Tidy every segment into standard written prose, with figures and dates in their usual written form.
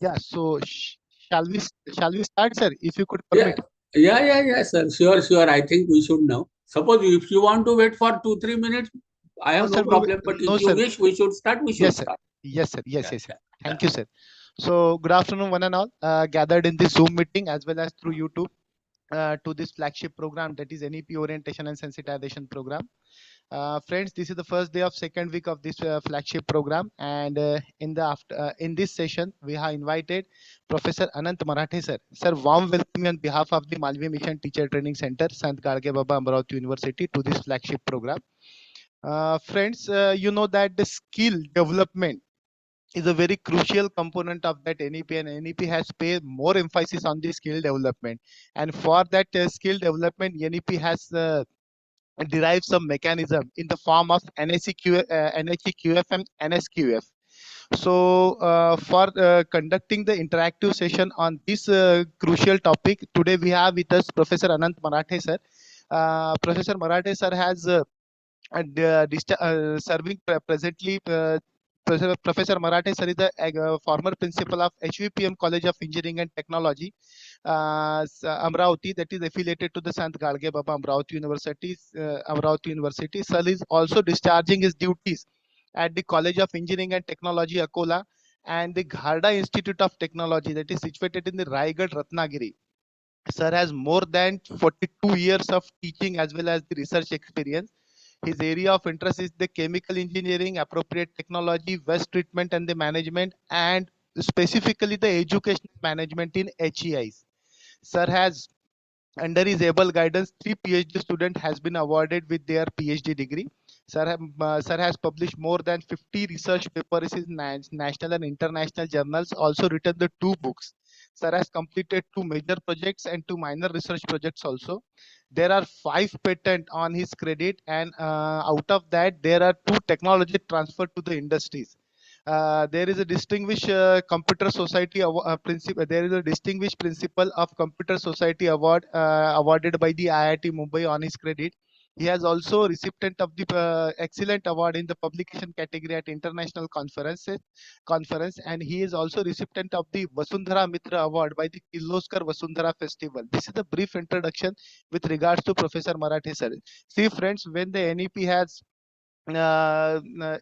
Yeah. So shall we shall we start, sir? If you could Yeah, permit. yeah, sir. Sure. I think we should know. Suppose if you want to wait for 2-3 minutes, I No, have sir. no problem. But No, if you sir. wish, we should start. We should Yes, sir. start. Yes, sir. Yeah, Yes. yeah, yeah. Thank you, sir. So good afternoon, one and all. Gathered in this Zoom meeting as well as through YouTube to this flagship program, that is NEP orientation and sensitization program. Friends, this is the first day of second week of this flagship program, and in this session we have invited Professor Anant Marathe sir. Sir, warm welcome on behalf of the Malvi Mission Teacher Training Center, Sant Gadge Baba, Amravati University, to this flagship program. Friends, you know that the skill development is a very crucial component of that NEP, and NEP has paid more emphasis on the skill development. And for that skill development, NEP has derive some mechanism in the form of NHEQF and NSQF. So, for conducting the interactive session on this crucial topic, today we have with us Professor Anant Marathe sir. Professor Marathe sir has serving presently. Professor Marathe sir is the former principal of HVPM College of Engineering and Technology, Amravati, that is affiliated to the Sant Gadge Baba Amravati University. Amravati University. Sir is also discharging his duties at the College of Engineering and Technology, Akola, and the Gharda Institute of Technology, that is situated in the Raigad, Ratnagiri. Sir has more than 42 years of teaching as well as the research experience. His area of interest is the chemical engineering, appropriate technology, waste treatment and the management, and specifically the educational management in HEIs. Sir has, under his able guidance, 3 PhD students has been awarded with their PhD degree. Sir has published more than 50 research papers in national and international journals, also written the 2 books. Sir has completed 2 major projects and 2 minor research projects also. There are 5 patents on his credit, and out of that, there are 2 technology transferred to the industries. There is a distinguished computer society principle. There is a distinguished principle of computer society award awarded by the IIT Mumbai on his credit. He has also recipient of the excellent award in the publication category at international conference, and he is also recipient of the Vasundhara Mitra award by the Kirloskar Vasundhara Festival. This is a brief introduction with regards to Professor Marathe sir. See, friends, when the NEP has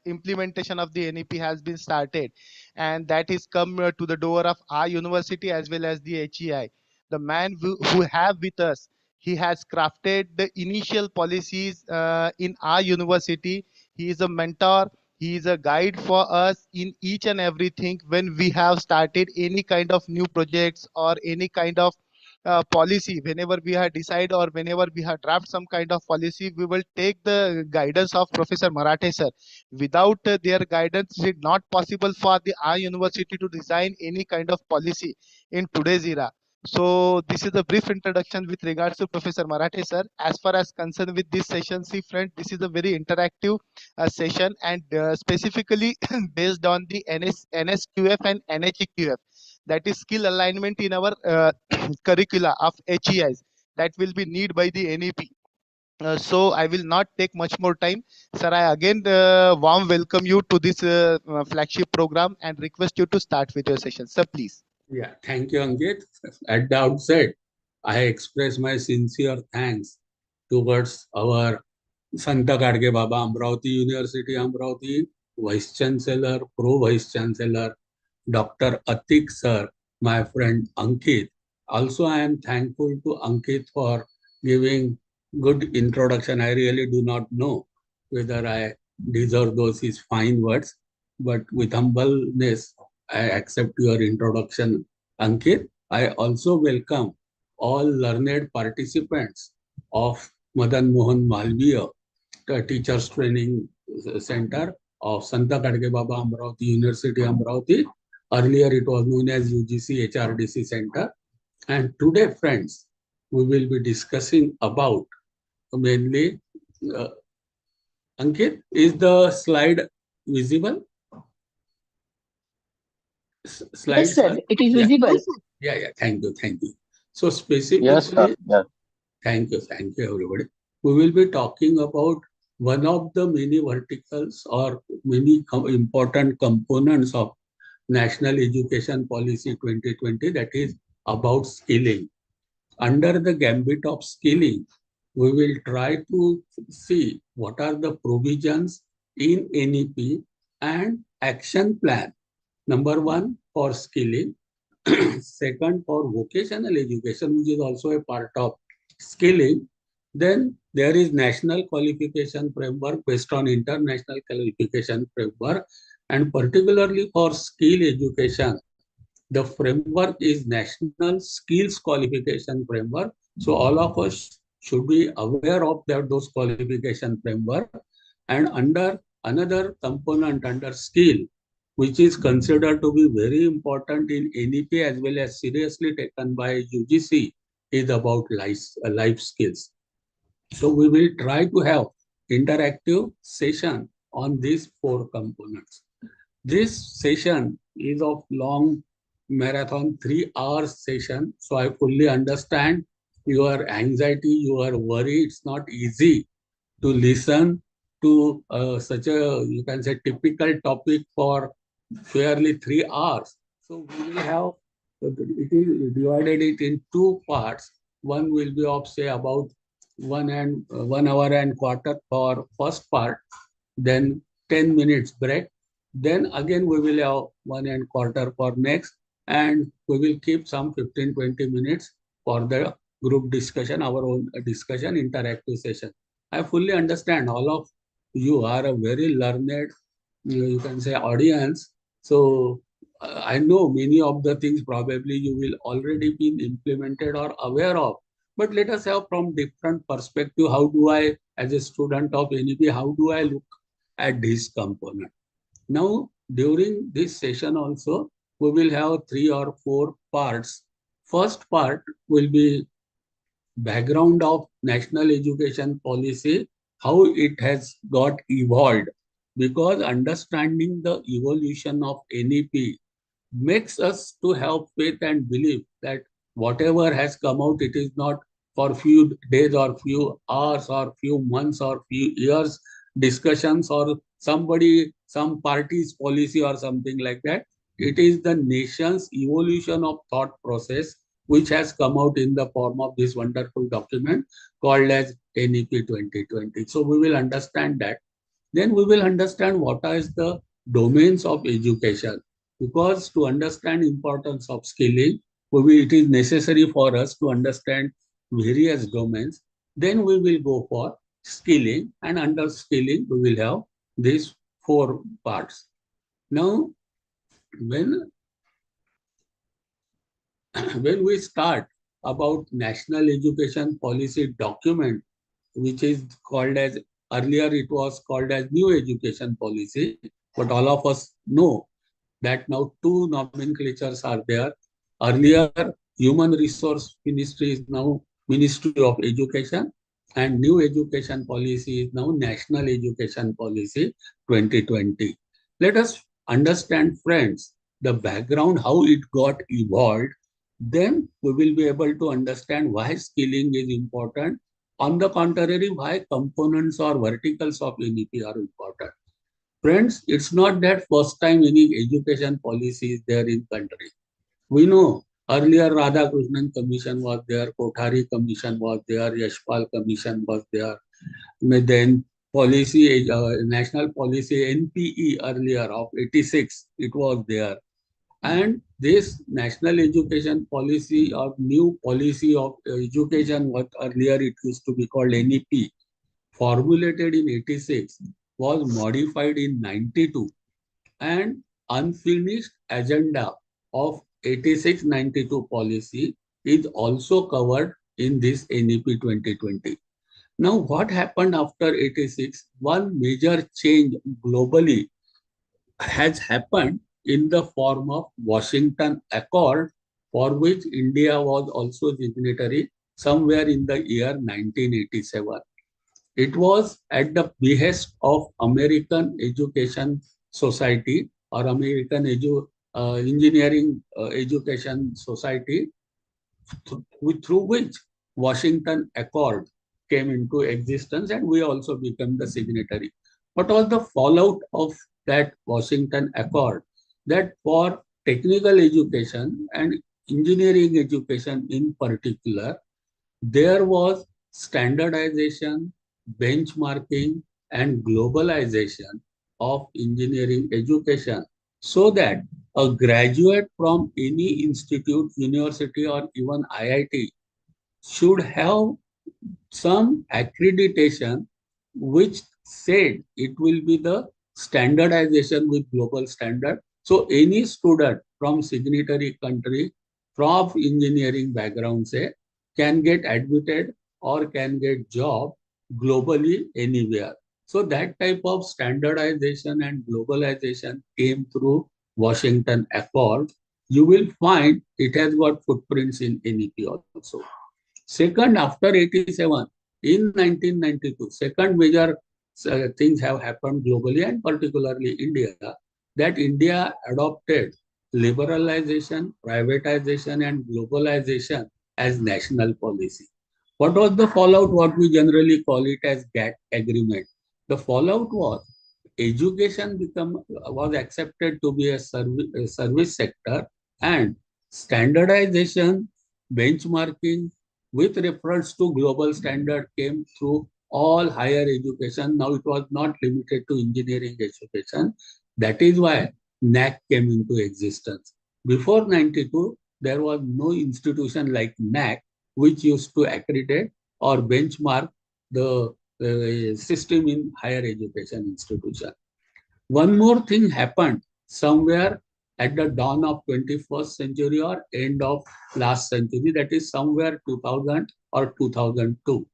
implementation of the NEP has been started, and that is come to the door of our university as well as the HEI. The man who have with us, he has crafted the initial policies in our university. He is a mentor. He is a guide for us in each and everything when we have started any kind of new projects or any kind of policy. Whenever we have decide or whenever we have draft some kind of policy, we will take the guidance of Professor Marathe sir. Without their guidance, it is not possible for the our university to design any kind of policy in today's era. So this is a brief introduction with regards to Professor Marathe sir. As far as concerned with this session, see friend, this is a very interactive session, and specifically based on the NSQF and NHEQF, that is skill alignment in our curricula of HEIs, that will be need by the NEP. So I will not take much more time. Sir, I again warm welcome you to this flagship program and request you to start with your session. Sir, please. Yeah, thank you, Ankit. At the outset, I express my sincere thanks towards our Santa Gadge Baba Amravati University, Amravati Vice Chancellor, Pro Vice Chancellor, Dr. Atik sir, my friend Ankit. Also, I am thankful to Ankit for giving good introduction. I really do not know whether I deserve those his fine words, but with humbleness, I accept your introduction, Ankit. I also welcome all learned participants of Madan Mohan Malviya Teachers Training Center of Santa Gadge Baba Amravati University, Amravati. Earlier, it was known as UGC HRDC Center. And today, friends, we will be discussing about mainly. Uh, Ankit, is the slide visible? Yes, Slide, sir, sir? it is Yeah. visible. Yeah. Thank you. So Yes, sir. specifically, Yes. thank you, everybody. We will be talking about one of the many verticals or many important components of National Education Policy 2020, that is about skilling. Under the gambit of skilling, we will try to see what are the provisions in NEP and action plan. Number one, for skilling. Second, for vocational education, which is also a part of skilling. Then there is national qualification framework based on international qualification framework. And particularly for skill education, the framework is National Skills Qualification Framework. So all of us should be aware of that, those qualification framework. And under another component under skill, which is considered to be very important in NEP as well as seriously taken by UGC, is about life skills. So we will try to have interactive session on these four components. This session is of long marathon, 3 hours session. So I fully understand your anxiety, your worry. It's not easy to listen to such a, you can say, typical topic for fairly 3 hours. So we will have, it is divided it in two parts. One will be of say about 1 hour and quarter for first part, then 10 minutes break. Then again we will have 1 and quarter for next, and we will keep some 15-20 minutes for the group discussion, our own discussion, interactive session. I fully understand all of you are a very learned, you can say, audience. So I know many of the things probably you will already been implemented or aware of. But let us have from different perspective. How do I, as a student of NEP, how do I look at this component? Now, during this session also, we will have 3 or 4 parts. First part will be background of national education policy, how it has got evolved, because understanding the evolution of NEP makes us to have faith and belief that whatever has come out, it is not for few days or few hours or few months or few years discussions or somebody, some party's policy or something like that. It is the nation's evolution of thought process which has come out in the form of this wonderful document called as NEP 2020. So we will understand that. Then we will understand what is the domains of education, because to understand importance of skilling, it is necessary for us to understand various domains. Then we will go for skilling, and under skilling we will have these 4 parts. Now, when when we start about national education policy document, which is called as, earlier it was called as new education policy, but all of us know that now two nomenclatures are there. Earlier, Human Resource Ministry is now Ministry of Education, and new education policy is now National Education Policy 2020. Let us understand, friends, the background, how it got evolved. Then we will be able to understand why skilling is important. On the contrary, why components or verticals of NEP are important. Friends, it's not that first time any education policy is there in country. We know earlier Radhakrishnan Commission was there, Kothari Commission was there, Yashpal Commission was there. Then policy, national policy NPE earlier of 86, it was there. And this national education policy or new policy of education, what earlier it used to be called NEP, formulated in 86, was modified in 92, and unfinished agenda of 86-92 policy is also covered in this NEP 2020. Now, what happened after 86? One major change globally has happened in the form of Washington Accord, for which India was also signatory somewhere in the year 1987. It was at the behest of American Education Society or American Engineering Education Society, through which Washington Accord came into existence, and we also became the signatory. What was the fallout of that Washington Accord? That for technical education and engineering education in particular, there was standardization, benchmarking, and globalization of engineering education so that a graduate from any institute, university, or even IIT should have some accreditation which said it will be the standardization with global standard. So any student from signatory country from engineering background say can get admitted or can get job globally anywhere. So that type of standardization and globalization came through Washington Accord. You will find it has got footprints in NEP also. Second, after 87, in 1992, second major things have happened globally and particularly India, that India adopted liberalization, privatization, and globalization as national policy. What was the fallout? What we generally call it as GATT agreement. The fallout was education was accepted to be a service sector, and standardization, benchmarking with reference to global standard came through all higher education. Now it was not limited to engineering education. That is why NAC came into existence. Before 92, there was no institution like NAC which used to accredit or benchmark the system in higher education institution. One more thing happened somewhere at the dawn of 21st century or end of last century, that is somewhere 2000 or 2002.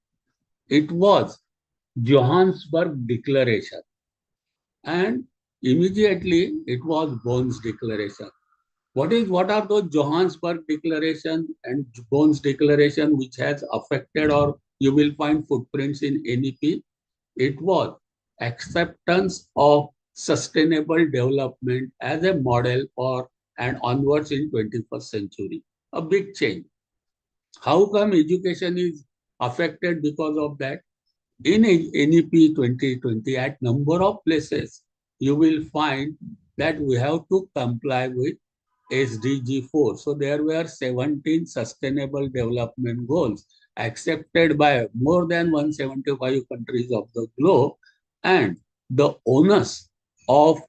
It was Johannesburg Declaration, and immediately it was Bon's Declaration. What are those Johannesburg Declaration and Bon's Declaration which has affected, or you will find footprints in NEP? It was acceptance of sustainable development as a model for and onwards in 21st century. A big change. How come education is affected because of that? In NEP 2020, at number of places, you will find that we have to comply with SDG 4. So there were 17 sustainable development goals accepted by more than 175 countries of the globe, and the onus of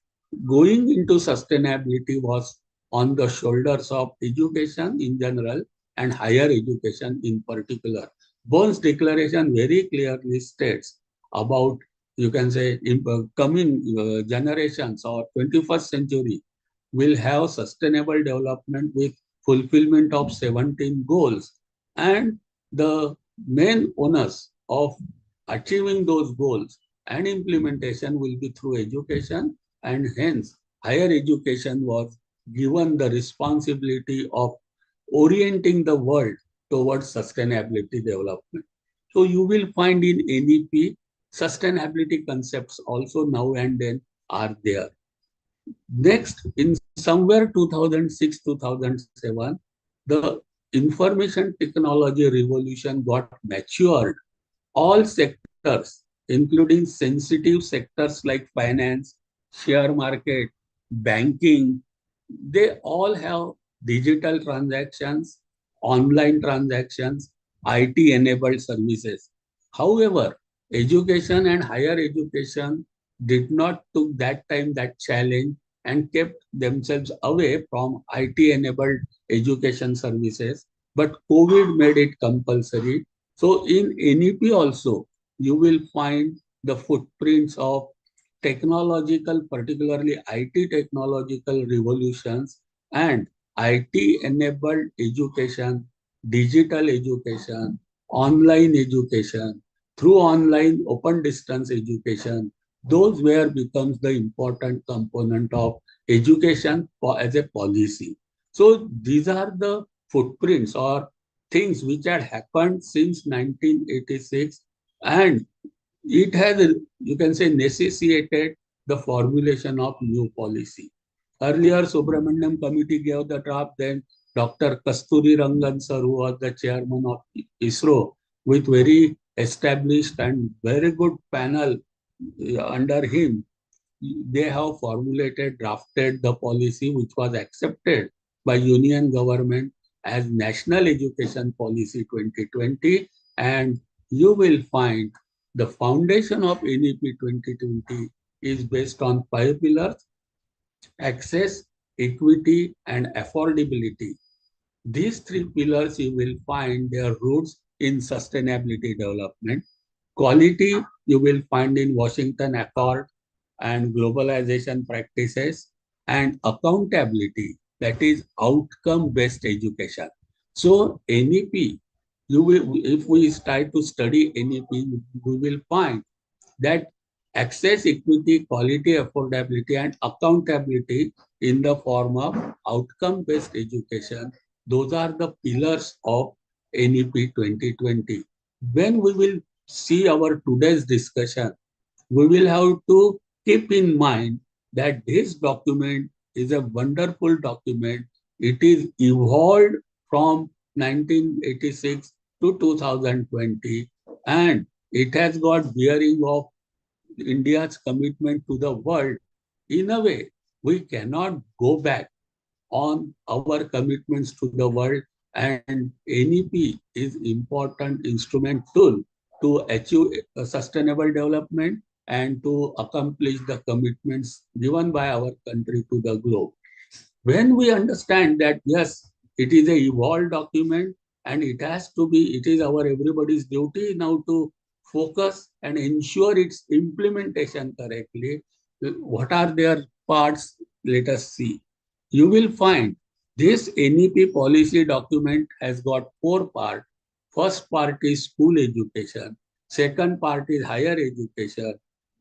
going into sustainability was on the shoulders of education in general and higher education in particular. Bone's declaration very clearly states about, you can say, coming generations or 21st century will have sustainable development with fulfillment of 17 goals. And the main onus of achieving those goals and implementation will be through education, and hence higher education was given the responsibility of orienting the world towards sustainability development. So you will find in NEP sustainability concepts also now and then are there. Next, in somewhere 2006, 2007, the information technology revolution got matured. All sectors, including sensitive sectors like finance, share market, banking, they all have digital transactions, online transactions, IT-enabled services. However, education and higher education did not took that time that challenge and kept themselves away from IT-enabled education services. But COVID made it compulsory. So in NEP also, you will find the footprints of technological, particularly IT technological revolutions and IT-enabled education, digital education, online education, through online open distance education. Those where becomes the important component of education as a policy. So these are the footprints or things which had happened since 1986, and it has, you can say, necessitated the formulation of new policy. Earlier, Subramaniam Committee gave the draft, then Dr. Kasturi Rangan sir, who was the chairman of ISRO, with very established and very good panel under him, they have formulated, drafted the policy which was accepted by Union government as National Education Policy 2020, and you will find the foundation of NEP 2020 is based on five pillars: access, equity, and affordability. These three pillars you will find their roots in sustainability development. Quality you will find in Washington Accord and globalization practices, and accountability, that is outcome based education. So NEP, you will, if we try to study NEP, we will find that access, equity, quality, affordability, and accountability in the form of outcome based education, those are the pillars of NEP 2020. When we will see our today's discussion, we will have to keep in mind that this document is a wonderful document. It is evolved from 1986 to 2020, and it has got bearing of India's commitment to the world. In a way, we cannot go back on our commitments to the world, and NEP is important instrument tool to achieve a sustainable development and to accomplish the commitments given by our country to the globe. When we understand that yes, it is a evolved document and it is our everybody's duty now to focus and ensure its implementation correctly. What are their parts? Let us see. You will find this NEP policy document has got four parts. First part is school education. Second part is higher education.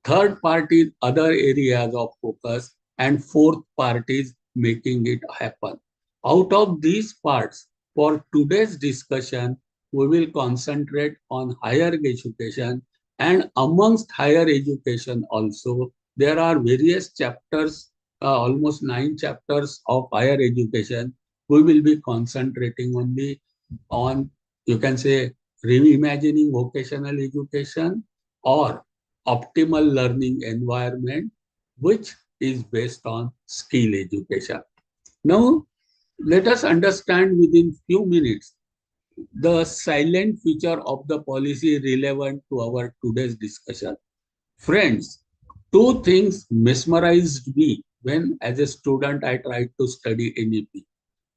Third part is other areas of focus. And fourth part is making it happen. Out of these parts, for today's discussion, we will concentrate on higher education, and amongst higher education also, there are various chapters, almost 9 chapters of higher education. We will be concentrating only on, you can say, reimagining vocational education or optimal learning environment, which is based on skill education. Now, let us understand within few minutes the silent feature of the policy relevant to our today's discussion. Friends, two things mesmerized me when as a student I tried to study NEP.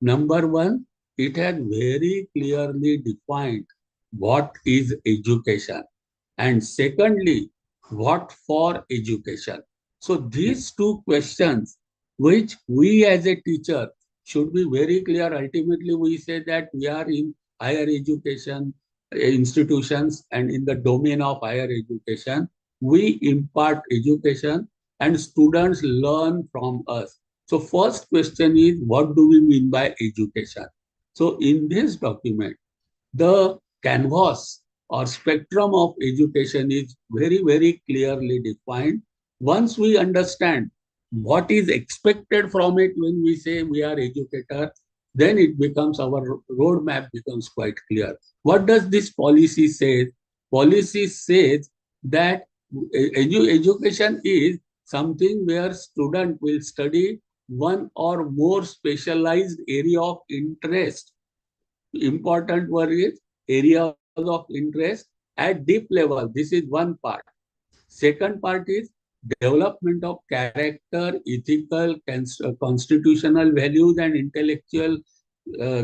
Number one, it had very clearly defined what is education. And secondly, what for education? So these two questions, which we as a teacher should be very clear. Ultimately, we say that we are in higher education institutions, and in the domain of higher education, we impart education and students learn from us. So first question is, what do we mean by education? So in this document, the canvas or spectrum of education is very, very clearly defined. Once we understand what is expected from it when we say we are educator, then it becomes our roadmap becomes quite clear. What does this policy say? Policy says that education is something where student will study one or more specialized area of interest. Important word is areas of interest at deep level. This is one part. Second part is development of character, ethical, constitutional values, and intellectual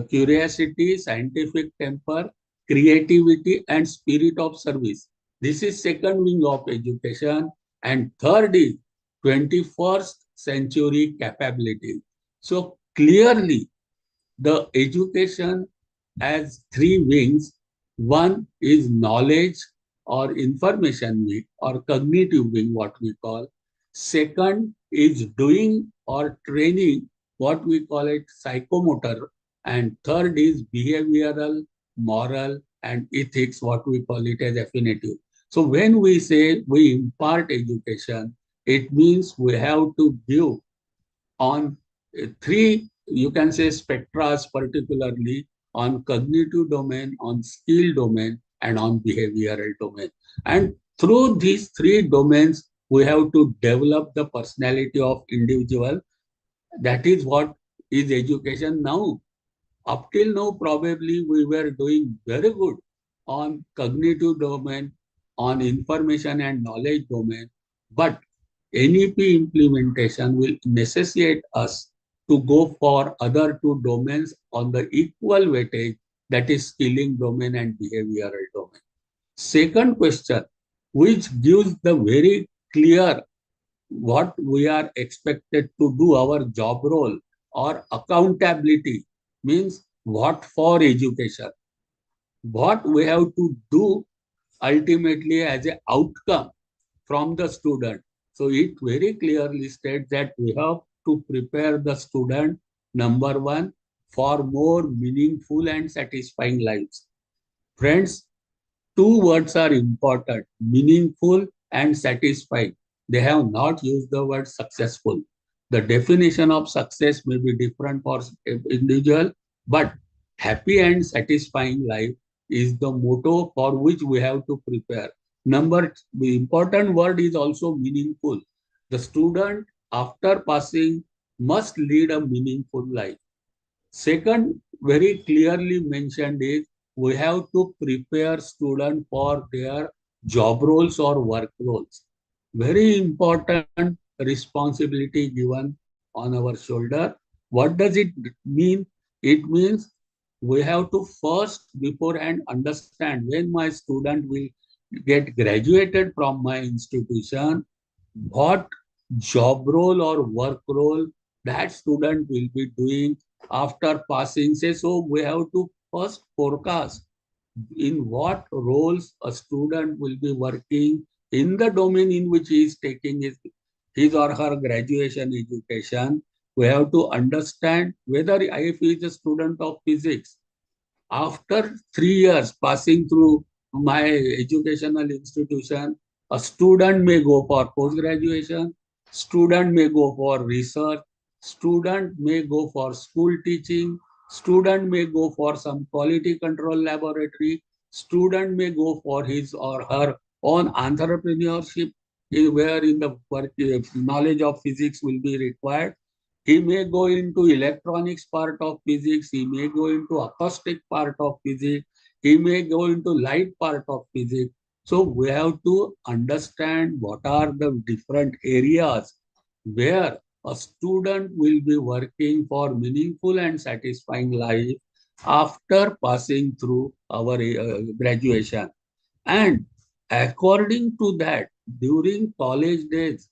curiosity, scientific temper, creativity, and spirit of service. This is second wing of education. And third is 21st century capability. So clearly, the education has three wings. One is knowledge or information wing or cognitive wing, what we call. Second is doing or training, what we call it psychomotor. And third is behavioral, moral, and ethics, what we call it as affinitive. So when we say we impart education, it means we have to give on three, you can say, spectras, particularly on cognitive domain, on skill domain, and on behavioral domain. And through these three domains, we have to develop the personality of individual. That is what is education now. Up till now, probably we were doing very good on cognitive domain, on information and knowledge domain, but NEP implementation will necessitate us to go for other two domains on the equal weightage, that is skilling domain and behavioral domain. Second question, which gives the very clear what we are expected to do, our job role or accountability, means what for education, what we have to do ultimately as an outcome from the student. So it very clearly states that we have to prepare the student, number one, for more meaningful and satisfying lives. Friends, two words are important, meaningful and satisfying. They have not used the word successful. The definition of success may be different for individual, but happy and satisfying life is the motto for which we have to prepare. The important word is also meaningful. The student, after passing, must lead a meaningful life. Second, very clearly mentioned is we have to prepare students for their job roles or work roles. Very important responsibility given on our shoulder. What does it mean? It means we have to first beforehand understand when my student will get graduated from my institution, what job role or work role that student will be doing after passing. Say, so we have to first forecast in what roles a student will be working in the domain in which he is taking his or her graduation education. We have to understand whether if he is a student of physics, after 3 years passing through my educational institution, a student may go for post-graduation, student may go for research, student may go for school teaching, student may go for some quality control laboratory, student may go for his or her own entrepreneurship, where in the knowledge of physics will be required. He may go into electronics part of physics. He may go into acoustic part of physics. He may go into light part of physics. So we have to understand what are the different areas where a student will be working for meaningful and satisfying life after passing through our graduation. And according to that, during college days,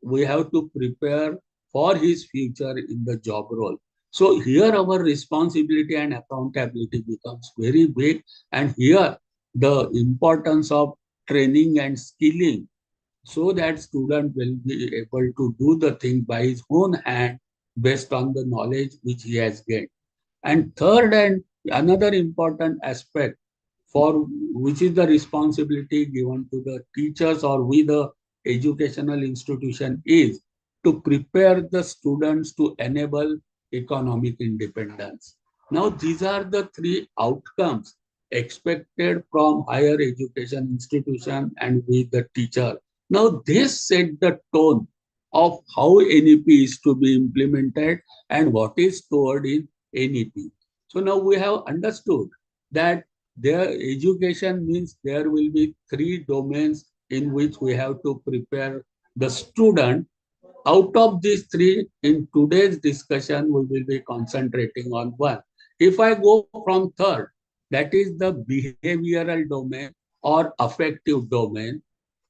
we have to prepare for his future in the job role. So here our responsibility and accountability becomes very big. And here the importance of training and skilling so that student will be able to do the thing by his own hand based on the knowledge which he has gained. And third and another important aspect for which is the responsibility given to the teachers or we the educational institution is to prepare the students to enable economic independence. Now these are the three outcomes expected from higher education institution and with the teacher. Now this set the tone of how NEP is to be implemented and what is stored in NEP. So now we have understood that their education means there will be three domains in which we have to prepare the student. Out of these three, in today's discussion, we will be concentrating on one. If I go from third, that is the behavioral domain or affective domain.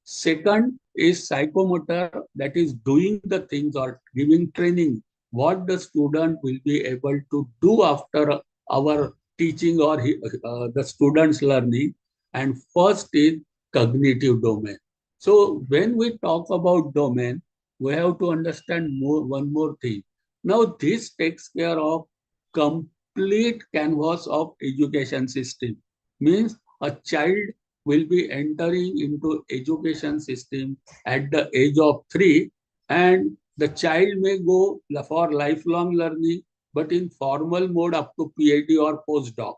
Second is psychomotor, that is doing the things or giving training, what the student will be able to do after our teaching or the student's learning. And first is cognitive domain. So when we talk about domain, we have to understand one more thing. Now this takes care of complete canvas of education system. Means a child will be entering into education system at the age of 3, and the child may go for lifelong learning but in formal mode up to PhD or postdoc.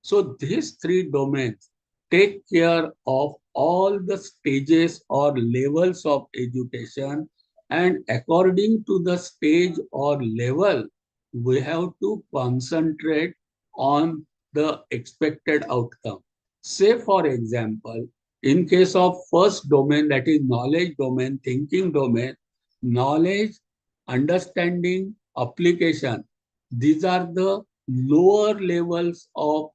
So these three domains take care of all the stages or levels of education, and according to the stage or level, we have to concentrate on the expected outcome. Say, for example, in case of first domain, that is knowledge domain, thinking domain, knowledge, understanding, application, these are the lower levels of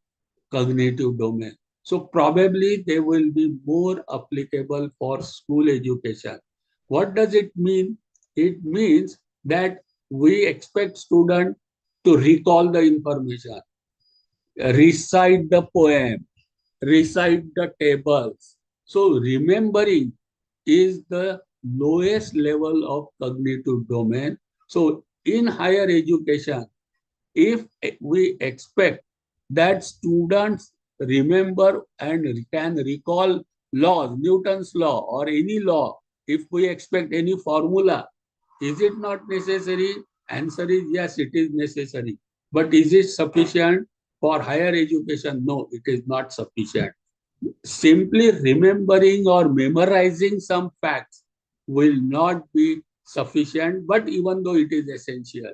cognitive domain. So probably they will be more applicable for school education. What does it mean? It means that we expect students to recall the information, recite the poem, recite the tables. So remembering is the lowest level of cognitive domain. So in higher education, if we expect that students remember and can recall laws, Newton's law or any law, if we expect any formula, is it not necessary? Answer is yes, it is necessary. But is it sufficient for higher education? No, it is not sufficient. Simply remembering or memorizing some facts will not be sufficient, but even though it is essential.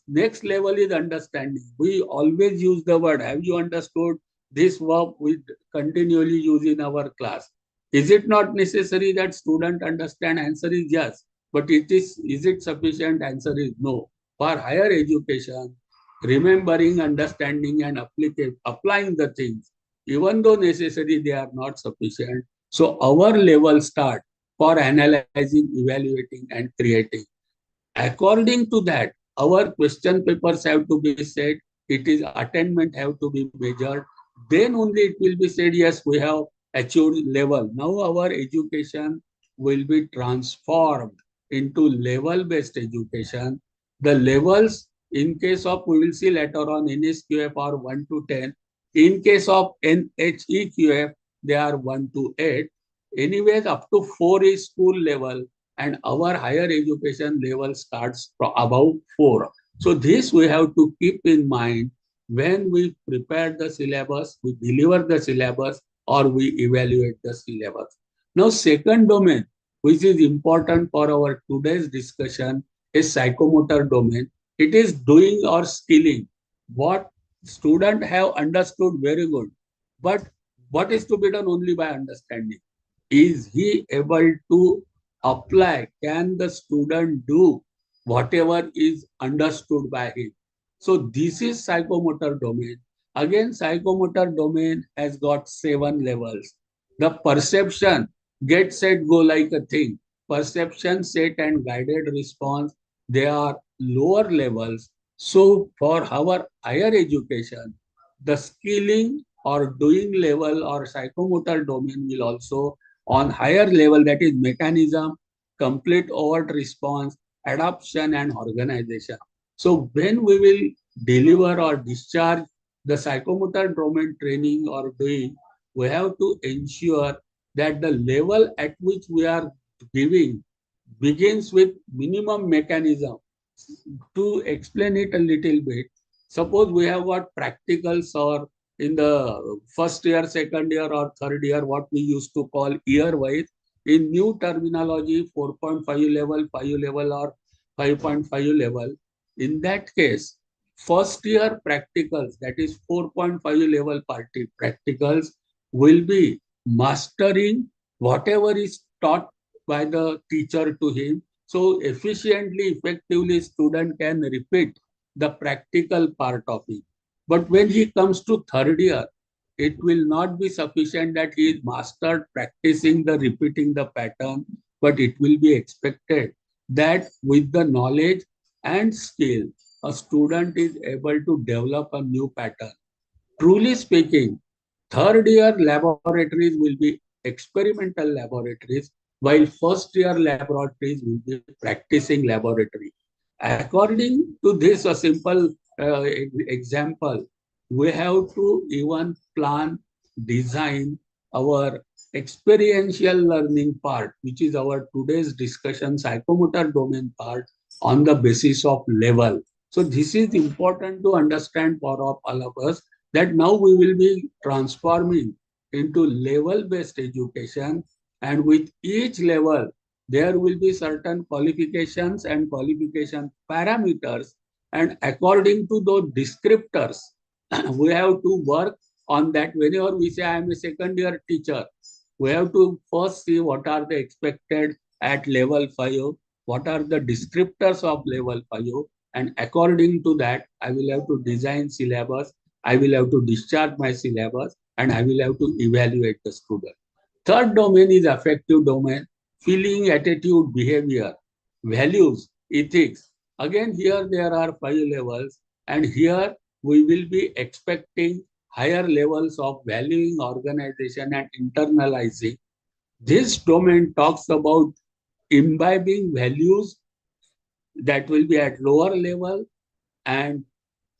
Next level is understanding. We always use the word, have you understood? This verb we continually use in our class. Is it not necessary that student understand? Answer is yes. But is it sufficient? Answer is no. For higher education, remembering, understanding, and applying the things, even though necessary, they are not sufficient. So our level start for analyzing, evaluating, and creating. According to that, our question papers have to be set. It is attainment have to be measured. Then only it will be said, yes, we have achieved level. Now our education will be transformed into level-based education. The levels, in case of, we will see later on, NSQF are 1 to 10. In case of NHEQF, they are 1 to 8. Anyways, up to 4 is school level, and our higher education level starts from above 4. So this we have to keep in mind when we prepare the syllabus, we deliver the syllabus, or we evaluate the syllabus. Now, second domain, which is important for our today's discussion, is psychomotor domain. It is doing or skilling. What students have understood very good, but what is to be done only by understanding? Is he able to apply? Can the student do whatever is understood by him? So this is psychomotor domain. Again, psychomotor domain has got 7 levels. The perception, get, set, go like a thing. Perception, set, and guided response, they are lower levels. So for our higher education, the skilling or doing level or psychomotor domain will also on higher level, that is mechanism, complete overt response, adoption, and organization. So when we will deliver or discharge the psychomotor domain training or doing, we have to ensure that the level at which we are giving begins with minimum mechanism. To explain it a little bit, suppose we have got practicals or in the first year, second year, or third year, what we used to call year wise. In new terminology, 4.5 level, 5 level, or 5.5 level. In that case, first year practicals, that is 4.5 level party practicals, will be mastering whatever is taught by the teacher to him. So efficiently, effectively, student can repeat the practical part of it. But when he comes to third year, it will not be sufficient that he is mastered practicing the repeating the pattern, but it will be expected that with the knowledge and skill, a student is able to develop a new pattern. Truly speaking, third year laboratories will be experimental laboratories, while first year laboratories will be practicing laboratory. According to this, a simple example, we have to even plan, design our experiential learning part, which is our today's discussion, psychomotor domain part, on the basis of level. So this is important to understand for all of us, that now we will be transforming into level-based education, and with each level, there will be certain qualifications and qualification parameters, and according to those descriptors, we have to work on that. Whenever we say I am a second year teacher, we have to first see what are the expected at level 5, what are the descriptors of level 5, and according to that, I will have to design syllabus, I will have to discharge my syllabus, and I will have to evaluate the student. Third domain is affective domain, feeling, attitude, behavior, values, ethics. Again, here there are 5 levels, and here we will be expecting higher levels of valuing, organization, and internalizing. This domain talks about imbibing values that will be at lower level, and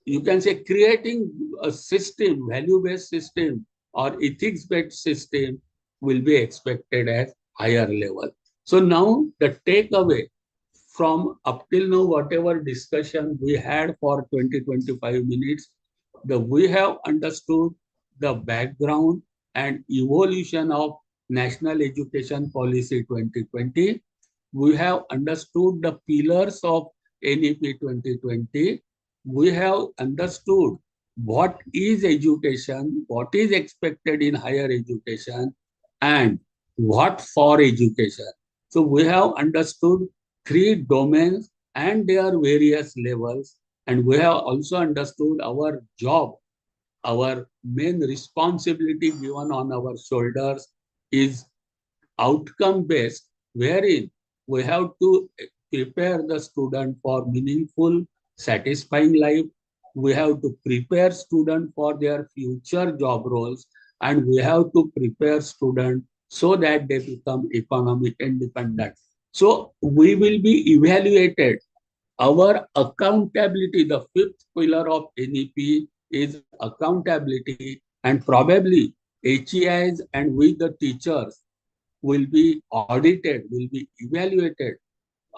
you can say creating a system, value-based system or ethics-based system will be expected at higher level. So now the takeaway from up till now, whatever discussion we had for 20-25 minutes, we have understood the background and evolution of National Education Policy 2020. We have understood the pillars of NEP 2020. We have understood what is education, what is expected in higher education, and what for education. So we have understood 3 domains and their various levels, and we have also understood our job, our main responsibility given on our shoulders is outcome based, wherein we have to prepare the student for meaningful, satisfying life. We have to prepare student for their future job roles, and we have to prepare student so that they become economic independent. So we will be evaluated. Our accountability, the fifth pillar of NEP is accountability, and probably HEIs and with the teachers will be audited, will be evaluated.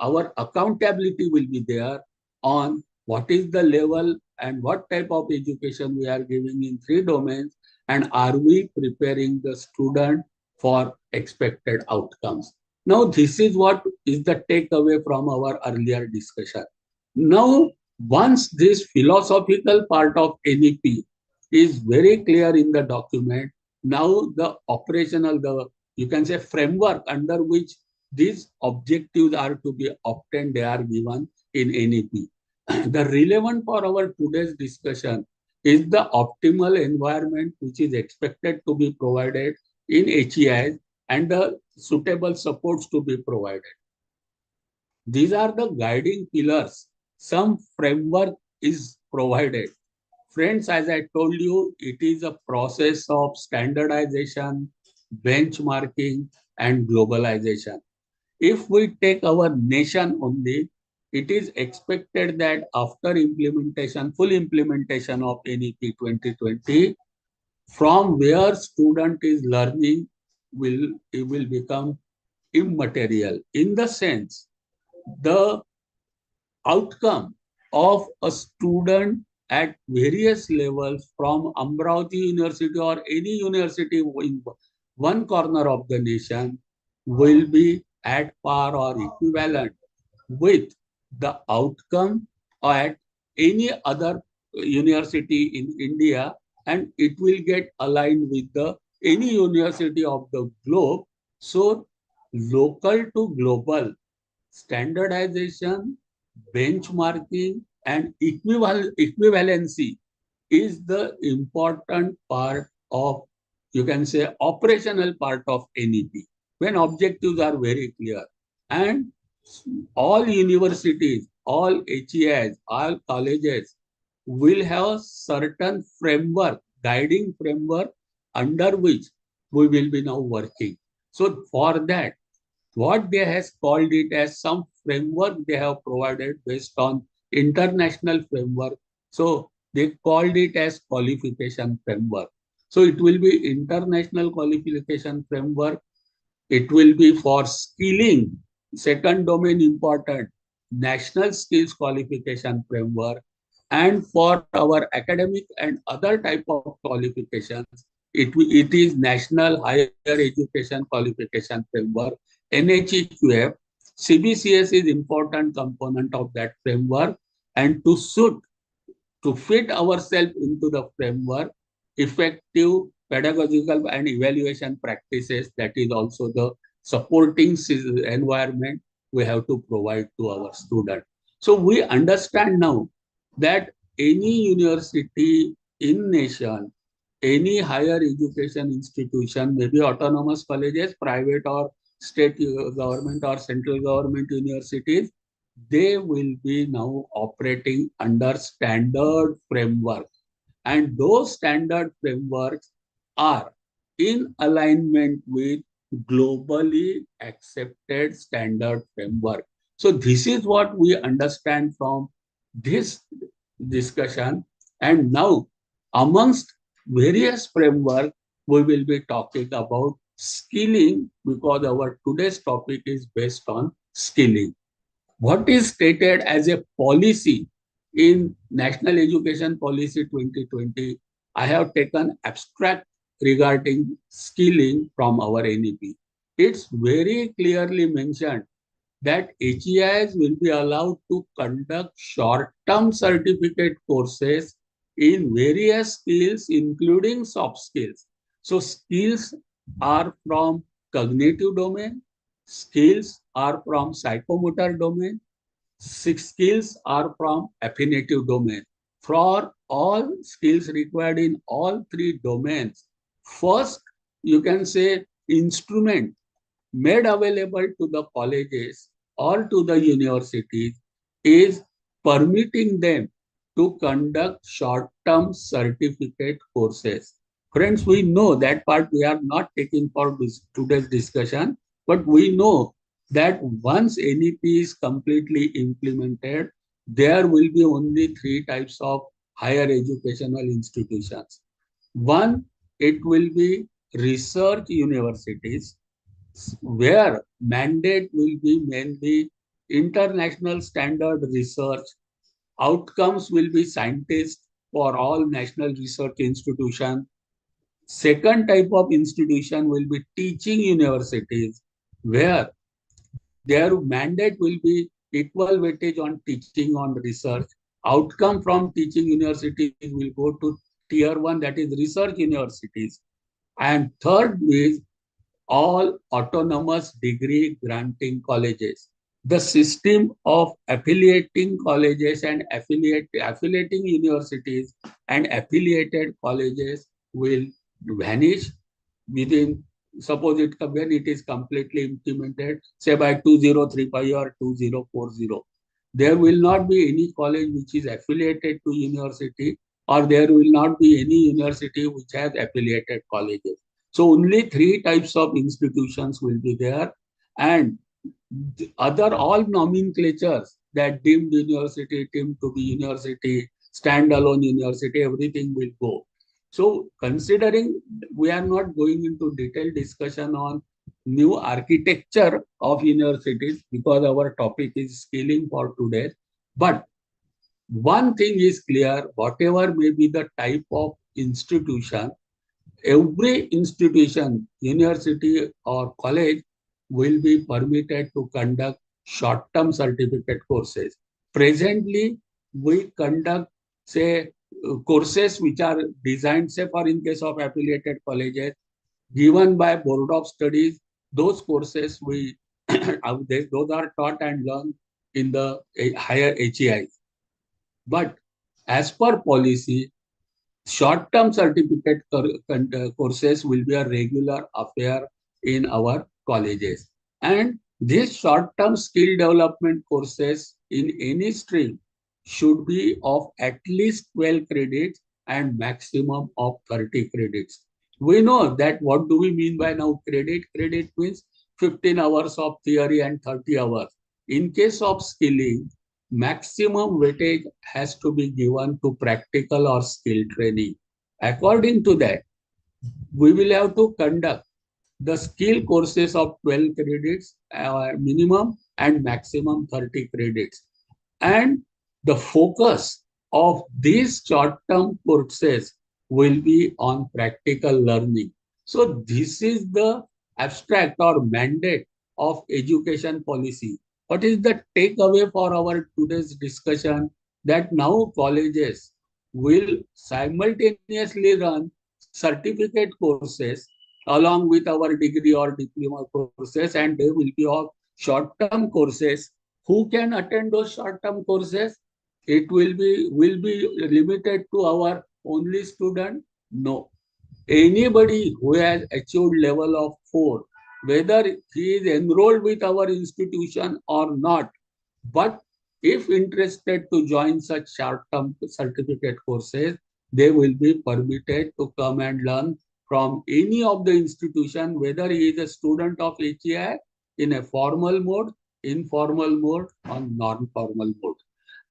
Our accountability will be there on what is the level and what type of education we are giving in 3 domains, and are we preparing the student for expected outcomes. Now, this is what is the takeaway from our earlier discussion. Now, once this philosophical part of NEP is very clear in the document, now the operational, the you can say framework under which these objectives are to be obtained, they are given in NEP. The relevant for our today's discussion is the optimal environment which is expected to be provided in HEIs and the suitable supports to be provided. These are the guiding pillars. Some framework is provided. Friends, as I told you, it is a process of standardization, benchmarking, and globalization. If we take our nation only, it is expected that after implementation, full implementation of NEP 2020, from where student is learning it will become immaterial. In the sense, the outcome of a student at various levels from Amravati University or any university in one corner of the nation will be at par or equivalent with the outcome at any other university in India, and it will get aligned with the any university of the globe. So local to global standardization, benchmarking, and equivalency is the important part of, you can say, operational part of NEP, when objectives are very clear. And all universities, all HEIs, all colleges will have certain framework, guiding framework under which we will be now working. So for that, what they has called it as some framework they have provided based on international framework. So they called it as qualification framework. So it will be international qualification framework. It will be for skilling. Second domain important, national skills qualification framework. And for our academic and other type of qualifications, It is National Higher Education Qualification Framework, NHEQF. CBCS is important component of that framework, and to fit ourselves into the framework, effective pedagogical and evaluation practices, that is also the supporting environment we have to provide to our students. So we understand now that any university in nation, any higher education institution, maybe autonomous colleges, private or state government or central government universities, they will be now operating under standard framework, and those standard frameworks are in alignment with globally accepted standard framework. So this is what we understand from this discussion. And now, amongst various framework, we will be talking about skilling, because our today's topic is based on skilling. What is stated as a policy in National Education Policy 2020, I have taken abstract regarding skilling from our NEP. It's very clearly mentioned that HEIs will be allowed to conduct short-term certificate courses in various skills, including soft skills. So skills are from cognitive domain, skills are from psychomotor domain, six skills are from affinitive domain. For all skills required in all three domains, first, you can say instrument made available to the colleges or to the universities is permitting them to conduct short-term certificate courses. Friends, we know that part we are not taking for today's discussion, but we know that once NEP is completely implemented, there will be only three types of higher educational institutions. One, it will be research universities, where mandate will be mainly international standard research. Outcomes will be scientists for all national research institutions. Second type of institution will be teaching universities, where their mandate will be equal weightage on teaching on research. Outcome from teaching universities will go to tier one, that is research universities. And third is all autonomous degree granting colleges. The system of affiliating colleges and affiliating universities and affiliated colleges will vanish within, suppose when it is completely implemented, say by 2035 or 2040. There will not be any college which is affiliated to university, or there will not be any university which has affiliated colleges. So only three types of institutions will be there, and other all nomenclatures, that deemed university, deemed to be university, standalone university, everything will go. So considering we are not going into detailed discussion on new architecture of universities, because our topic is skilling for today, but one thing is clear, whatever may be the type of institution, every institution, university or college, will be permitted to conduct short-term certificate courses. Presently, we conduct, say, courses which are designed, say, for in case of affiliated colleges, given by Board of Studies. Those courses those are taught and learned in the higher HEIs. But as per policy, short-term certificate courses will be a regular affair in our colleges. And these short-term skill development courses in any stream should be of at least 12 credits and maximum of 30 credits. We know that what do we mean by now credit? Credit means 15 hours of theory and 30 hours. In case of skilling, maximum weightage has to be given to practical or skill training. According to that, we will have to conduct the skill courses of 12 credits minimum and maximum 30 credits. And the focus of these short-term courses will be on practical learning. So this is the abstract or mandate of education policy. What is the takeaway for our today's discussion? That now colleges will simultaneously run certificate courses along with our degree or diploma courses, and they will be of short-term courses. Who can attend those short-term courses? It will be limited to our only student? No. Anybody who has achieved level of 4, whether he is enrolled with our institution or not, but if interested to join such short-term certificate courses, they will be permitted to come and learn from any of the institution, whether he is a student of HEI in a formal mode, informal mode, or non-formal mode.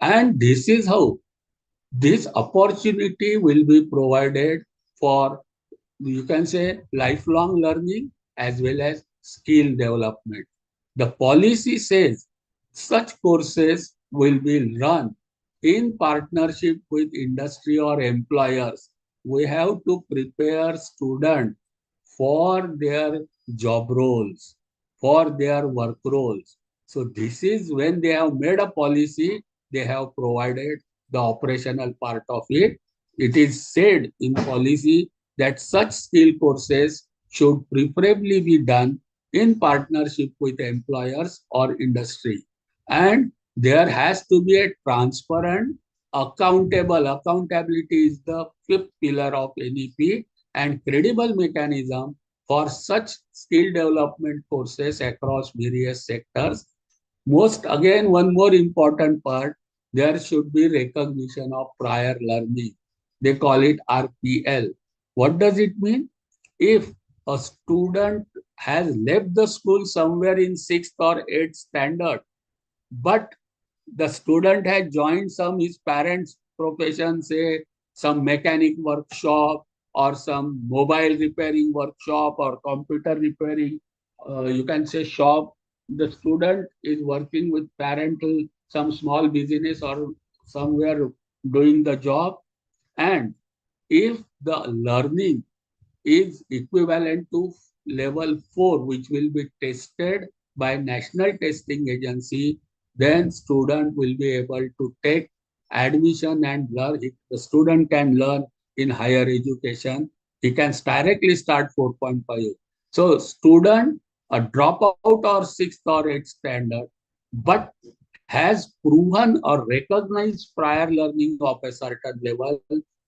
And this is how this opportunity will be provided for, you can say, lifelong learning as well as skill development. The policy says such courses will be run in partnership with industry or employers. We have to prepare students for their job roles, for their work roles. So this is when they have made a policy, they have provided the operational part of it. It is said in policy that such skill courses should preferably be done in partnership with employers or industry. And there has to be a transparent, accountability is the fifth pillar of NEP, and credible mechanism for such skill development courses across various sectors. Most again, one more important part, there should be recognition of prior learning. They call it RPL. What does it mean? If a student has left the school somewhere in sixth or eighth standard, but the student has joined some his parents' profession, say some mechanic workshop or some mobile repairing workshop or computer repairing, you can say shop. The student is working with parental some small business or somewhere doing the job, and if the learning is equivalent to level 4, which will be tested by National Testing Agency, then student will be able to take admission and learn. The student can learn in higher education. He can directly start 4.5. So student, a dropout or 6th or 8th standard, but has proven or recognized prior learning of a certain level,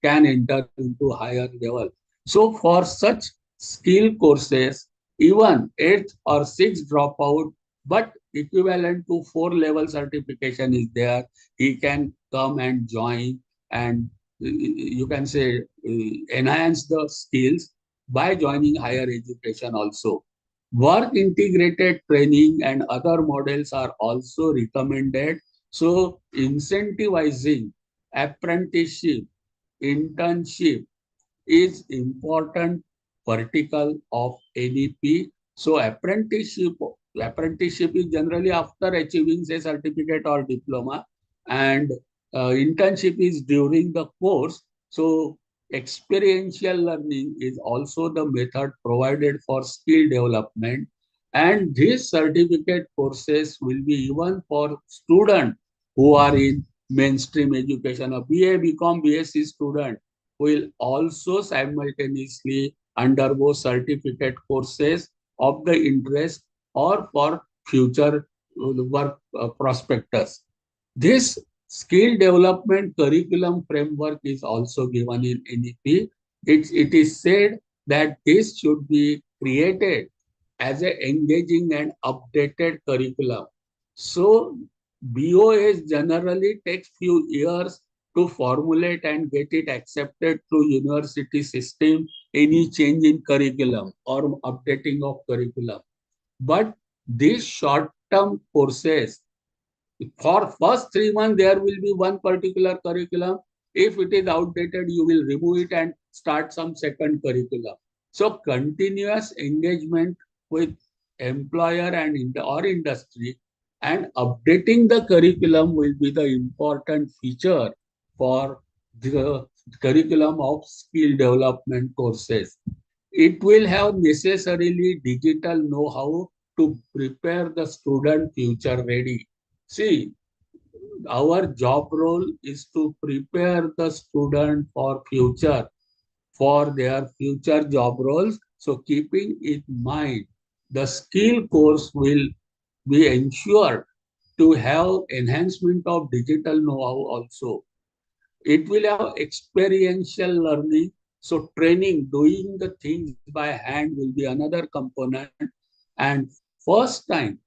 can enter into higher level. So for such skill courses, even 8th or 6th dropout, but equivalent to 4 level certification is there, he can come and join, and you can say enhance the skills by joining higher education also. Work integrated training and other models are also recommended. So incentivizing apprenticeship, internship is important vertical of NEP. So apprenticeship is generally after achieving say certificate or diploma, and internship is during the course. So experiential learning is also the method provided for skill development, and these certificate courses will be even for students who are in mainstream education, a BA, BCom, BSc student will also simultaneously undergo certificate courses of the interest or for future work prospectus. This skill development curriculum framework is also given in NEP. It is said that this should be created as an engaging and updated curriculum. So BOS generally takes few years to formulate and get it accepted through university system, any change in curriculum or updating of curriculum. But these short-term courses, for first 3 months, there will be one particular curriculum. If it is outdated, you will remove it and start some second curriculum. So continuous engagement with employer and or industry and updating the curriculum will be the important feature for the curriculum of skill development courses. It will have necessarily digital know-how to prepare the student future ready. See, our job role is to prepare the student for future, for their future job roles. So keeping in mind, the skill course will be ensured to have enhancement of digital know-how also. It will have experiential learning. So training, doing the things by hand will be another component. And first time,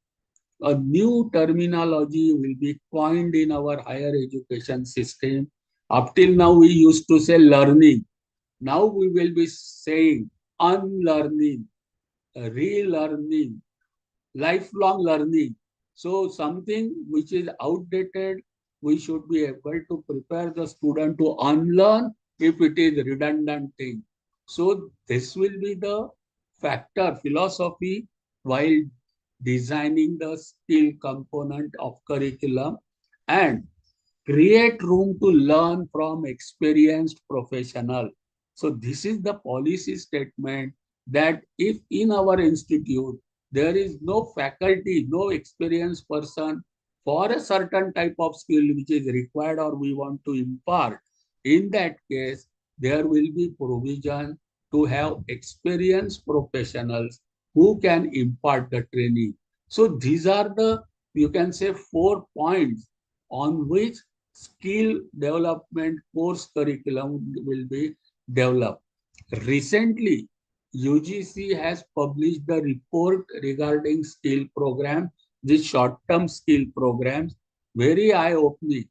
a new terminology will be coined in our higher education system. Up till now, we used to say learning. Now we will be saying unlearning, relearning, lifelong learning. So something which is outdated, we should be able to prepare the student to unlearn if it is redundant thing. So this will be the factor, philosophy while designing the skill component of curriculum, and create room to learn from experienced professional. So this is the policy statement that if in our institute there is no faculty, no experienced person for a certain type of skill which is required or we want to impart, in that case, there will be provision to have experienced professionals who can impart the training. So these are the, you can say, 4 points on which skill development course curriculum will be developed. Recently, UGC has published the report regarding skill program, these short-term skill programs, very eye-opening.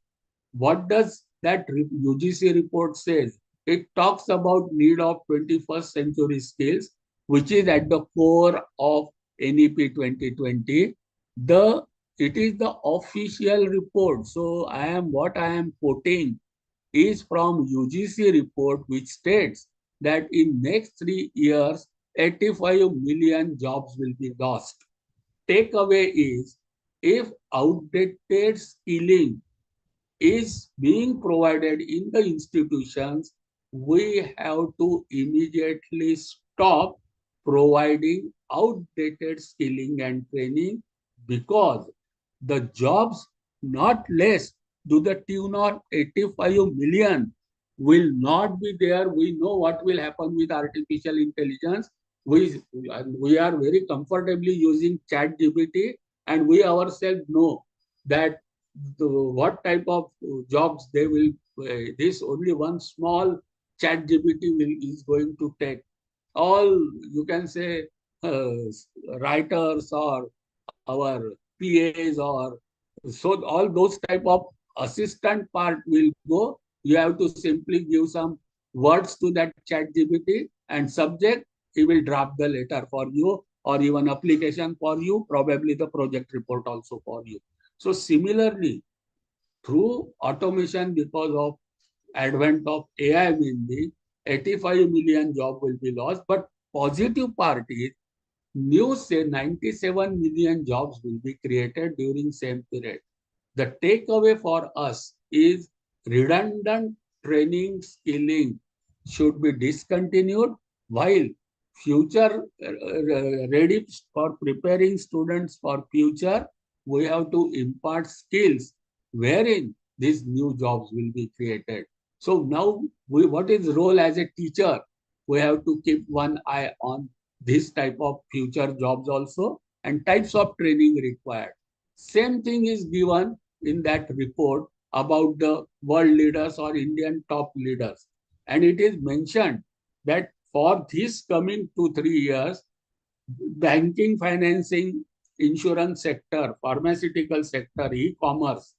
What does that UGC report says? It talks about need of 21st century skills, which is at the core of NEP 2020. The it is the official report. So I am quoting is from UGC report, which states that in next 3 years, 85 million jobs will be lost. Takeaway is, if outdated skilling is being provided in the institutions, we have to immediately stop providing outdated skilling and training, because the jobs, not less to the tune of 85 million, will not be there. We know what will happen with artificial intelligence. We are very comfortably using chat GPT, and we ourselves know that what type of jobs they will, this only one small chat GPT is going to take. All, you can say, uh, writers or our PAs, or so all those type of assistant part will go. You have to simply give some words to that chat GPT and subject, he will draft the letter for you, or even application for you, probably the project report also for you. So similarly, through automation, because of advent of AI mainly, 85 million job will be lost. But positive part is, news say 97 million jobs will be created during same period. The takeaway for us is redundant training skilling should be discontinued, while future ready for preparing students for future, we have to impart skills wherein these new jobs will be created. So now, what is role as a teacher? We have to keep one eye on this type of future jobs also, and types of training required. Same thing is given in that report about the world leaders or Indian top leaders. And it is mentioned that for this coming 2 3 years, banking, financing, insurance sector, pharmaceutical sector, e-commerce,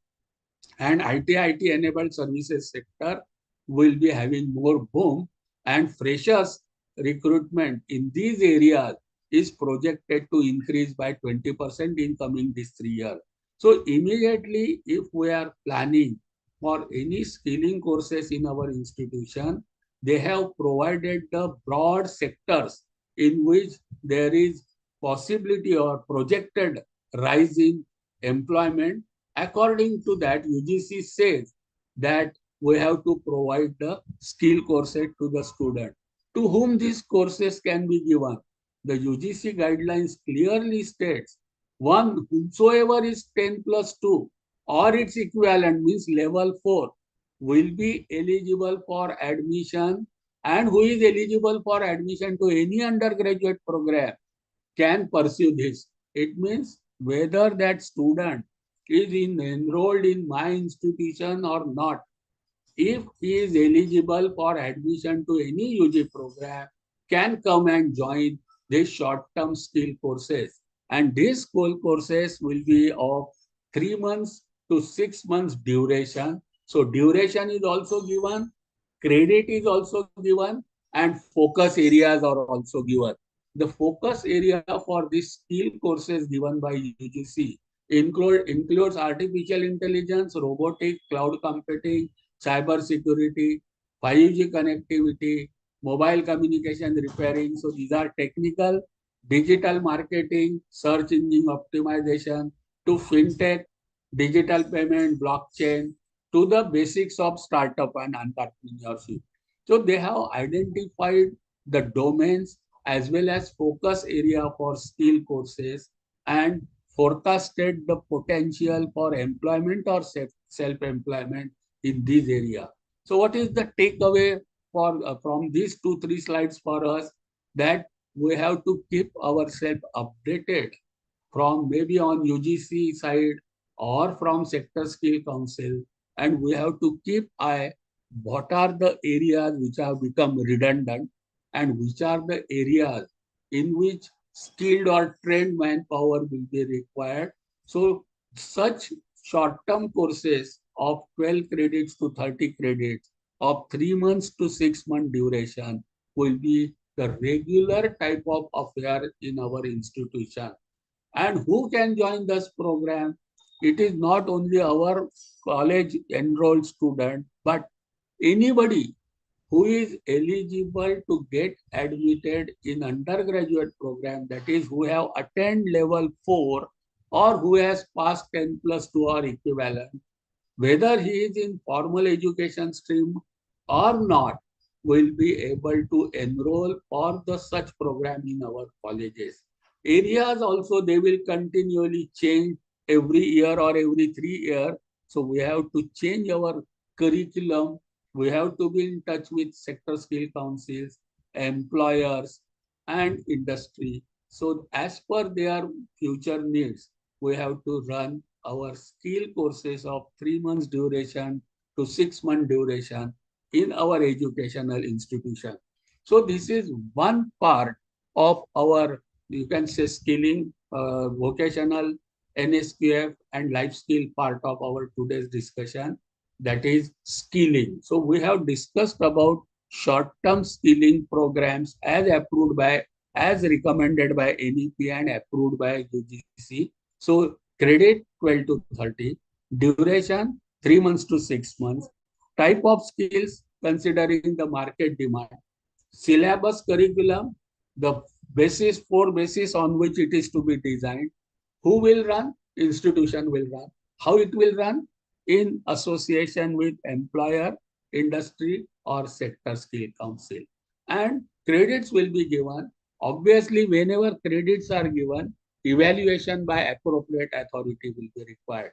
and IT enabled services sector will be having more boom, and freshers recruitment in these areas is projected to increase by 20% in coming this 3 years. So immediately, if we are planning for any skilling courses in our institution, they have provided the broad sectors in which there is possibility or projected rise in employment. According to that, UGC says that we have to provide the skill courses to the student. To whom these courses can be given? The UGC guidelines clearly states one whomsoever is 10 plus 2 or its equivalent means level 4 will be eligible for admission, and who is eligible for admission to any undergraduate program can pursue this. It means whether that student is enrolled in my institution or not, if he is eligible for admission to any UG program, can come and join these short-term skill courses. And these skill courses will be of 3 months to 6 months duration. So duration is also given, credit is also given, and focus areas are also given. The focus area for these skill courses given by UGC includes artificial intelligence, robotics, cloud computing, cyber security, 5G connectivity, mobile communication repairing. So these are technical, digital marketing, search engine optimization, to fintech, digital payment, blockchain, to the basics of startup and entrepreneurship. So they have identified the domains as well as focus area for skill courses and forecasted the potential for employment or self-employment in this area. So what is the takeaway for from these 2 3 slides for us? That we have to keep ourselves updated from maybe on UGC side or from Sector Skill Council, and we have to keep eye what are the areas which have become redundant and which are the areas in which skilled or trained manpower will be required. So such short-term courses of 12 credits to 30 credits of 3 months to 6 month duration will be the regular type of affair in our institution. And who can join this program? It is not only our college enrolled student, but anybody who is eligible to get admitted in undergraduate program, that is who have attained level 4 or who has passed 10 plus 2 or equivalent, whether he is in formal education stream or not, will be able to enroll for the such program in our colleges. Areas also they will continually change every year or every 3 years. So we have to change our curriculum. We have to be in touch with sector skill councils, employers, and industry. So as per their future needs, we have to run our skill courses of 3 months duration to 6 month duration in our educational institution. So this is one part of our, you can say, skilling, vocational, NSQF and life skill part of our today's discussion, that is skilling. So we have discussed about short-term skilling programs as recommended by NEP and approved by UGC. So credit 12 to 30, duration 3 months to 6 months, type of skills considering the market demand, syllabus curriculum, the four basis on which it is to be designed, who will run, institution will run, how it will run, in association with employer, industry or sector skill council. And credits will be given. Obviously, whenever credits are given, evaluation by appropriate authority will be required.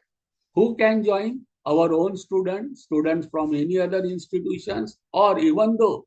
Who can join? Our own students from any other institutions, or even though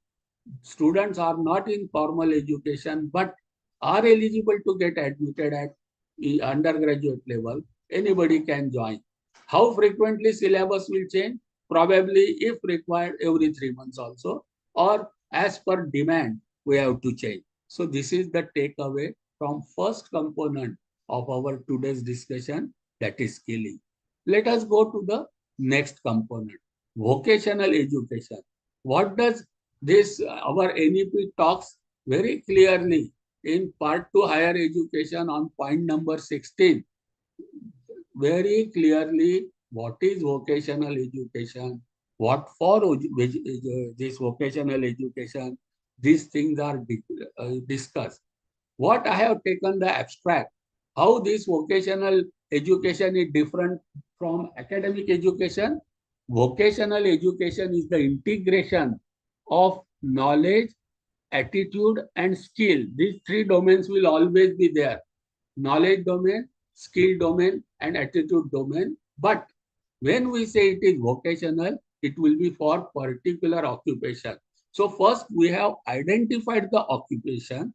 students are not in formal education but are eligible to get admitted at the undergraduate level, anybody can join. How frequently syllabus will change? Probably, if required, every 3 months also, or as per demand, we have to change. So this is the takeaway from first component of our today's discussion, that is skilling. Let us go to the next component, vocational education. What does this, our NEP talks very clearly in part 2 higher education on point number 16, very clearly what is vocational education, what for this vocational education, these things are discussed. What I have taken the abstract, how this vocational education is different from academic education. vocational education is the integration of knowledge, attitude, and skill. These three domains will always be there: knowledge domain, skill domain, and attitude domain. But when we say it is vocational, it will be for particular occupation. So first we have identified the occupation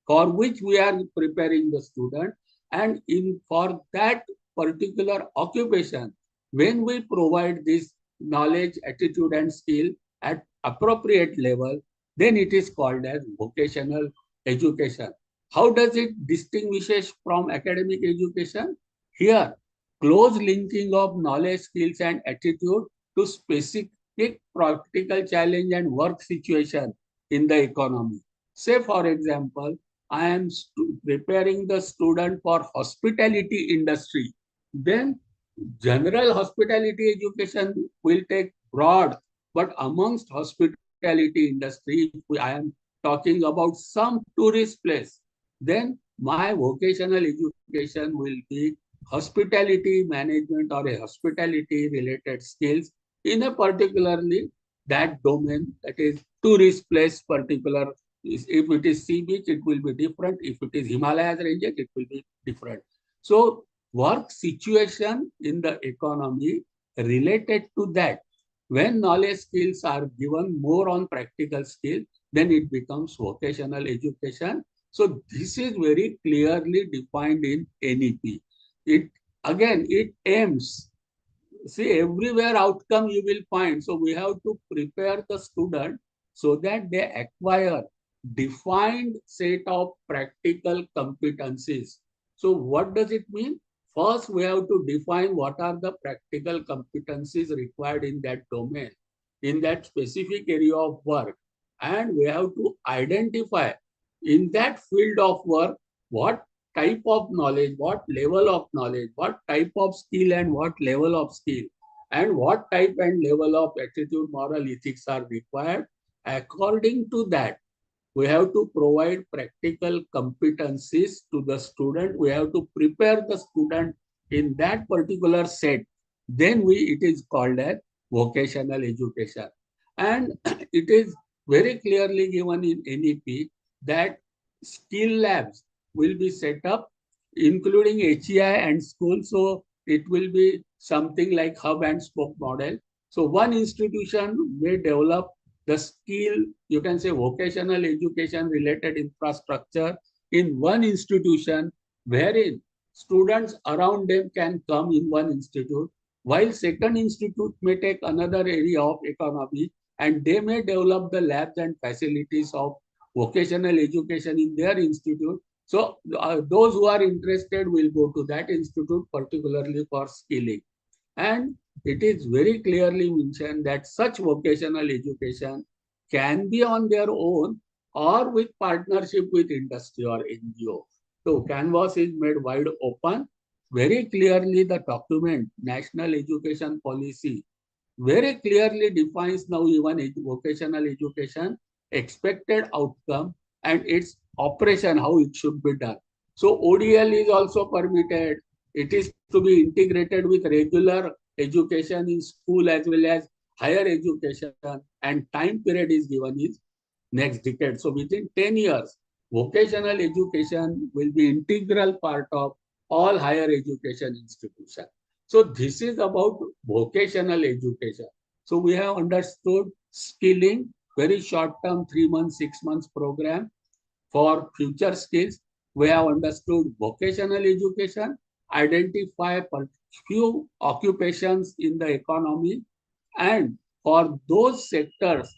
for which we are preparing the student, and in for that particular occupation, when we provide this knowledge, attitude, and skill at appropriate level, then it is called as vocational education. How does it distinguishes from academic education? Here, close linking of knowledge, skills, and attitude to specific practical challenge and work situation in the economy. Say, for example, I am preparing the student for hospitality industry. Then general hospitality education will take broad, but amongst hospitality industry, if I am talking about some tourist place, then my vocational education will be hospitality management or a hospitality related skills in a particularly that domain, that is tourist place particular. If it is sea beach, it will be different. If it is Himalayas ranges, it will be different. So work situation in the economy related to that. When knowledge skills are given more on practical skill, then it becomes vocational education. So this is very clearly defined in NEP. It again it aims, see, everywhere outcome you will find. So we have to prepare the student so that they acquire defined set of practical competencies. So what does it mean? First, we have to define what are the practical competencies required in that domain, in that specific area of work. And we have to identify in that field of work what type of knowledge, what level of knowledge, what type of skill and what level of skill, and what type and level of attitude, moral ethics are required. According to that, we have to provide practical competencies to the student. We have to prepare the student in that particular set. Then it is called as vocational education. And it is very clearly given in NEP that skill labs will be set up, including HEI and school. So it will be something like hub and spoke model. So one institution may develop the skill, you can say vocational education related infrastructure in one institution, wherein students around them can come in one institute, while second institute may take another area of economy, and they may develop the labs and facilities of vocational education in their institute. So those who are interested will go to that institute particularly for skilling. And it is very clearly mentioned that such vocational education can be on their own or with partnership with industry or NGO. So canvas is made wide open. Very clearly the document, National Education Policy, very clearly defines now even vocational education, expected outcome, and its operation, how it should be done. So ODL is also permitted. It is to be integrated with regular education in school as well as higher education, and time period is given is next decade. So within 10 years, vocational education will be integral part of all higher education institutions. So this is about vocational education. So we have understood skilling, very short term, 3 months, 6 months program for future skills. We have understood vocational education, identify few occupations in the economy, and for those sectors,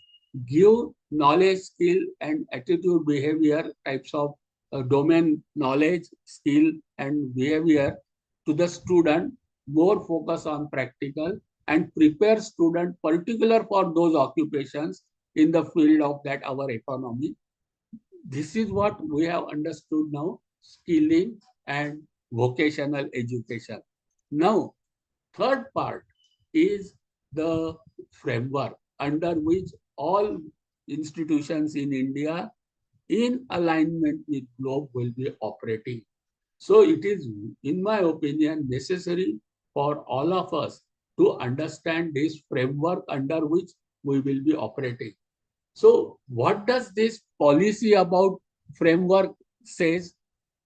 give knowledge, skill, and attitude behavior types of domain knowledge, skill, and behavior to the student, more focus on practical, and prepare student particular for those occupations in the field of that our economy. This is what we have understood now, skilling and vocational education. Now, third part is the framework under which all institutions in India in alignment with globe will be operating. So it is, in my opinion, necessary for all of us to understand this framework under which we will be operating. So, what does this policy about framework says?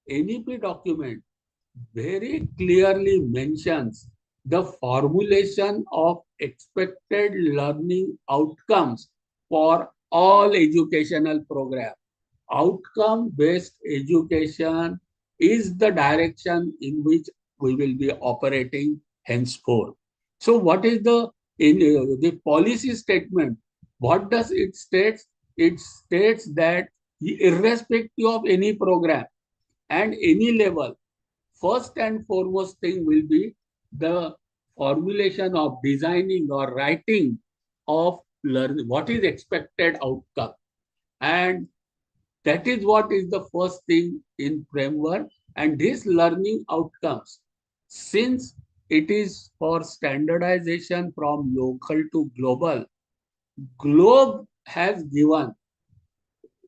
NEP document very clearly mentions the formulation of expected learning outcomes for all educational programs. Outcome based education is the direction in which we will be operating henceforth. So, what is the policy statement? What does it state? It states that irrespective of any program and any level, first and foremost thing will be the formulation of designing or writing of learning what is expected outcome, and that is what is the first thing in framework. And these learning outcomes, since it is for standardization from local to global, globe has given,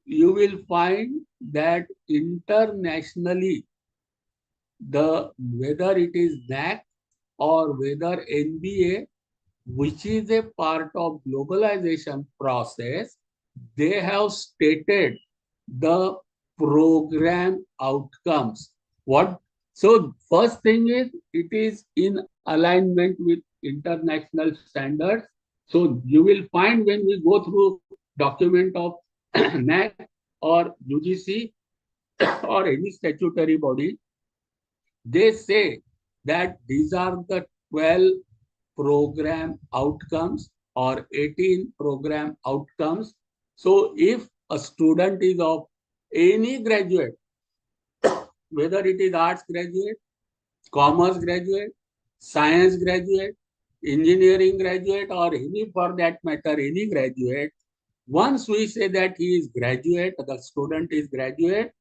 you will find that internationally, the whether it is NAC or whether NBA, which is a part of globalization process, they have stated the program outcomes. What? So first thing is it is in alignment with international standards. So you will find when we go through document of NAC or UGC or any statutory body, they say that these are the 12 program outcomes or 18 program outcomes. So if a student is of any graduate, whether it is arts graduate, commerce graduate, science graduate, engineering graduate, or any for that matter, any graduate, once we say that he is graduate, the student is graduate,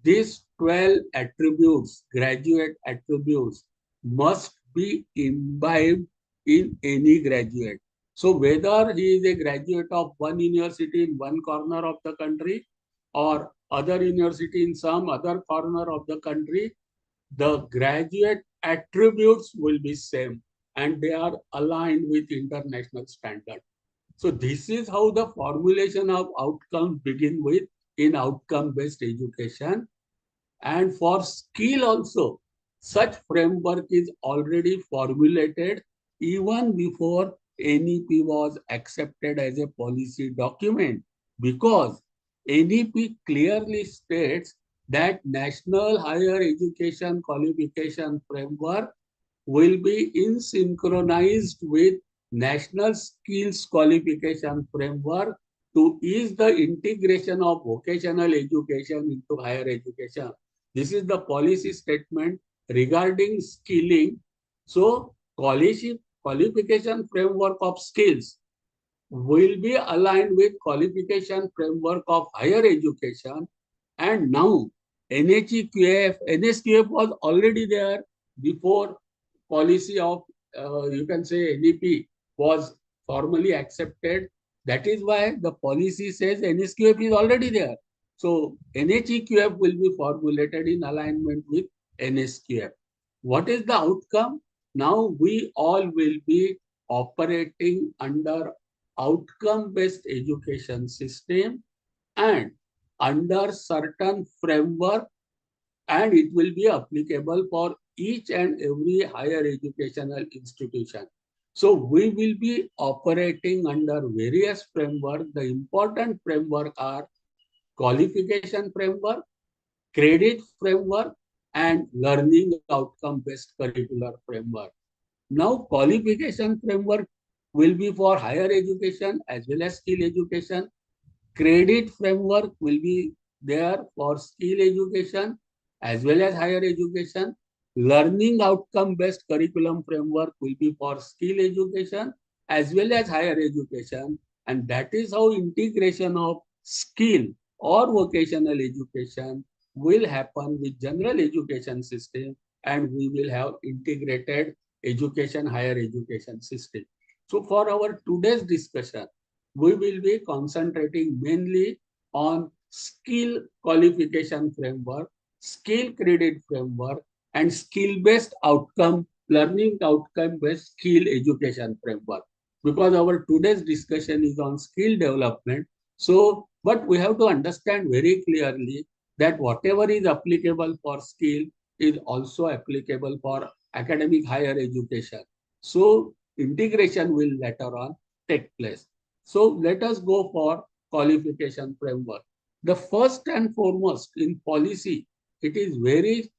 these 12 attributes, graduate attributes, must be imbibed in any graduate. So whether he is a graduate of one university in one corner of the country or other university in some other corner of the country, the graduate attributes will be same and they are aligned with international standard. So this is how the formulation of outcomes begin with in outcome based education. And for skill also, such framework is already formulated even before NEP was accepted as a policy document, because NEP clearly states that National Higher Education Qualification Framework will be in synchronized with National Skills Qualification Framework to ease the integration of vocational education into higher education. This is the policy statement regarding skilling. So, qualification framework of skills will be aligned with qualification framework of higher education. And now NSQF was already there before policy of, you can say, NEP was formally accepted. That is why the policy says NSQF is already there. So NHEQF will be formulated in alignment with NSQF. What is the outcome? Now we all will be operating under outcome-based education system and under certain framework, and it will be applicable for each and every higher educational institution. So we will be operating under various framework. The important framework are qualification framework, credit framework, and learning outcome-based curricular framework. Now, qualification framework will be for higher education as well as skill education. Credit framework will be there for skill education as well as higher education. Learning outcome based curriculum framework will be for skill education as well as higher education. And that is how integration of skill or vocational education will happen with general education system, and we will have integrated education, higher education system. So for our today's discussion, we will be concentrating mainly on skill qualification framework, skill credit framework, and skill-based outcome learning outcome based skill education framework, because our today's discussion is on skill development. So, but we have to understand very clearly that whatever is applicable for skill is also applicable for academic higher education. So, integration will later on take place. So, let us go for qualification framework. The first and foremost in policy, it is very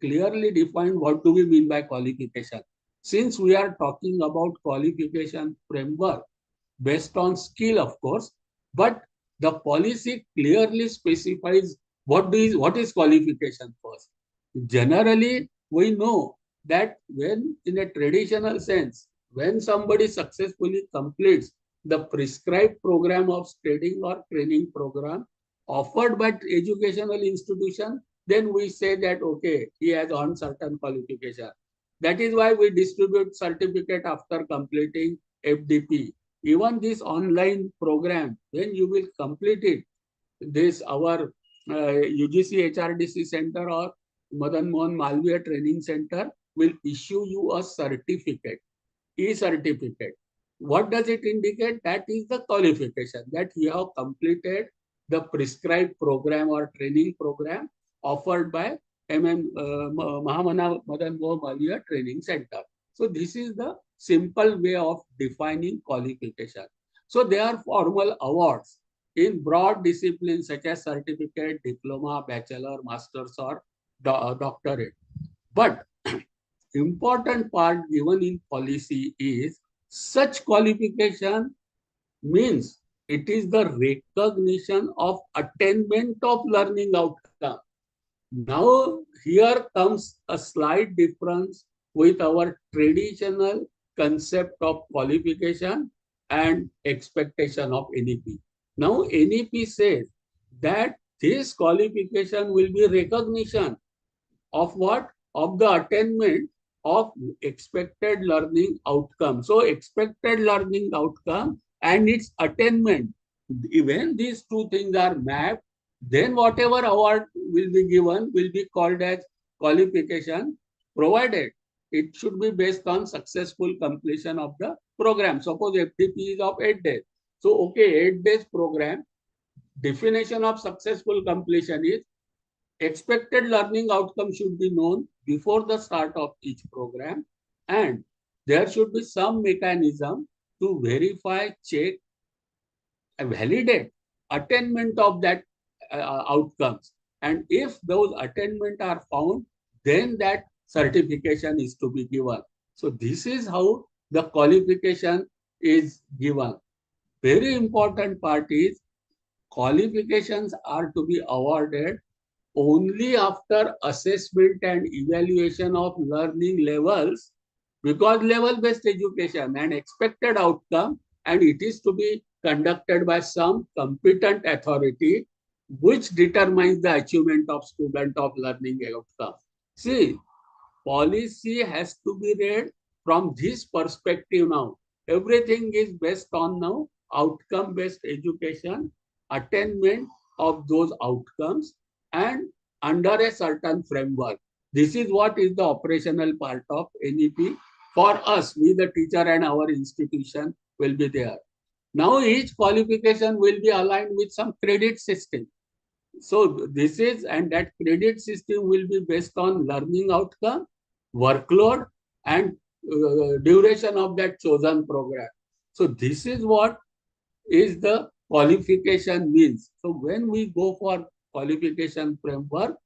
clearly defined what do we mean by qualification. Since we are talking about qualification framework based on skill, of course, but the policy clearly specifies what is qualification first. Generally, we know that when in a traditional sense, when somebody successfully completes the prescribed program of studying or training program offered by educational institution, then we say that okay, he has earned certain qualification. That is why we distribute certificate after completing FDP. Even this online program, when you will complete it, this our UGC HRDC center or Madan Mohan Malviya Training Center will issue you a certificate, e-certificate. What does it indicate? That is the qualification that you have completed the prescribed program or training program offered by Mahamana Madan Mohan Malviya Training Center. So this is the simple way of defining qualification. So there are formal awards in broad disciplines such as certificate, diploma, bachelor, master's, or doctorate. But important part given in policy is such qualification means it is the recognition of attainment of learning outcome. Now, here comes a slight difference with our traditional concept of qualification and expectation of NEP. Now, NEP says that this qualification will be recognition of what? Of the attainment of expected learning outcome. So expected learning outcome and its attainment. When these two things are mapped, then whatever award will be given will be called as qualification, provided it should be based on successful completion of the program. Suppose FTP is of 8 days. So, okay, 8 days program, definition of successful completion is expected learning outcome should be known before the start of each program, and there should be some mechanism to verify, check, and validate attainment of that outcomes. And if those attainment are found, then that certification is to be given. So this is how the qualification is given. Very important part is qualifications are to be awarded only after assessment and evaluation of learning levels, because level based education and expected outcome, and it is to be conducted by some competent authority which determines the achievement of student of learning outcome. See, policy has to be read from this perspective now. Everything is based on now outcome based education, attainment of those outcomes, and under a certain framework. This is what is the operational part of NEP. For us, we the teacher and our institution will be there. Now each qualification will be aligned with some credit system. So this is, and that credit system will be based on learning outcome, workload, and duration of that chosen program. So this is what is the qualification means. So when we go for qualification framework,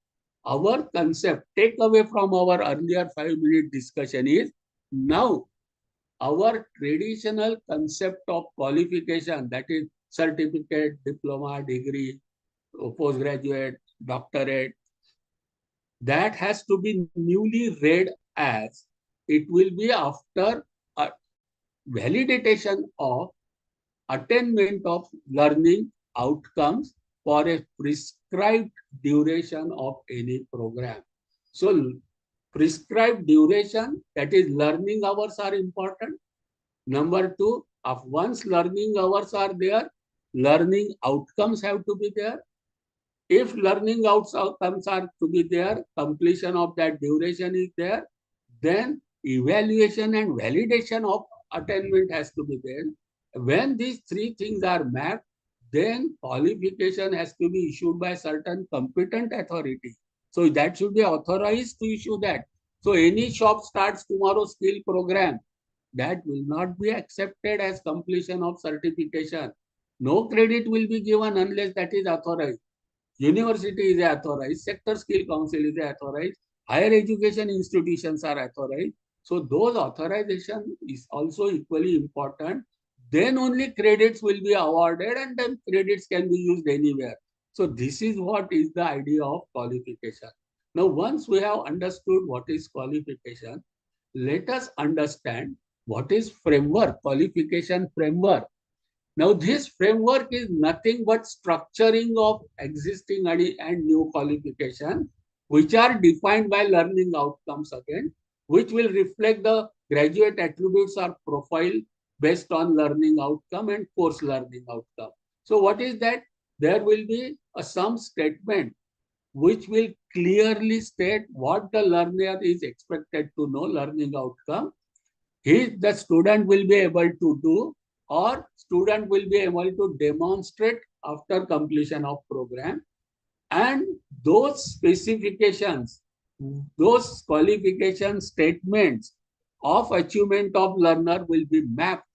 our concept, take away from our earlier 5-minute discussion is now our traditional concept of qualification, that is certificate, diploma, degree, postgraduate, doctorate, that has to be newly read as it will be after a validation of attainment of learning outcomes for a prescribed duration of any program. So prescribed duration, that is learning hours are important. Number two, of once learning hours are there, learning outcomes have to be there. If learning outcomes are to be there, completion of that duration is there, then evaluation and validation of attainment has to be there. When these three things are mapped, then qualification has to be issued by certain competent authority. So that should be authorized to issue that. So any shop starts tomorrow skill program, that will not be accepted as completion of certification. No credit will be given unless that is authorized. University is authorized, sector skill council is authorized, higher education institutions are authorized. So those authorization is also equally important. Then only credits will be awarded and then credits can be used anywhere. So this is what is the idea of qualification. Now once we have understood what is qualification, let us understand what is framework, qualification framework. Now, this framework is nothing but structuring of existing and new qualification, which are defined by learning outcomes again, which will reflect the graduate attributes or profile based on learning outcome and course learning outcome. So, what is that? There will be a some statement which will clearly state what the learner is expected to know, learning outcome, the student will be able to do, or student will be able to demonstrate after completion of program. And those specifications, those qualification statements of achievement of learner will be mapped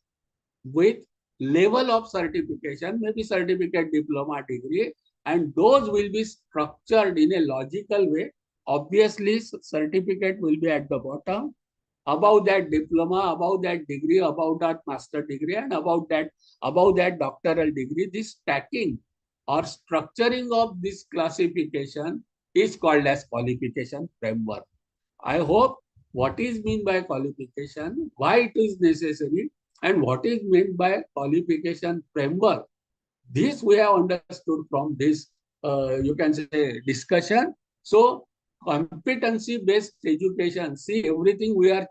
with level of certification, maybe certificate, diploma, degree, and those will be structured in a logical way. Obviously certificate will be at the bottom, about that diploma, about that degree, about that master degree, and about that doctoral degree. This stacking or structuring of this classification is called as qualification framework. I hope what is meant by qualification, why it is necessary, and what is meant by qualification framework. This we have understood from this, you can say, discussion. So competency based education, see, everything we are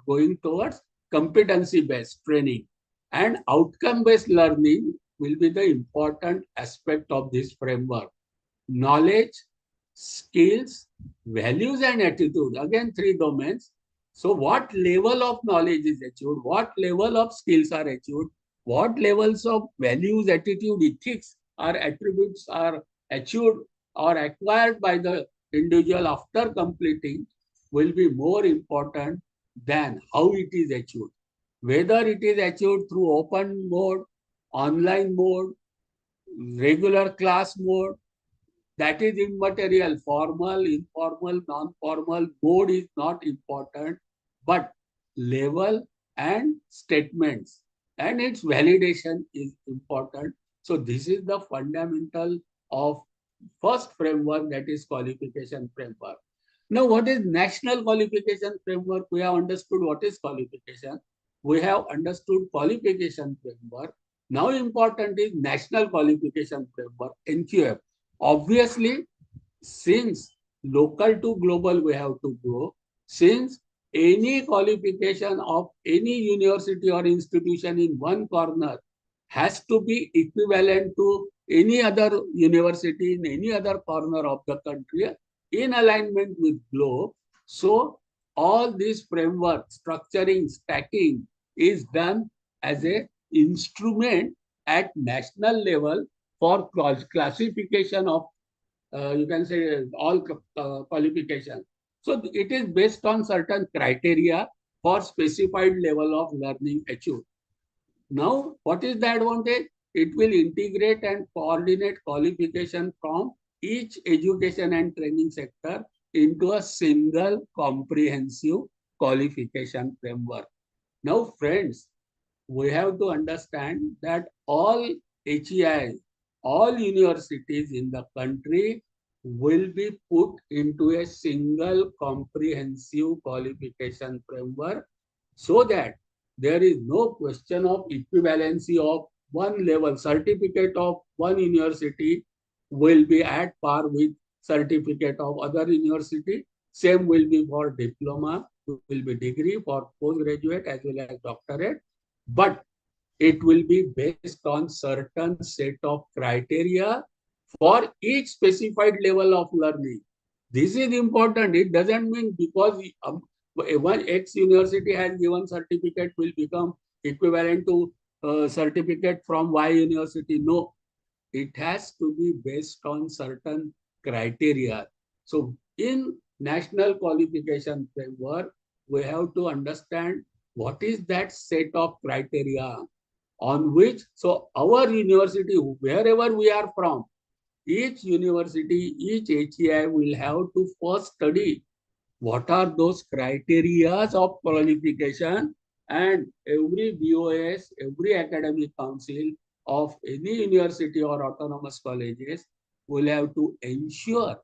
going towards competency based training, and outcome based learning will be the important aspect of this framework. Knowledge, skills, values, and attitude. Again, three domains. So, what level of knowledge is achieved? What level of skills are achieved? What levels of values, attitude, ethics, or attributes are achieved or acquired by the individual after completing will be more important than how it is achieved. Whether it is achieved through open mode, online mode, regular class mode, that is immaterial. Formal, informal, non-formal mode is not important, but level and statements and its validation is important. So this is the fundamental of first framework, that is qualification framework. Now, what is national qualification framework? We have understood what is qualification. We have understood qualification framework. Now, important is national qualification framework, NQF. Obviously, since local to global we have to go, since any qualification of any university or institution in one corner has to be equivalent to any other university in any other corner of the country in alignment with globe. So all this framework, structuring, stacking is done as a instrument at national level for classification of, you can say, all qualification. So it is based on certain criteria for specified level of learning achieved. Now, what is the advantage? It will integrate and coordinate qualification from each education and training sector into a single comprehensive qualification framework. Now, friends, we have to understand that all HEIs, all universities in the country will be put into a single comprehensive qualification framework, so that there is no question of equivalency of one level. Certificate of one university will be at par with certificate of other university. Same will be for diploma, will be degree for postgraduate as well as doctorate. But it will be based on certain set of criteria for each specified level of learning. This is important. It doesn't mean because One X university has given certificate will become equivalent to certificate from Y university. No, it has to be based on certain criteria. So in national qualification framework, we have to understand what is that set of criteria on which, so our university, wherever we are from, each university, each HEI will have to first study what are those criteria of qualification, and every BOS, every academic council of any university or autonomous colleges will have to ensure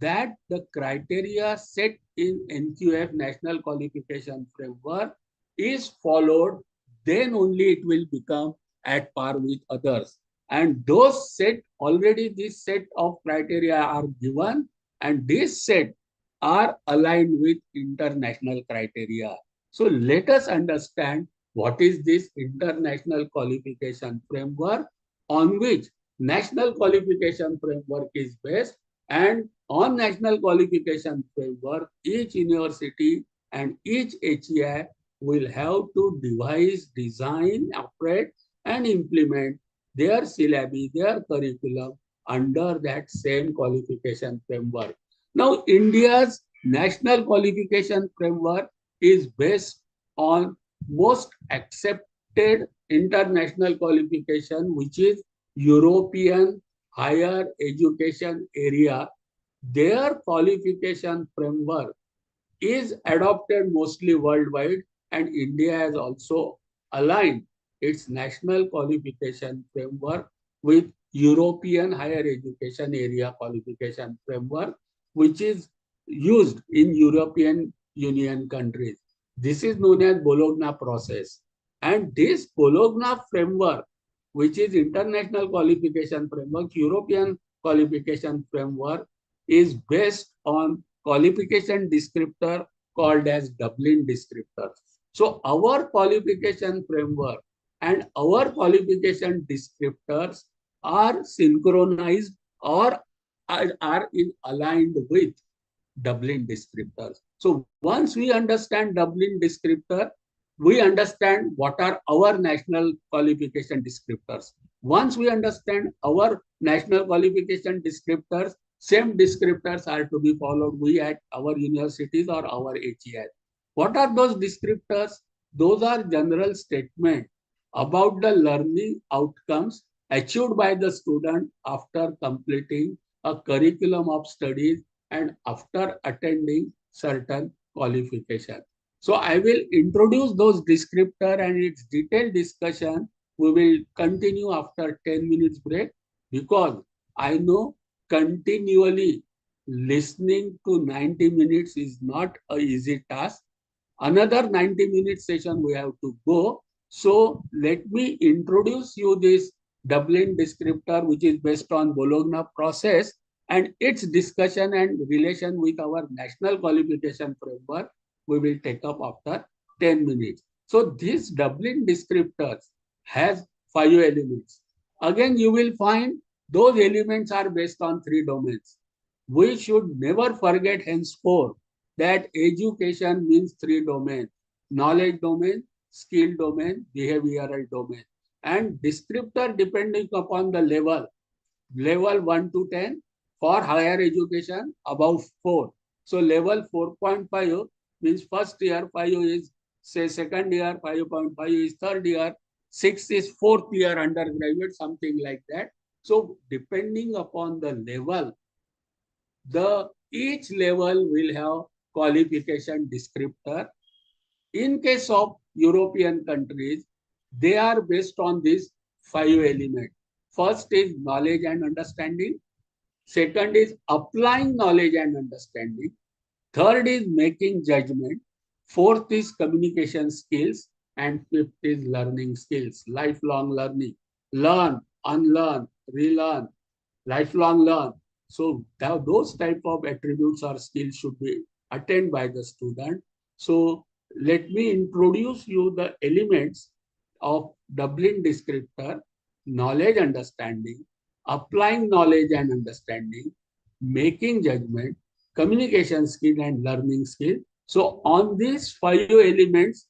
that the criteria set in NQF National Qualification Framework is followed, then only it will become at par with others. And those set, already this set of criteria are given, and this set are aligned with international criteria. So let us understand what is this international qualification framework on which national qualification framework is based, and on national qualification framework, each university and each HEI will have to devise, design, operate, and implement their syllabi, their curriculum under that same qualification framework. Now, India's national qualification framework is based on most accepted international qualification, which is European higher education area. Their qualification framework is adopted mostly worldwide, and India has also aligned its national qualification framework with European higher education area qualification framework, which is used in European Union countries. This is known as Bologna process. And this Bologna framework, which is international qualification framework, European qualification framework, is based on qualification descriptor called as Dublin descriptor. So our qualification framework and our qualification descriptors are synchronized or are in aligned with Dublin descriptors. So once we understand Dublin descriptor, we understand what are our national qualification descriptors. Once we understand our national qualification descriptors, same descriptors are to be followed we at our universities or our HEI. What are those descriptors? Those are general statements about the learning outcomes achieved by the student after completing a curriculum of studies and after attending certain qualification. So I will introduce those descriptor and its detailed discussion. We will continue after 10 minutes break, because I know continually listening to 90 minutes is not an easy task. Another 90-minute session we have to go. So let me introduce you this Dublin descriptor, which is based on Bologna process, and its discussion and relation with our national qualification framework we will take up after 10 minutes. So this Dublin descriptor has 5 elements. Again, you will find those elements are based on 3 domains. We should never forget henceforth that education means 3 domains: knowledge domain, skill domain, behavioral domain. And descriptor depending upon the level 1 to 10 for higher education, above 4. So level 4.5 means first year, 5 is say second year, 5.5 is third year, 6 is fourth year undergraduate, something like that. So depending upon the level, the each level will have qualification descriptor. In case of European countries, they are based on these 5 elements. First is knowledge and understanding. Second is applying knowledge and understanding. Third is making judgment. Fourth is communication skills. And fifth is learning skills, lifelong learning. Learn, unlearn, relearn, lifelong learn. So those type of attributes or skills should be attained by the student. So let me introduce you the elements of Dublin descriptor: knowledge understanding, applying knowledge and understanding, making judgment, communication skill and learning skill. So on these five elements,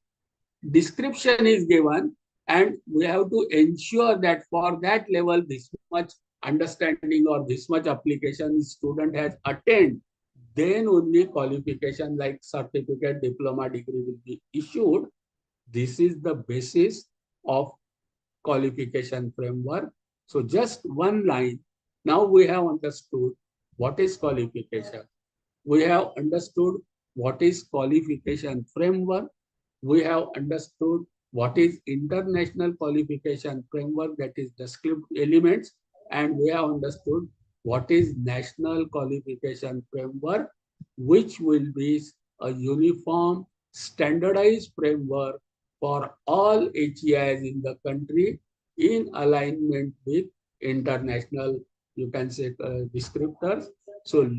description is given, and we have to ensure that for that level, this much understanding or this much application student has attained, then only qualification like certificate, diploma, degree will be issued. This is the basis of qualification framework. So just one line. Now we have understood what is qualification. We have understood what is qualification framework. We have understood what is international qualification framework, that is descriptive elements, and we have understood what is national qualification framework, which will be a uniform standardized framework for all HEIs in the country in alignment with international, you can say, descriptors. So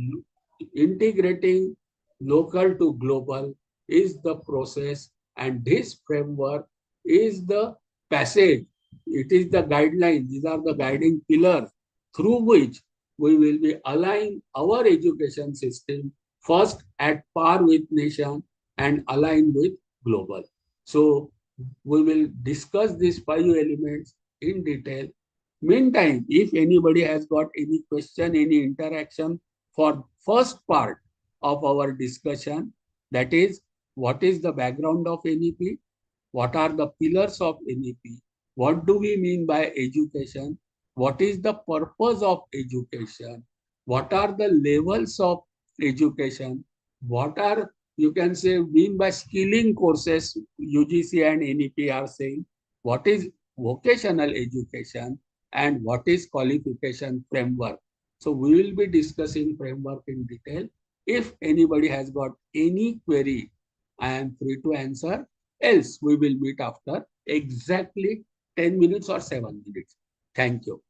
integrating local to global is the process, and this framework is the passage. It is the guidelines. These are the guiding pillars through which we will be aligning our education system first at par with nation and align with global. So we will discuss these five elements in detail. Meantime, if anybody has got any question, any interaction for first part of our discussion, that is, what is the background of NEP? What are the pillars of NEP? What do we mean by education? What is the purpose of education? What are the levels of education? What are, you can say, mean by skilling courses? UGC and NEP are saying. What is vocational education and what is qualification framework? So we will be discussing framework in detail. If anybody has got any query, I am free to answer. Else, we will meet after exactly 10 minutes or 7 minutes. Thank you.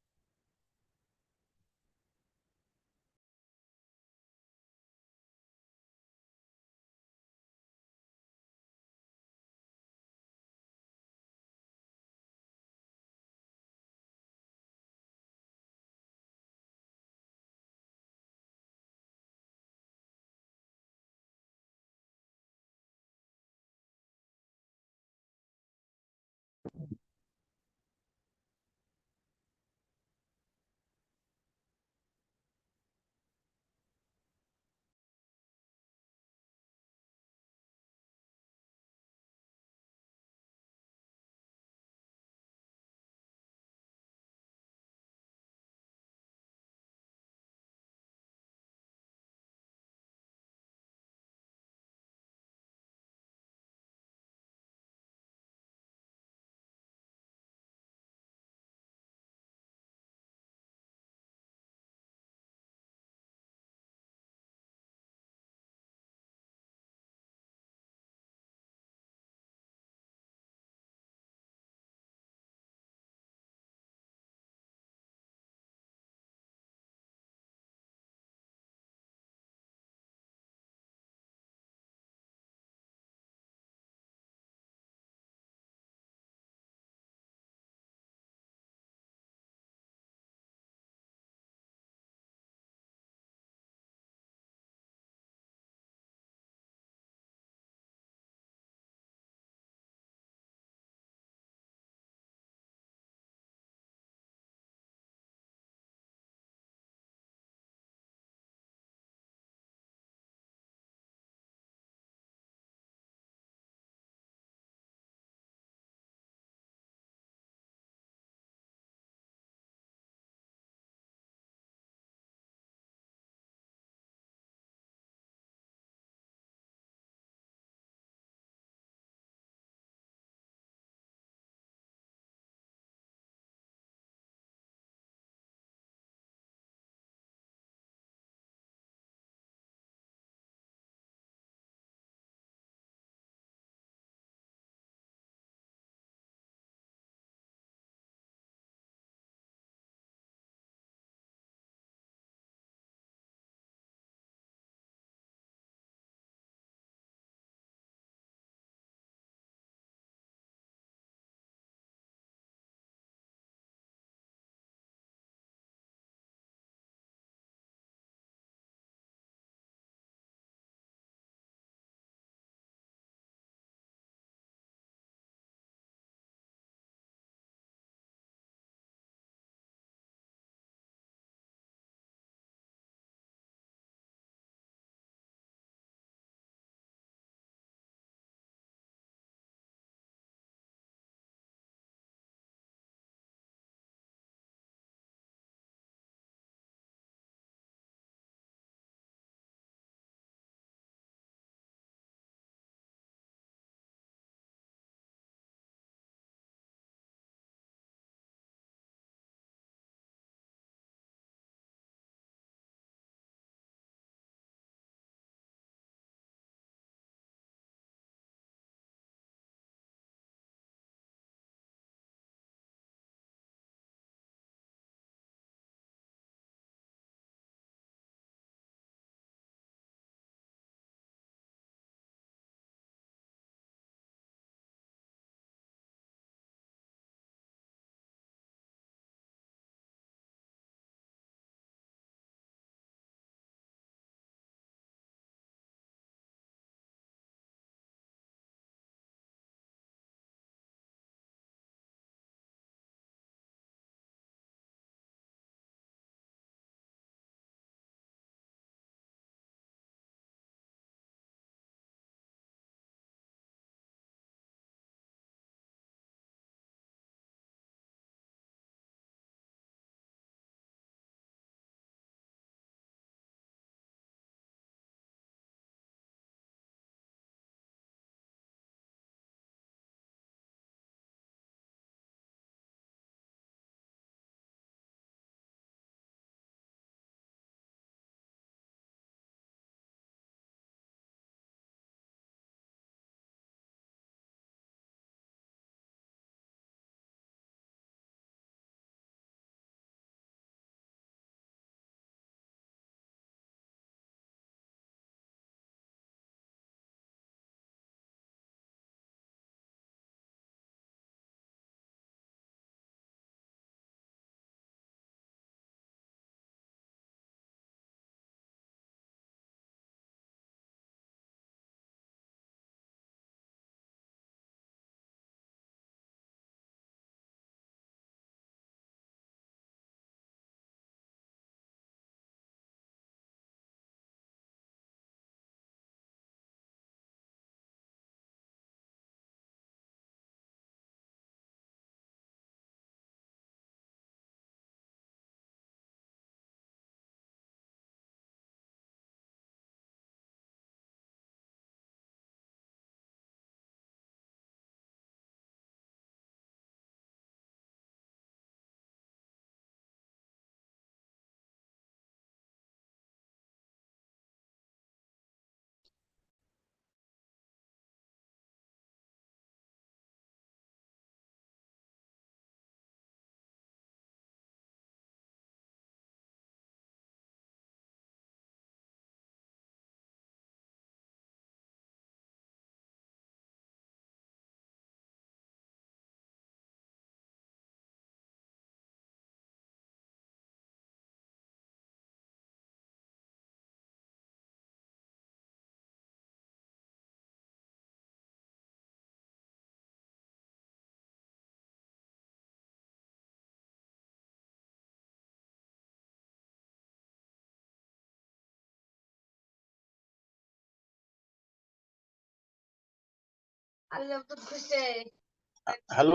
Hello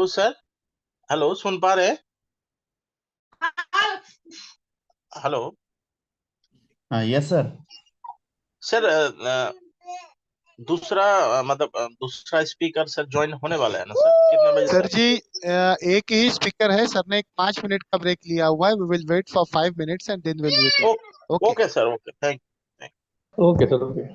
sir, hello सुन पा रहे हैं? Hello yes sir. Sir, दूसरा दूसरा speaker sir join होने वाला है ना सर? कितने बजे सर जी एक ही स्पीकर है, सर ने एक 5 मिनट का ब्रेक लिया हुआ है. We will wait for 5 minutes and then will wait. Okay okay sir, okay, thank okay sir okay.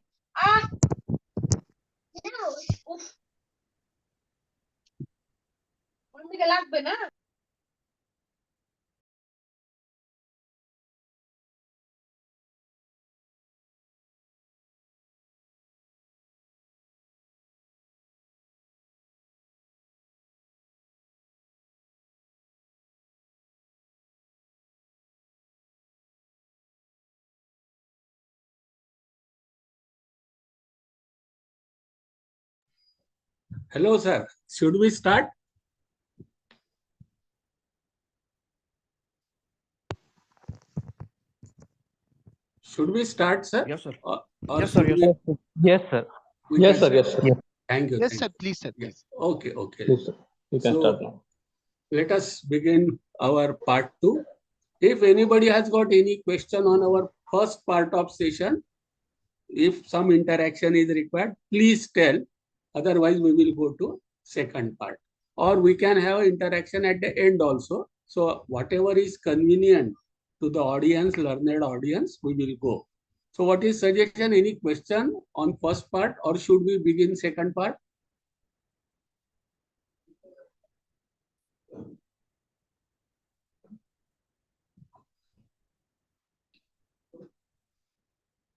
Hello, sir. Should we start? Should we start, sir? Yes, sir. Or Yes, sir. should Yes, we? sir. Yes, sir. We Yes, can sir. start? Yes, sir. Yes. Thank you. Yes, thank sir. you. Please, sir. Yeah. Please. Okay, okay. Please, sir. You can So- start now. Let us begin our part 2. If anybody has got any question on our first part of session, if some interaction is required, please tell. Otherwise, we will go to second part. Or we can have interaction at the end also. So whatever is convenient to the audience, learned audience, we will go. So what is suggestion? Any question on first part, or should we begin second part?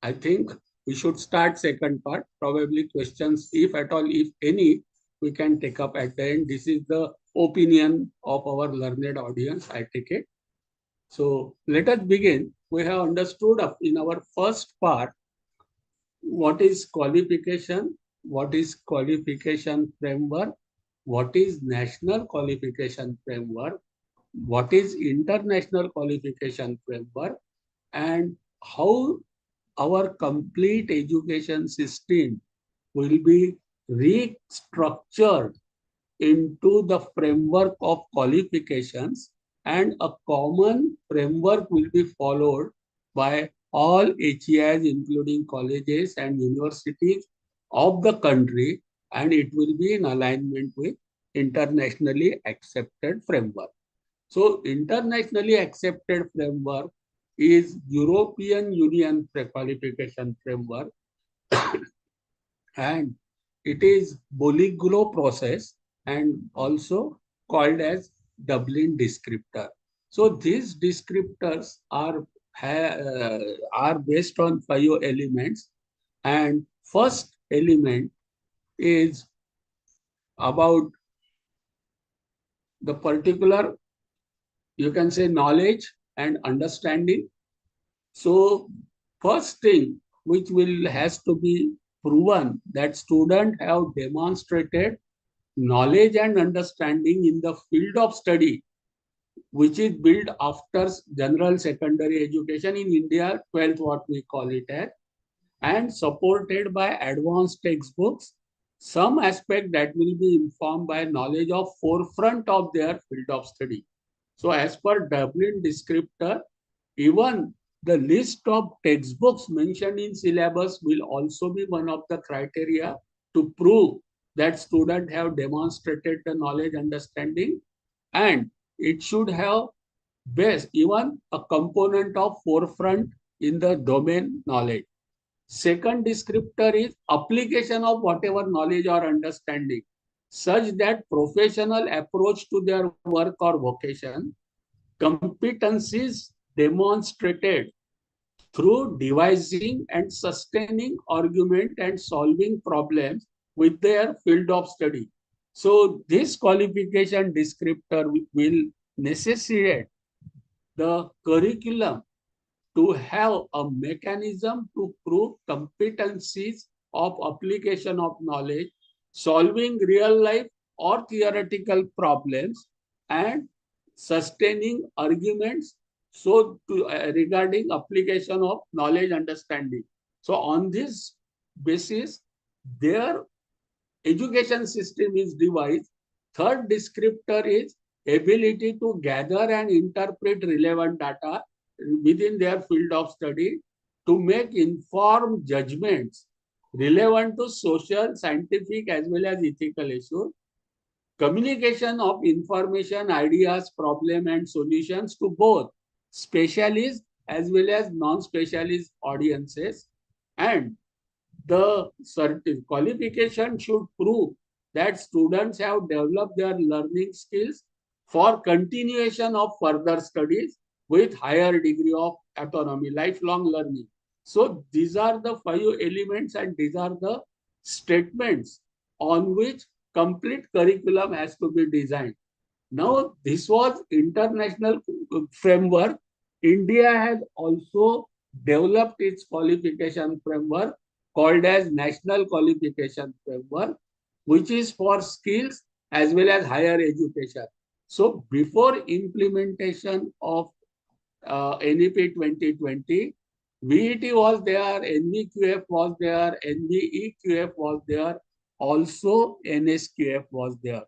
I think we should start second part. Probably questions, if at all, if any, we can take up at the end. This is the opinion of our learned audience, I take it. So let us begin. We have understood in our first part what is qualification, what is qualification framework, what is national qualification framework, what is international qualification framework, and how our complete education system will be restructured into the framework of qualifications, and a common framework will be followed by all HEIs, including colleges and universities of the country, and it will be in alignment with internationally accepted framework. So internationally accepted framework is European Union qualification framework, and it is Bolliglo process and also called as Dublin descriptor. So these descriptors are based on 5 elements, and first element is about the particular, you can say, knowledge and understanding. So first thing which will has to be proven that students have demonstrated knowledge and understanding in the field of study which is built after general secondary education in India, 12th what we call it as, and supported by advanced textbooks, some aspect that will be informed by knowledge of forefront of their field of study. So as per Dublin descriptor, even the list of textbooks mentioned in syllabus will also be one of the criteria to prove that students have demonstrated the knowledge understanding, and it should have base even a component of forefront in the domain knowledge. Second descriptor is application of whatever knowledge or understanding such that professional approach to their work or vocation, competencies demonstrated through devising and sustaining argument and solving problems with their field of study. So this qualification descriptor will necessitate the curriculum to have a mechanism to prove competencies of application of knowledge, solving real life or theoretical problems, and sustaining arguments regarding application of knowledge understanding. So on this basis, there education system is devised. Third descriptor is ability to gather and interpret relevant data within their field of study to make informed judgments relevant to social, scientific, as well as ethical issues. Communication of information, ideas, problem, and solutions to both specialist as well as non-specialist audiences. And the qualification should prove that students have developed their learning skills for continuation of further studies with higher degree of autonomy, lifelong learning. So these are the 5 elements and these are the statements on which complete curriculum has to be designed. Now, this was international framework. India has also developed its qualification framework called as National Qualification Framework, which is for skills as well as higher education. So, before implementation of NEP 2020, VET was there, NVQF was there, NVEQF was there, also NSQF was there.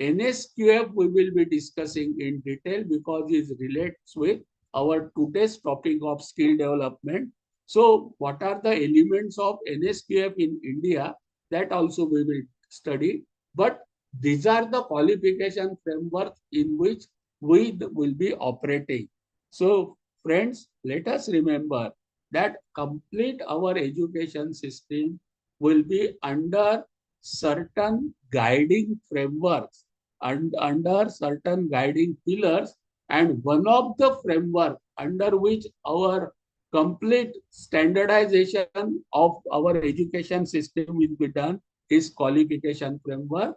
NSQF we will be discussing in detail because it relates with our today's topic of skill development. So what are the elements of NSQF in India? That also we will study. But these are the qualification framework in which we will be operating. So friends, let us remember that complete our education system will be under certain guiding frameworks and under certain guiding pillars, and one of the framework under which our complete standardization of our education system will be done is qualification framework.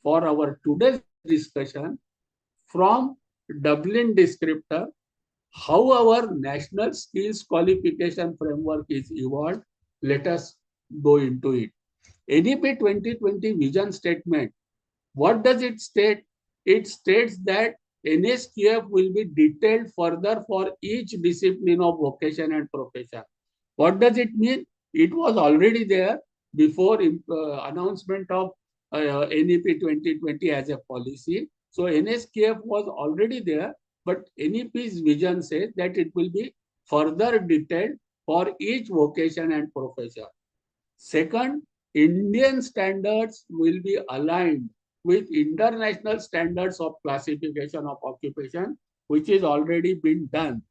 For our today's discussion, from Dublin descriptor, how our national skills qualification framework is evolved, let us go into it. NEP 2020 vision statement. What does it state? It states that NSQF will be detailed further for each discipline of vocation and profession. What does it mean? It was already there before announcement of NEP 2020 as a policy. So NSQF was already there, but NEP's vision says that it will be further detailed for each vocation and profession. Second, Indian standards will be aligned with international standards of classification of occupation, which is already been done.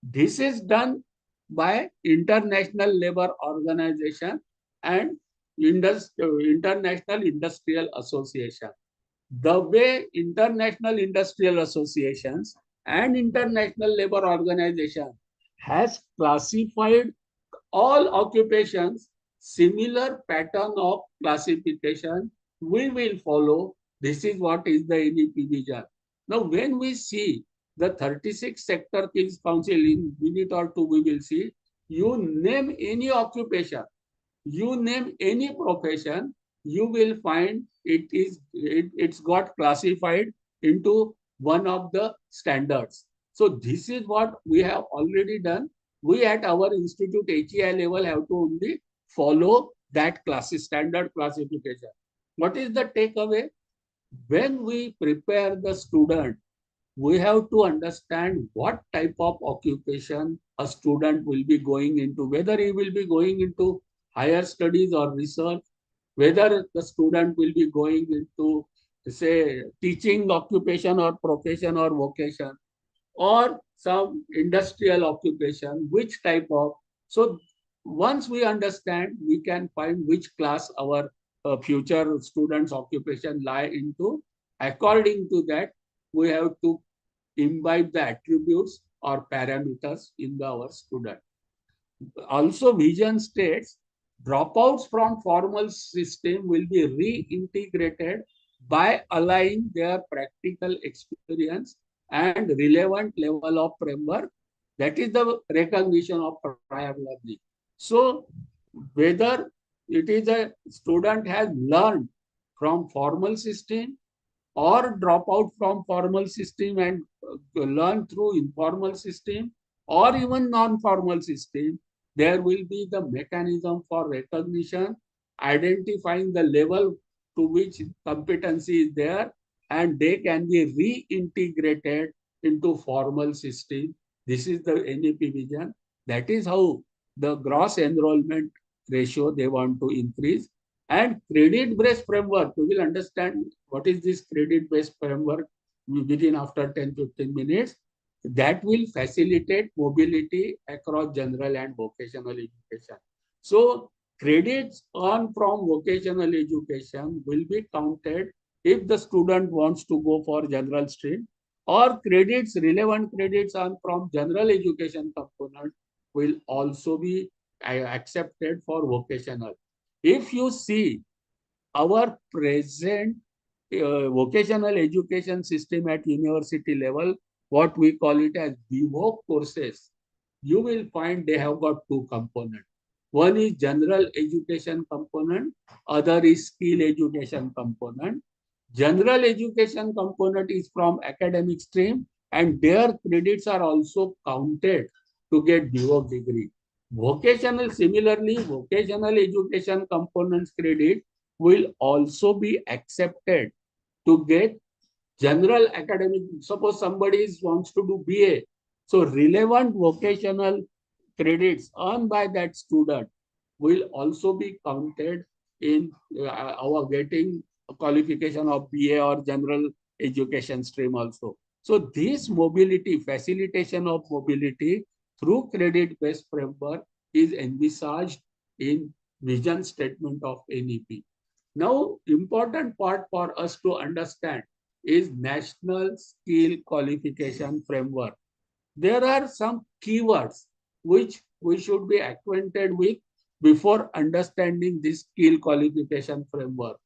This is done by International Labour Organization and International Industrial Association. The way international industrial associations and International Labour Organization has classified all occupations, similar pattern of classification we will follow. This is what is the NEP vision. Now, when we see the 36 sector King's Council in minute or two, we will see, you name any occupation, you name any profession, you will find it's got classified into one of the standards. So this is what we have already done. We at our institute HEI level have to only follow that standard classification. What is the takeaway? When we prepare the student, we have to understand what type of occupation a student will be going into, whether he will be going into higher studies or research, whether the student will be going into, say, teaching occupation or profession or vocation, or some industrial occupation, which type of. So once we understand, we can find which class our future students' occupation lie into. According to that, we have to imbibe the attributes or parameters in our student. Also, vision states dropouts from formal system will be reintegrated by aligning their practical experience and relevant level of framework. That is the recognition of prior learning. So whether it is a student has learned from formal system or drop out from formal system and learn through informal system or even non-formal system, there will be the mechanism for recognition identifying the level to which competency is there, and they can be reintegrated into formal system. This is the NEP vision. That is how the gross enrollment ratio they want to increase. And credit-based framework, we will understand what is this credit-based framework within after 10-15 minutes. That will facilitate mobility across general and vocational education. So credits earned from vocational education will be counted if the student wants to go for general stream, or credits, relevant credits earned from general education component will also be accepted for vocational. If you see our present vocational education system at university level, what we call it as BVOC courses, you will find they have got two components. One is general education component, other is skill education component. General education component is from academic stream, and their credits are also counted to get BVOC degree. Vocational, similarly, vocational education components credit will also be accepted to get general academic. Suppose somebody wants to do BA, so relevant vocational credits earned by that student will also be counted in our getting a qualification of BA or general education stream also. So this mobility, facilitation of mobility through credit-based framework is envisaged in vision statement of NEP. Now, important part for us to understand is National Skill Qualification Framework. There are some keywords which we should be acquainted with before understanding this skill qualification framework.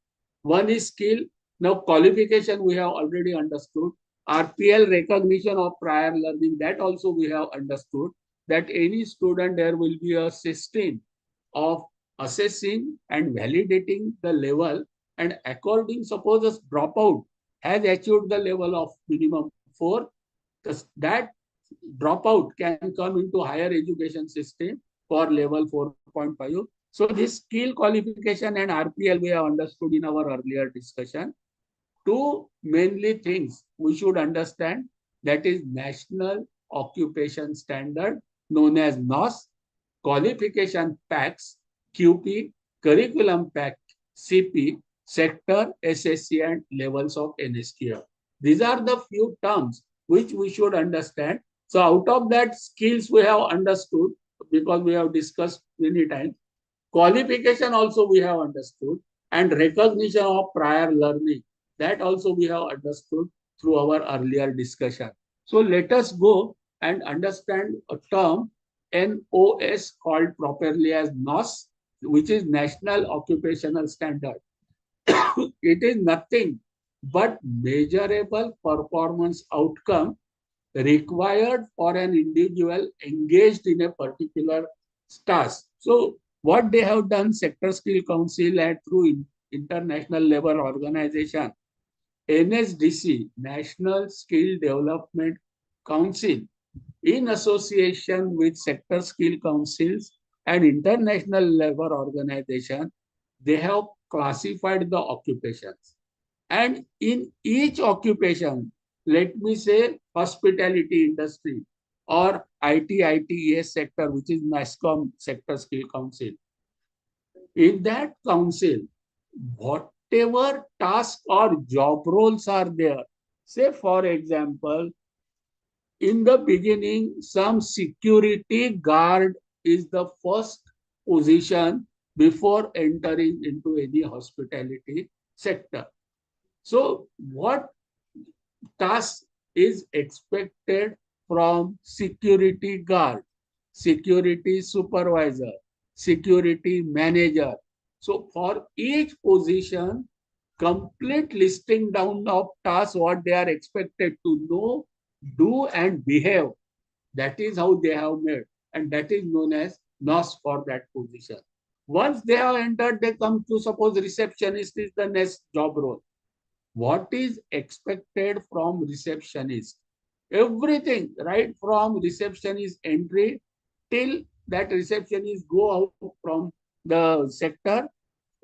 One is skill. Now, qualification we have already understood. RPL, recognition of prior learning, that also we have understood, that any student, there will be a system of assessing and validating the level, and according, suppose a dropout has achieved the level of minimum 4, that dropout can come into higher education system for level 4.5. So this skill qualification and RPL we have understood in our earlier discussion. Two mainly things we should understand, that is National Occupation Standard known as NOS, qualification packs QP, curriculum pack CP, sector SSC and levels of NSQF. These are the few terms which we should understand. So out of that, skills we have understood because we have discussed many times. Qualification also we have understood, and recognition of prior learning, that also we have understood through our earlier discussion. So let us go and understand a term NOS, called properly as NOS, which is National Occupational Standard. It is nothing but measurable performance outcome required for an individual engaged in a particular task. So what they have done, Sector Skill Council and through international labor organization, NSDC, National Skill Development Council, in association with sector skill councils and international labor organization, they have classified the occupations. And in each occupation, let me say hospitality industry or ITES sector, which is NASCOM Sector Skill Council. In that council, whatever task or job roles are there, say for example, in the beginning, some security guard is the first position before entering into any hospitality sector. So what task is expected from security guard, security supervisor, security manager? So for each position, complete listing down of tasks, what they are expected to know, do and behave. That is how they have made, and that is known as NOS for that position. Once they have entered, they come to, suppose receptionist is the next job role. What is expected from receptionist? Everything, right from receptionist entry till that receptionist go out from the sector,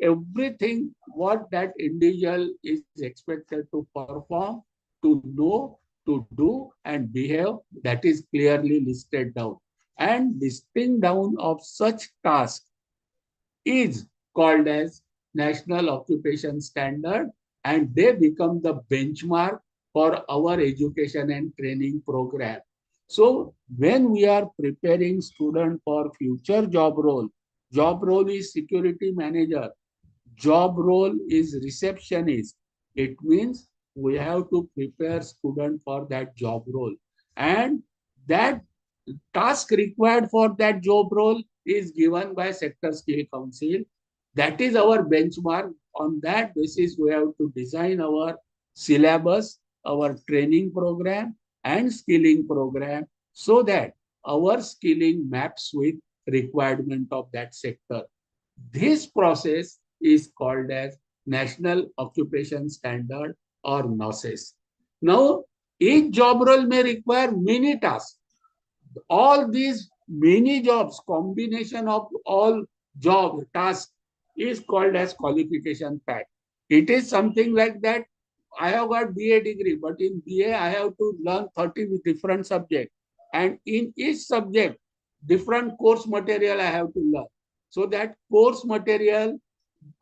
everything what that individual is expected to perform, to know, to do and behave, that is clearly listed down. And listing down of such tasks is called as National Occupation Standard, and they become the benchmark for our education and training program. So when we are preparing student for future job role is security manager, job role is receptionist. It means we have to prepare student for that job role, and that task required for that job role is given by sector skill council. That is our benchmark. On that basis we have to design our syllabus, our training program and skilling program, so that our skilling maps with requirement of that sector. This process is called as National Occupation Standard or NOSES. Now, each job role may require many tasks. All these many jobs, combination of all job tasks is called as qualification pack. It is something like that. I have got BA degree, but in BA I have to learn 30 different subjects. And in each subject, different course material I have to learn. So that course material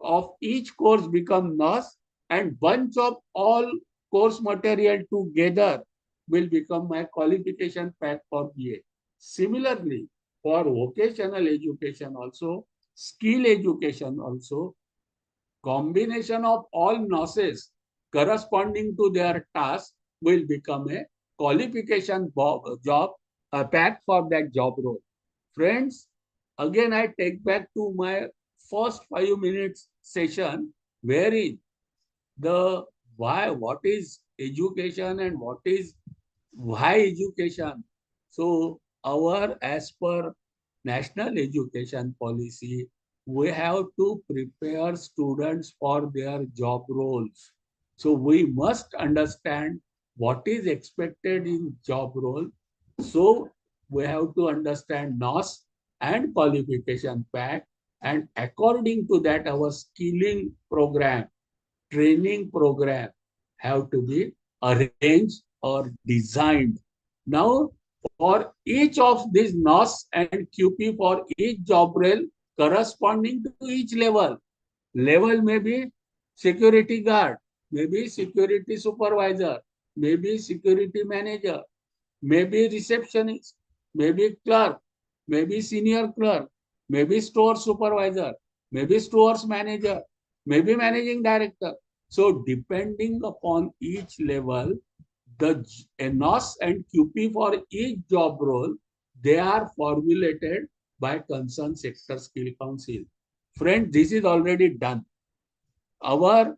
of each course become NOS, and bunch of all course material together will become my qualification pack for BA. Similarly, for vocational education also, skill education also, combination of all NOSes corresponding to their task will become a qualification job pack for that job role. Friends, again I take back to my first 5 minutes session, wherein the why, what is education and what is why education. So our, as per national education policy, we have to prepare students for their job roles. So we must understand what is expected in job role. So we have to understand NOS and qualification pack, and according to that our skilling program, training program have to be arranged or designed. Now, for each of these NOS and QP, for each job role corresponding to each level, level may be security guard, maybe security supervisor, maybe security manager, maybe receptionist, maybe clerk, maybe senior clerk, maybe store supervisor, maybe stores manager, maybe managing director. So depending upon each level, the NOS and QP for each job role, they are formulated by concerned sector skill council. Friend, this is already done. Our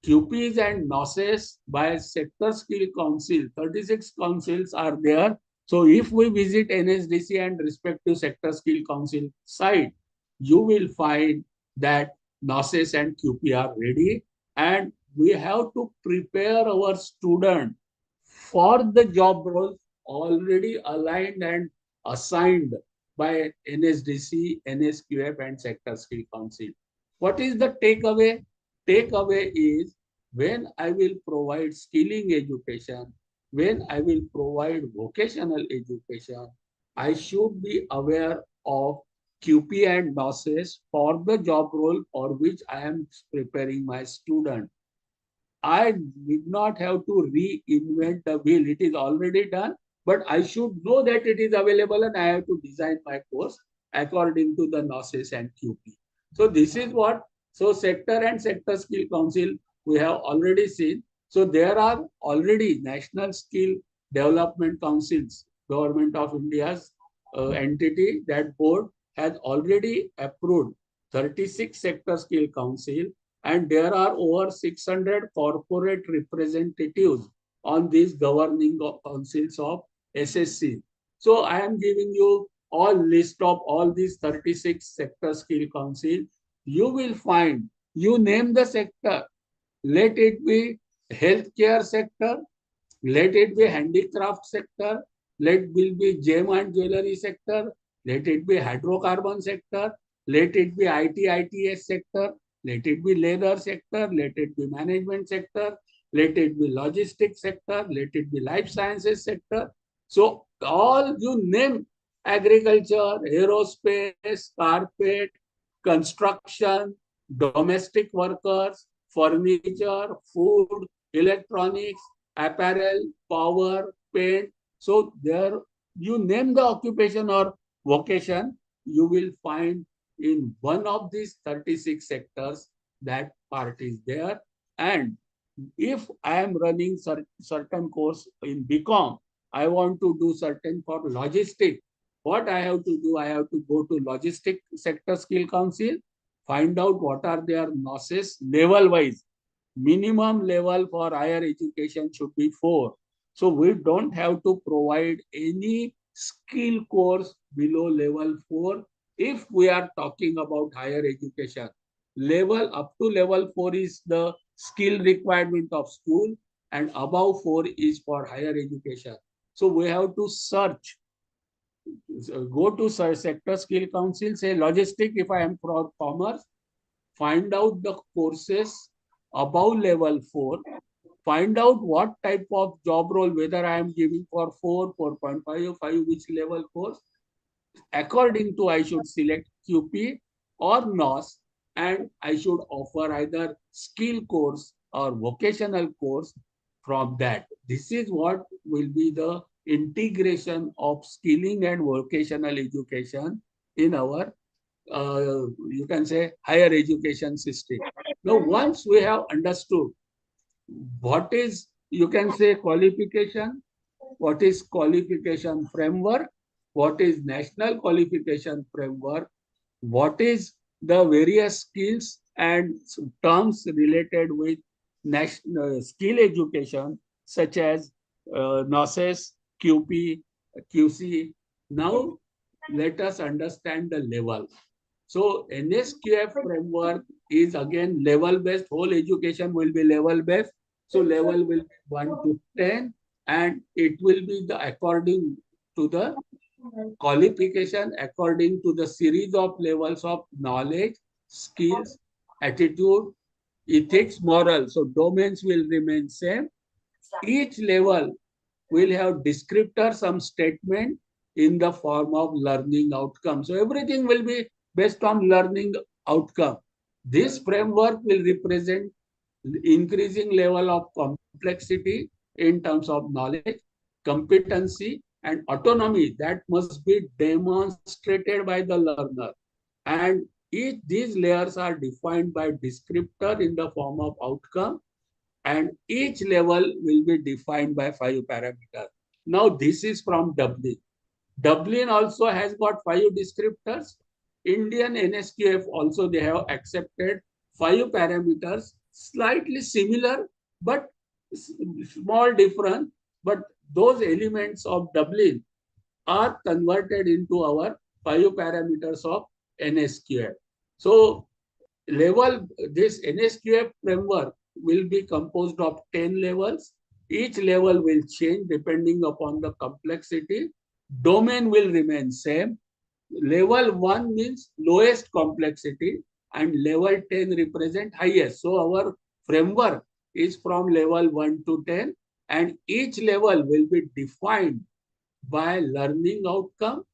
QPs and NOSes by sector skill council, 36 councils are there. So if we visit NSDC and respective sector skill council site, you will find that NOSes and QP are ready, and we have to prepare our student for the job roles already aligned and assigned by NSDC, NSQF and sector skill council. What is the takeaway? Takeaway is, when I will provide skilling education, when I will provide vocational education, I should be aware of QP and NOSes for the job role for which I am preparing my student. I did not have to reinvent the wheel. It is already done, but I should know that it is available and I have to design my course according to the NOSes and QP. So this is what, so sector and sector skill council we have already seen. So there are already national skill development councils, government of India's entity, that board has already approved 36 sector skill council, and there are over 600 corporate representatives on these governing councils of SSC. So I am giving you all list of all these 36 sector skill council. You will find, you name the sector, let it be healthcare sector, let it be handicraft sector, let it be gem and jewelry sector, let it be hydrocarbon sector, let it be IT, ITS sector, Let it be leather sector, let it be management sector, let it be logistics sector, let it be life sciences sector. So all you name, agriculture, aerospace, carpet, construction, domestic workers, furniture, food, electronics, apparel, power, paint. So there, you name the occupation or vocation, you will find in one of these 36 sectors that part is there. And if I am running certain course in BCom, I want to do certain for logistic. What I have to do, I have to go to logistic sector skill council, find out what are their NOSes level wise. Minimum level for higher education should be 4. So we don't have to provide any skill course below level 4 if we are talking about higher education. Level up to level 4 is the skill requirement of school, and above 4 is for higher education. So we have to search, go to sector skill council, say logistic if I am from commerce, find out the courses above level 4, find out what type of job role, whether I am giving for 4, 4.5 or 5, which level course. According to, I should select QP or NOS, and I should offer either skill course or vocational course from that. This is what will be the integration of skilling and vocational education in our you can say higher education system. Now, once we have understood what is, you can say, qualification, what is qualification framework, what is national qualification framework, what is the various skills and terms related with national skill education, such as NOSES, QP, QC. Now, let us understand the level. So NSQF framework is again level based. Whole education will be level based. So level will be 1 to 10, and it will be the according to the qualification, according to the series of levels of knowledge, skills, attitude, ethics, moral. So domains will remain same. Each level will have descriptor, some statement in the form of learning outcome. So everything will be based on learning outcome. This framework will represent increasing level of complexity in terms of knowledge, competency, and autonomy that must be demonstrated by the learner. And these layers are defined by descriptor in the form of outcome, and each level will be defined by 5 parameters. Now, this is from Dublin. Dublin also has got 5 descriptors. Indian NSQF also, they have accepted 5 parameters, slightly similar, but small difference. But those elements of Dublin are converted into our 5 parameters of NSQF. So this NSQF framework will be composed of 10 levels. Each level will change depending upon the complexity. Domain will remain same. Level 1 means lowest complexity, and level 10 represent highest. So our framework is from level 1 to 10, and each level will be defined by learning outcome,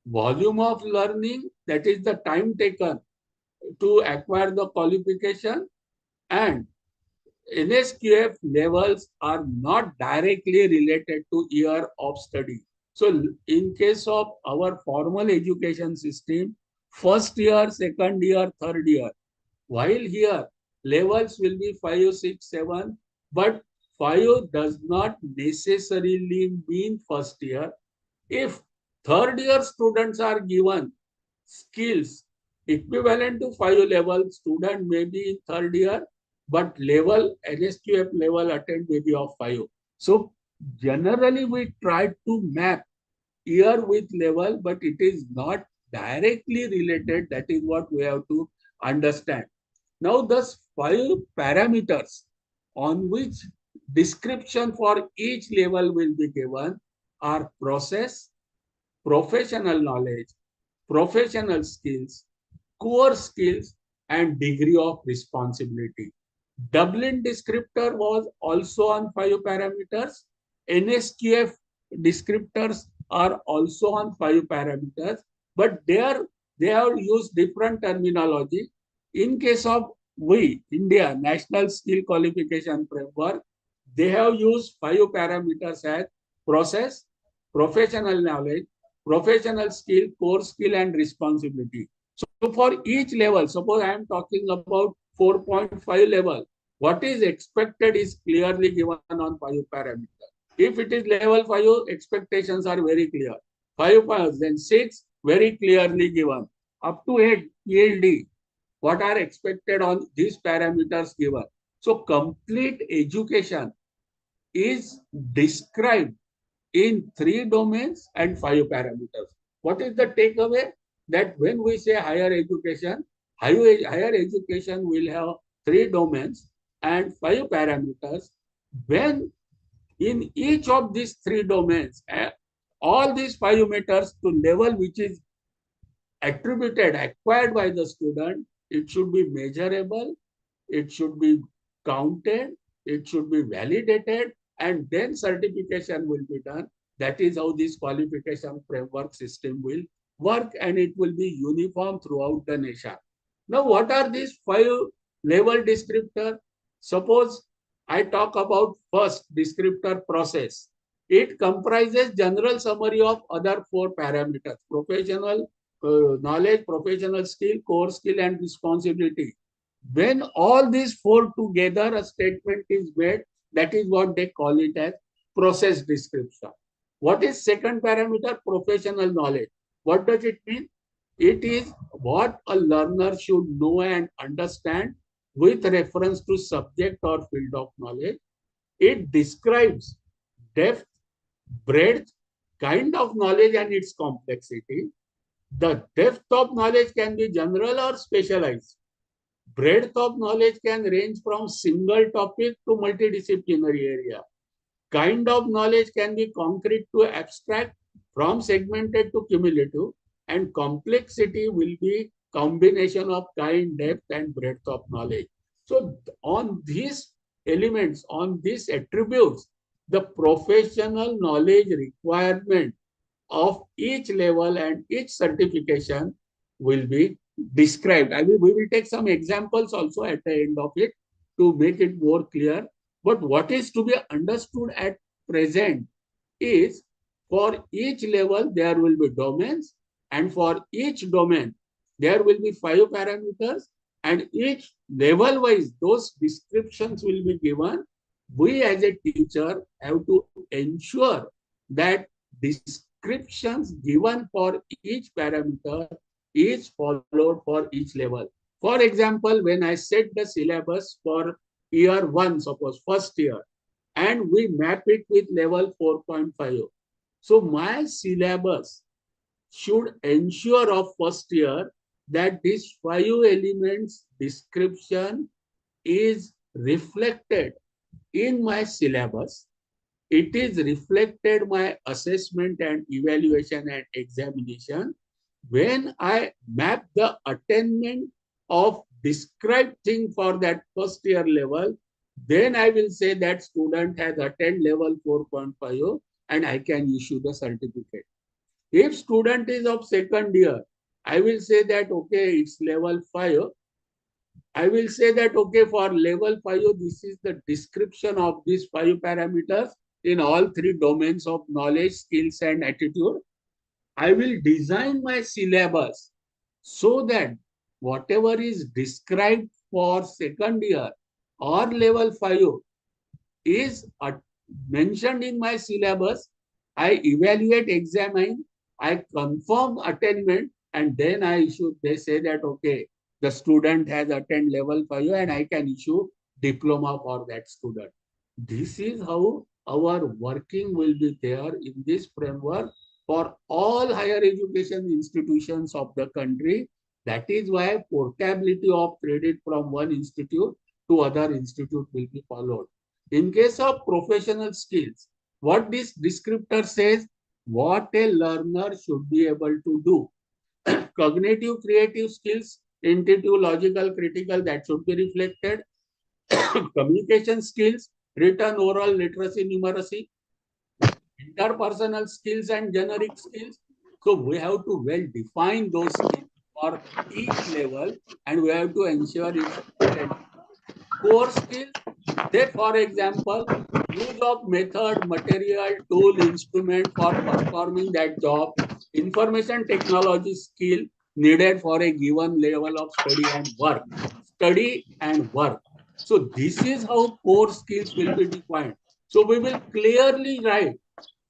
volume of learning, that is the time taken to acquire the qualification, and NSQF levels are not directly related to year of study. So in case of our formal education system, first year, second year, third year, while here levels will be 5, 6, 7, but 5 does not necessarily mean first year. If third year students are given skills equivalent to 5 level, student may be in third year, but level NSQF level attend may be of 5. So generally we try to map year with level, but it is not directly related. That is what we have to understand. Now, thus 5 parameters on which description for each level will be given are process, professional knowledge, professional skills, core skills, and degree of responsibility. Dublin descriptor was also on 5 parameters. NSQF descriptors are also on 5 parameters, but they have used different terminology. In case of India National Skill Qualification Framework, they have used 5 parameters as process, professional knowledge, professional skill, core skill, and responsibility. So for each level, suppose I am talking about 4.5 level, what is expected is clearly given on 5 parameters. If it is level 5, expectations are very clear. 5, then 6, very clearly given. Up to 8, PLD, what are expected on these parameters given. So complete education is described in 3 domains and 5 parameters. What is the takeaway? That when we say higher education will have 3 domains and 5 parameters. When in each of these 3 domains, all these 5 meters to level which is acquired by the student, it should be measurable, it should be counted, it should be validated, and then certification will be done. That is how this qualification framework system will work, and it will be uniform throughout the nation. Now, what are these 5 level descriptor? Suppose I talk about first descriptor process. It comprises general summary of other 4 parameters: professional knowledge, professional skill, core skill, and responsibility. When all these 4 together, a statement is made. That is what they call it as process description. What is second parameter? Professional knowledge. What does it mean? It is what a learner should know and understand with reference to subject or field of knowledge. It describes depth, breadth, kind of knowledge and its complexity. The depth of knowledge can be general or specialized. Breadth of knowledge can range from single topic to multidisciplinary area. Kind of knowledge can be concrete to abstract, from segmented to cumulative, and complexity will be combination of kind, depth, and breadth of knowledge. So on these elements, on these attributes, the professional knowledge requirement of each level and each certification will be described. I mean, we will take some examples also at the end of it to make it more clear. But what is to be understood at present is for each level there will be domains, and for each domain there will be 5 parameters, and each level wise those descriptions will be given. We as a teacher have to ensure that descriptions given for each parameter is followed for each level. For example, when I set the syllabus for year 1, suppose first year, and we map it with level 4.5. So my syllabus should ensure of first year that this 5 elements description is reflected in my syllabus. It is reflected my assessment and evaluation and examination. When I map the attainment of described thing for that first year level, then I will say that student has attained level 4.5 and I can issue the certificate. If student is of second year, I will say that, okay, it's level 5. I will say that, okay, for level 5, this is the description of these 5 parameters in all 3 domains of knowledge, skills, and attitude. I will design my syllabus so that whatever is described for second year or level 5 is mentioned in my syllabus. I evaluate, examine, I confirm attainment, and then they say that, okay, the student has attained level 5 and I can issue diploma for that student. This is how our working will be there in this framework for all higher education institutions of the country. That is why portability of credit from one institute to other institute will be followed. In case of professional skills, what this descriptor says, what a learner should be able to do. Cognitive creative skills intuitive, logical, critical, that should be reflected. Communication skills, written, oral, literacy, numeracy, interpersonal skills and generic skills. So we have to well define those skills for each level, and we have to ensure its authenticity. Core skills, say for example, use of method, material, tool, instrument for performing that job, information technology skill needed for a given level of study and work. Study and work. So this is how core skills will be defined. So we will clearly write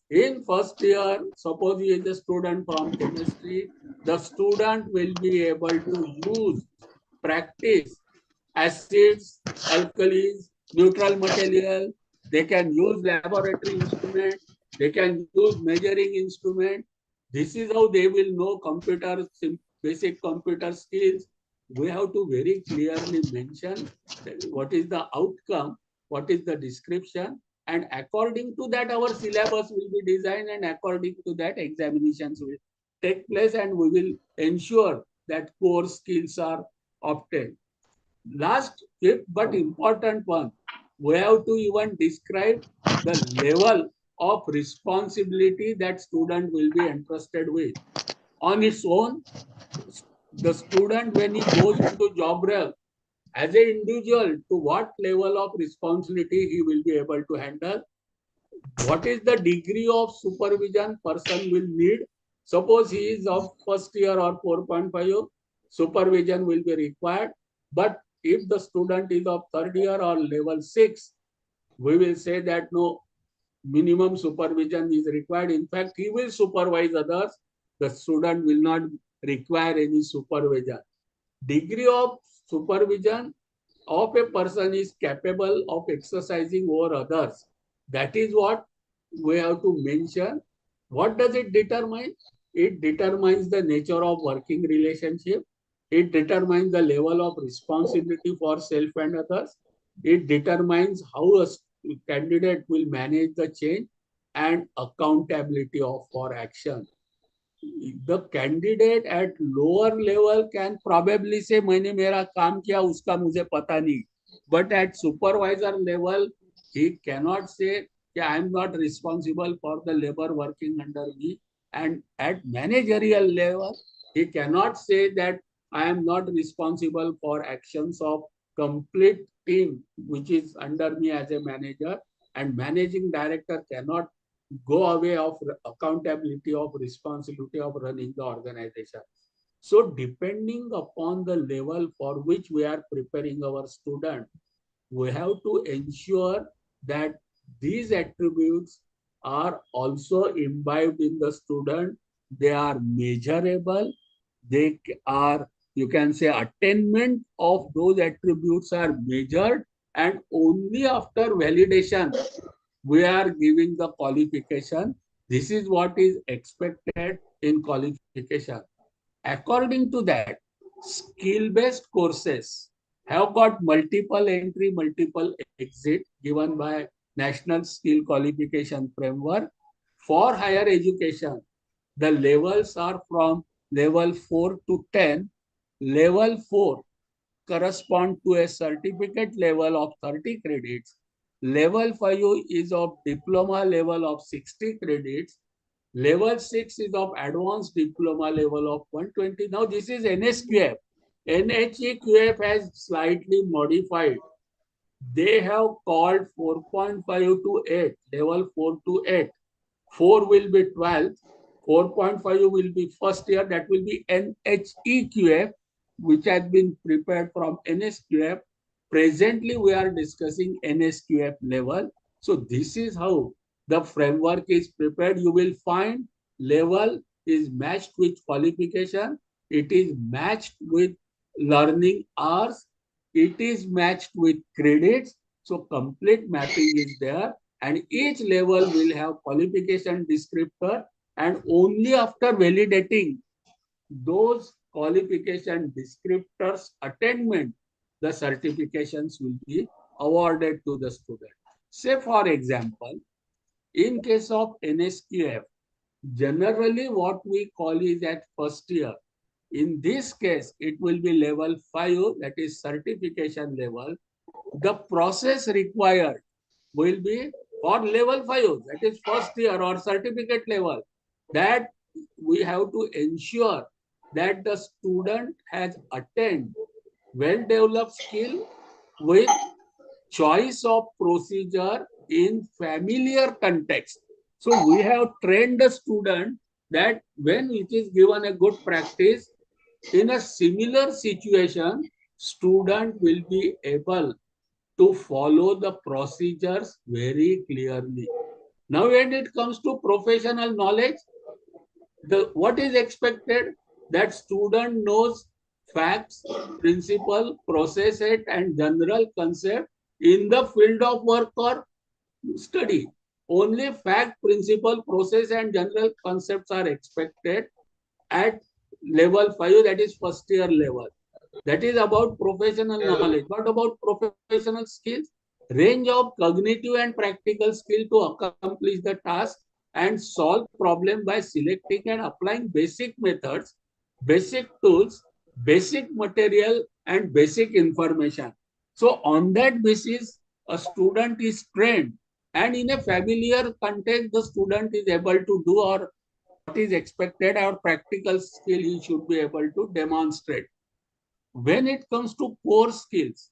in first year, suppose he is a student from chemistry, the student will be able to use, practice acids, alkalis, neutral material. They can use laboratory instrument. They can use measuring instrument. This is how they will know computer, basic computer skills. We have to very clearly mention what is the outcome, what is the description, and according to that our syllabus will be designed, and according to that examinations will take place, and we will ensure that core skills are obtained. Last, fifth, but important one, we have to even describe the level of responsibility that student will be entrusted with. On its own, the student, when he goes into job role, as an individual, to what level of responsibility he will be able to handle, what is the degree of supervision person will need. Suppose he is of first year or 4.5, supervision will be required. But if the student is of third year or level 6, we will say that no, minimum supervision is required. In fact, he will supervise others. The student will not require any supervision. Degree of supervision of a person is capable of exercising over others. That is what we have to mention. What does it determine? It determines the nature of working relationship. It determines the level of responsibility for self and others. It determines how a candidate will manage the change and accountability of for action. The candidate at lower level can probably say मैंने मेरा काम किया उसका मुझे पता नहीं, but at supervisor level he cannot say I am not responsible for the labor working under me, and at managerial level he cannot say that I am not responsible for actions of complete team which is under me as a manager, and managing director cannot go away of accountability of responsibility of running the organization. So depending upon the level for which we are preparing our student, we have to ensure that these attributes are also imbibed in the student. They are measurable. They are, you can say, attainment of those attributes are measured, and only after validation we are giving the qualification. This is what is expected in qualification. According to that, skill-based courses have got multiple entry, multiple exit given by National Skill Qualification Framework. For higher education, the levels are from level 4 to 10. Level 4 correspond to a certificate level of 30 credits. Level 5 is of diploma level of 60 credits. Level 6 is of advanced diploma level of 120. Now this is NSQF. NHEQF has slightly modified. They have called 4.5 to 8, level 4 to 8. 4 will be 12th, 4.5 will be first year, that will be NHEQF, which has been prepared from NSQF. Presently, we are discussing NSQF level. So this is how the framework is prepared. You will find level is matched with qualification. It is matched with learning hours. It is matched with credits. So complete mapping is there, and each level will have qualification descriptor, and only after validating those qualification descriptors attainment, the certifications will be awarded to the student. Say for example, in case of NSQF, generally what we call is at first year, In this case, it will be level 5, that is certification level. The process required will be for level 5, that is first year or certificate level, that we have to ensure that the student has attained well-developed skill with choice of procedure in familiar context. So we have trained the student that when it is given a good practice, in a similar situation, student will be able to follow the procedures very clearly. Now, when it comes to professional knowledge, what is expected? That student knows facts, principle, process it, and general concept in the field of work or study. Only fact, principle, process, and general concepts are expected at level 5, that is first year level. That is about professional knowledge. What about professional skills? Range of cognitive and practical skill to accomplish the task and solve problem by selecting and applying basic methods, basic tools, basic material, and basic information. So on that basis, a student is trained, and in a familiar context, the student is able to do or what is expected or practical skill he should be able to demonstrate. When it comes to core skills,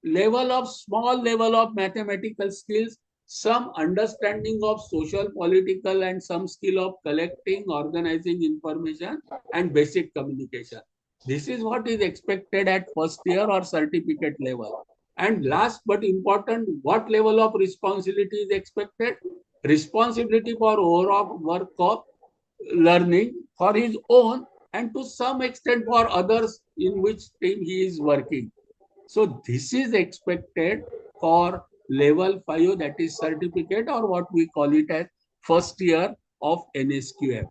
small level of mathematical skills, some understanding of social, political, and some skill of collecting, organizing information, and basic communication. This is what is expected at first year or certificate level. And last but important, what level of responsibility is expected? Responsibility for overall work of learning for his own and to some extent for others in which team he is working. So this is expected for level 5, that is certificate, or what we call it as first year of NSQF.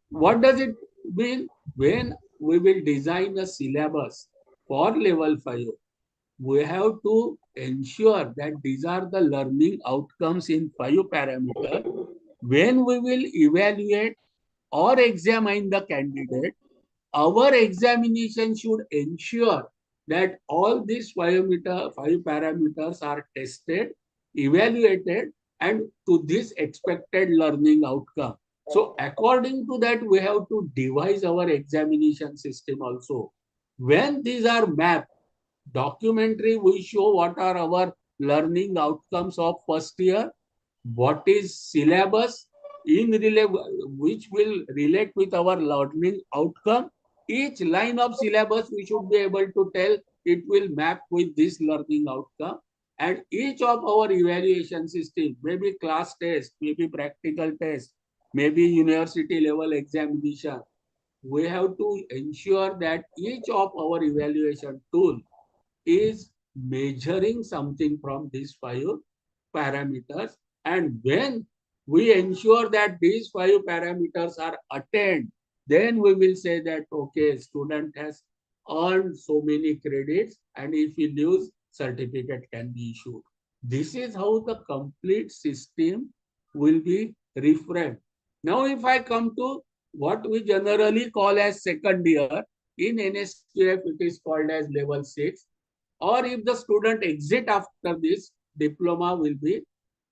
What does it mean? When we will design a syllabus for level 5, we have to ensure that these are the learning outcomes in 5 parameters. When we will evaluate or examine the candidate, our examination should ensure that all these 5 parameters are tested, evaluated, and to this expected learning outcome. So according to that, we have to devise our examination system also. When these are mapped, documentary, we show what are our learning outcomes of first year, what is syllabus which will relate with our learning outcome. Each line of syllabus we should be able to tell it will map with this learning outcome, and each of our evaluation system, maybe class test, maybe practical test, maybe university level examination, we have to ensure that each of our evaluation tool is measuring something from these 5 parameters. And when we ensure that these 5 parameters are attained, then we will say that, okay, student has earned so many credits, and if he lose, certificate can be issued. This is how the complete system will be reframed. Now, if I come to what we generally call as second year, in NSQF, it is called as level 6, or if the student exit after this, diploma will be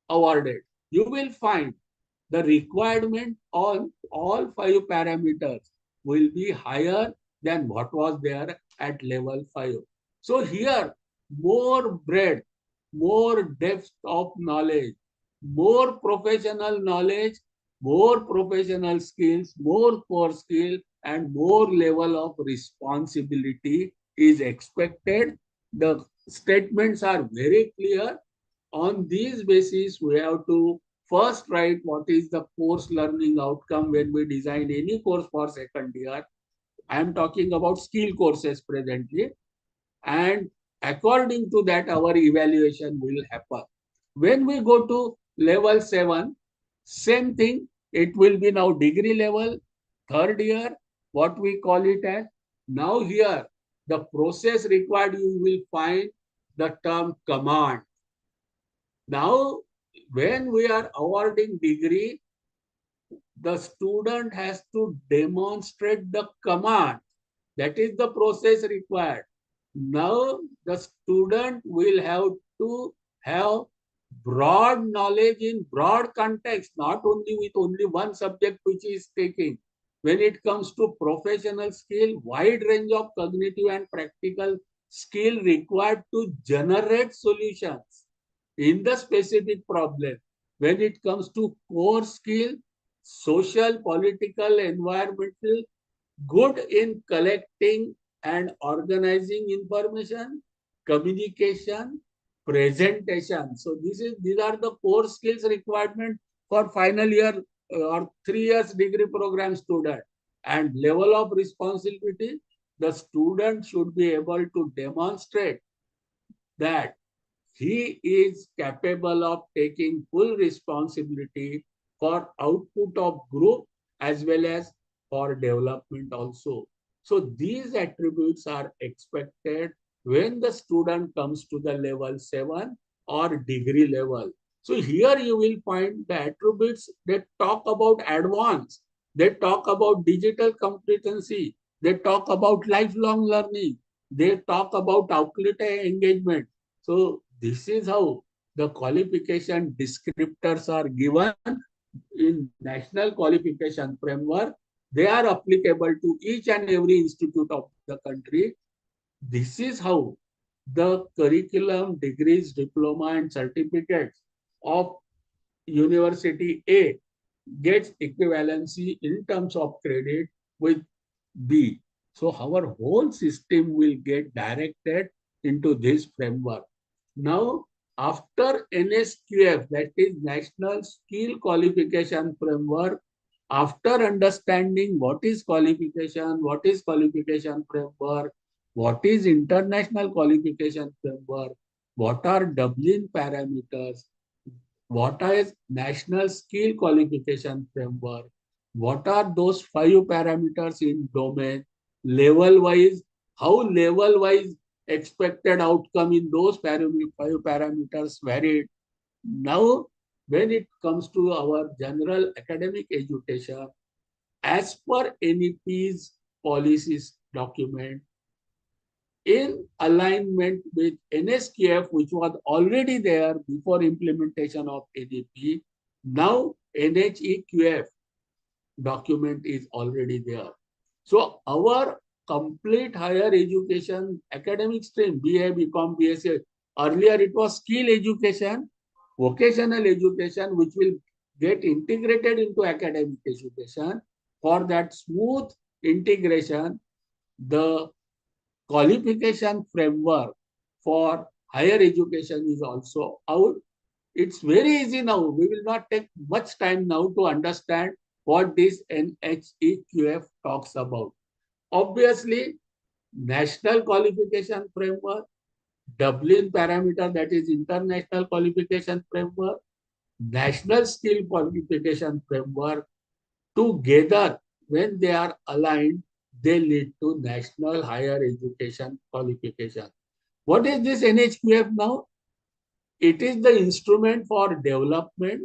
awarded. You will find the requirement on all 5 parameters will be higher than what was there at level 5. So here, more breadth, more depth of knowledge, more professional knowledge, more professional skills, more core skill, and more level of responsibility is expected. The statements are very clear. On these basis, we have to first write what is the course learning outcome when we design any course for second year. I am talking about skill courses presently. And according to that, our evaluation will happen. When we go to level 7, same thing. It will be now degree level, third year, what we call it as. Now here, the process required, you will find the term command. Now, when we are awarding degree, the student has to demonstrate the command. That is the process required. Now the student will have to have broad knowledge in broad context, not only with only one subject which he is taking. When it comes to professional skill, wide range of cognitive and practical skill required to generate solutions in the specific problem. When it comes to core skill, social, political, environmental, good in collecting and organizing information, communication, presentation. So these are the core skills requirement for final year or 3 years degree program student. And level of responsibility, the student should be able to demonstrate that he is capable of taking full responsibility for output of group as well as for development also. So these attributes are expected when the student comes to the level 7 or degree level. So here you will find the attributes that talk about advance, they talk about digital competency, they talk about lifelong learning, they talk about outlet engagement. So this is how the qualification descriptors are given in National Qualification Framework. They are applicable to each and every institute of the country. This is how the curriculum, degrees, diploma and certificates of University A gets equivalency in terms of credit with B. So our whole system will get directed into this framework. Now, after NSQF, that is National Skill Qualification Framework, after understanding what is qualification framework, what is international qualification framework, what are Dublin parameters, what is National Skill Qualification Framework, what are those 5 parameters in domain, level-wise, how level-wise expected outcome in those 5 parameters varied. Now, when it comes to our general academic education, as per NEP's policies document, in alignment with NSQF, which was already there before implementation of NEP, now NHEQF document is already there. So our complete higher education academic stream, BA, BCom, BSc, earlier it was skill education, vocational education, which will get integrated into academic education. For that smooth integration, the qualification framework for higher education is also out. It's very easy now. We will not take much time now to understand what this NHEQF talks about. Obviously, National Qualification Framework, Dublin parameter, that is International Qualification Framework, National Skill Qualification Framework, together when they are aligned, they lead to National Higher Education Qualification. What is this NHQF now? It is the instrument for development,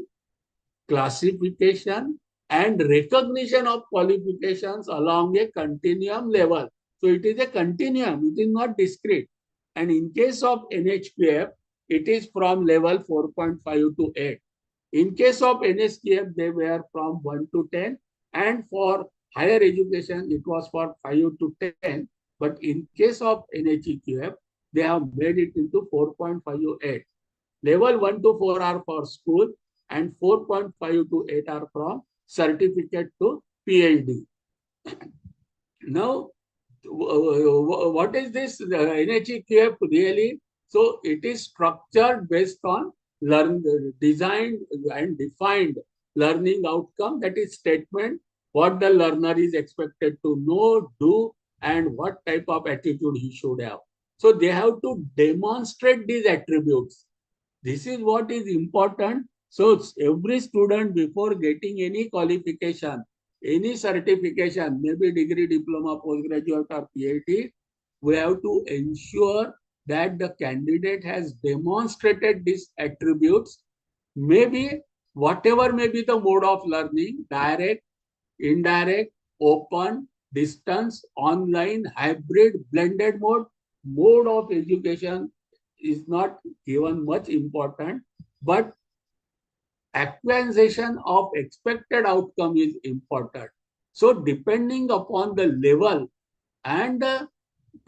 classification, and recognition of qualifications along a continuum level. So it is a continuum, it is not discrete. And in case of NHQF, it is from level 4.5 to 8. In case of NSQF, they were from 1 to 10. And for higher education, it was for 5 to 10. But in case of NHEQF, they have made it into 4.5 to 8. Level 1 to 4 are for school and 4.5 to 8 are from certificate to PhD. Now, what is this NHEQF really? So it is structured based on designed and defined learning outcome, that is statement, what the learner is expected to know, do, and what type of attitude he should have. So they have to demonstrate these attributes. This is what is important. So every student, before getting any qualification, any certification, maybe degree, diploma, postgraduate or PhD, we have to ensure that the candidate has demonstrated these attributes. Maybe whatever may be the mode of learning, direct, indirect, open, distance, online, hybrid, blended mode of education is not given much important, but acquisition of expected outcome is important. So depending upon the level and the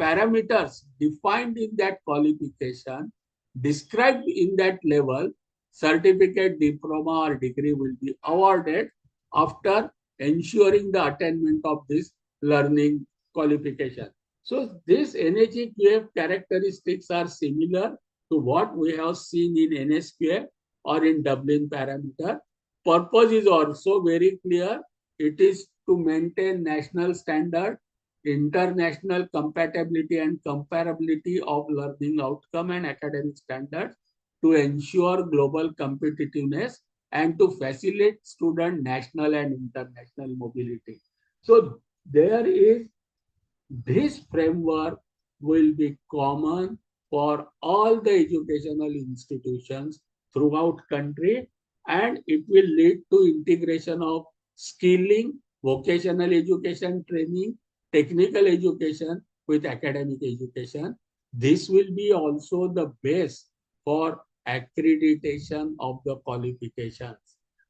parameters defined in that qualification, described in that level, certificate, diploma or degree will be awarded after ensuring the attainment of this learning qualification. So these NHEQF characteristics are similar to what we have seen in NSQF or in Dublin parameter. Purpose is also very clear. It is to maintain national standard, international compatibility and comparability of learning outcome and academic standards, to ensure global competitiveness and to facilitate student national and international mobility. So there is, this framework will be common for all the educational institutions throughout country, and it will lead to integration of skilling, vocational education training, technical education with academic education. This will be also the base for accreditation of the qualifications.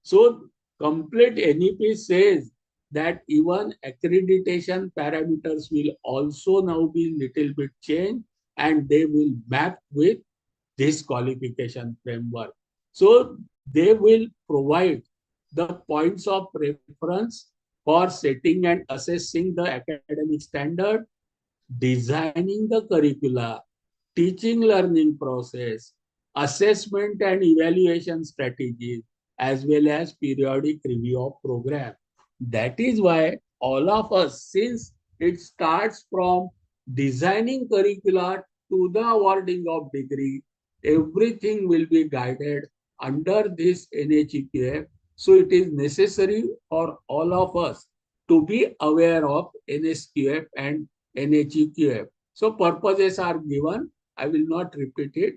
So complete NEP says that even accreditation parameters will also now be little bit changed, and they will map with this qualification framework. So they will provide the points of reference for setting and assessing the academic standard, designing the curricula, teaching learning process, assessment and evaluation strategies, as well as periodic review of program. That is why all of us, since it starts from designing curricula to the awarding of degree, everything will be guided under this NHEQF. So it is necessary for all of us to be aware of NSQF and NHEQF. So purposes are given. I will not repeat it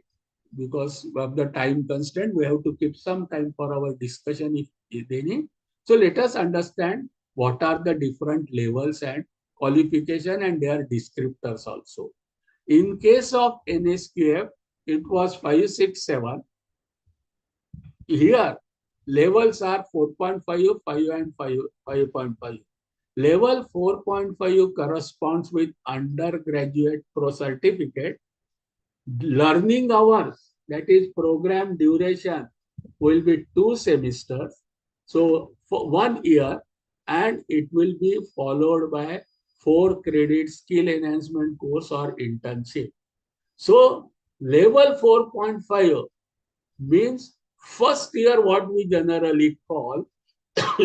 because of the time constraint. We have to keep some time for our discussion if any. So let us understand what are the different levels and qualification and their descriptors also. In case of NSQF, it was 5, 6, 7. Here, levels are 4.5, 5 and 5.5. Level 4.5 corresponds with undergraduate pro certificate. Learning hours, that is program duration, will be 2 semesters. So for 1 year, and it will be followed by 4 credit skill enhancement course or internship. So level 4.5 means first year, what we generally call.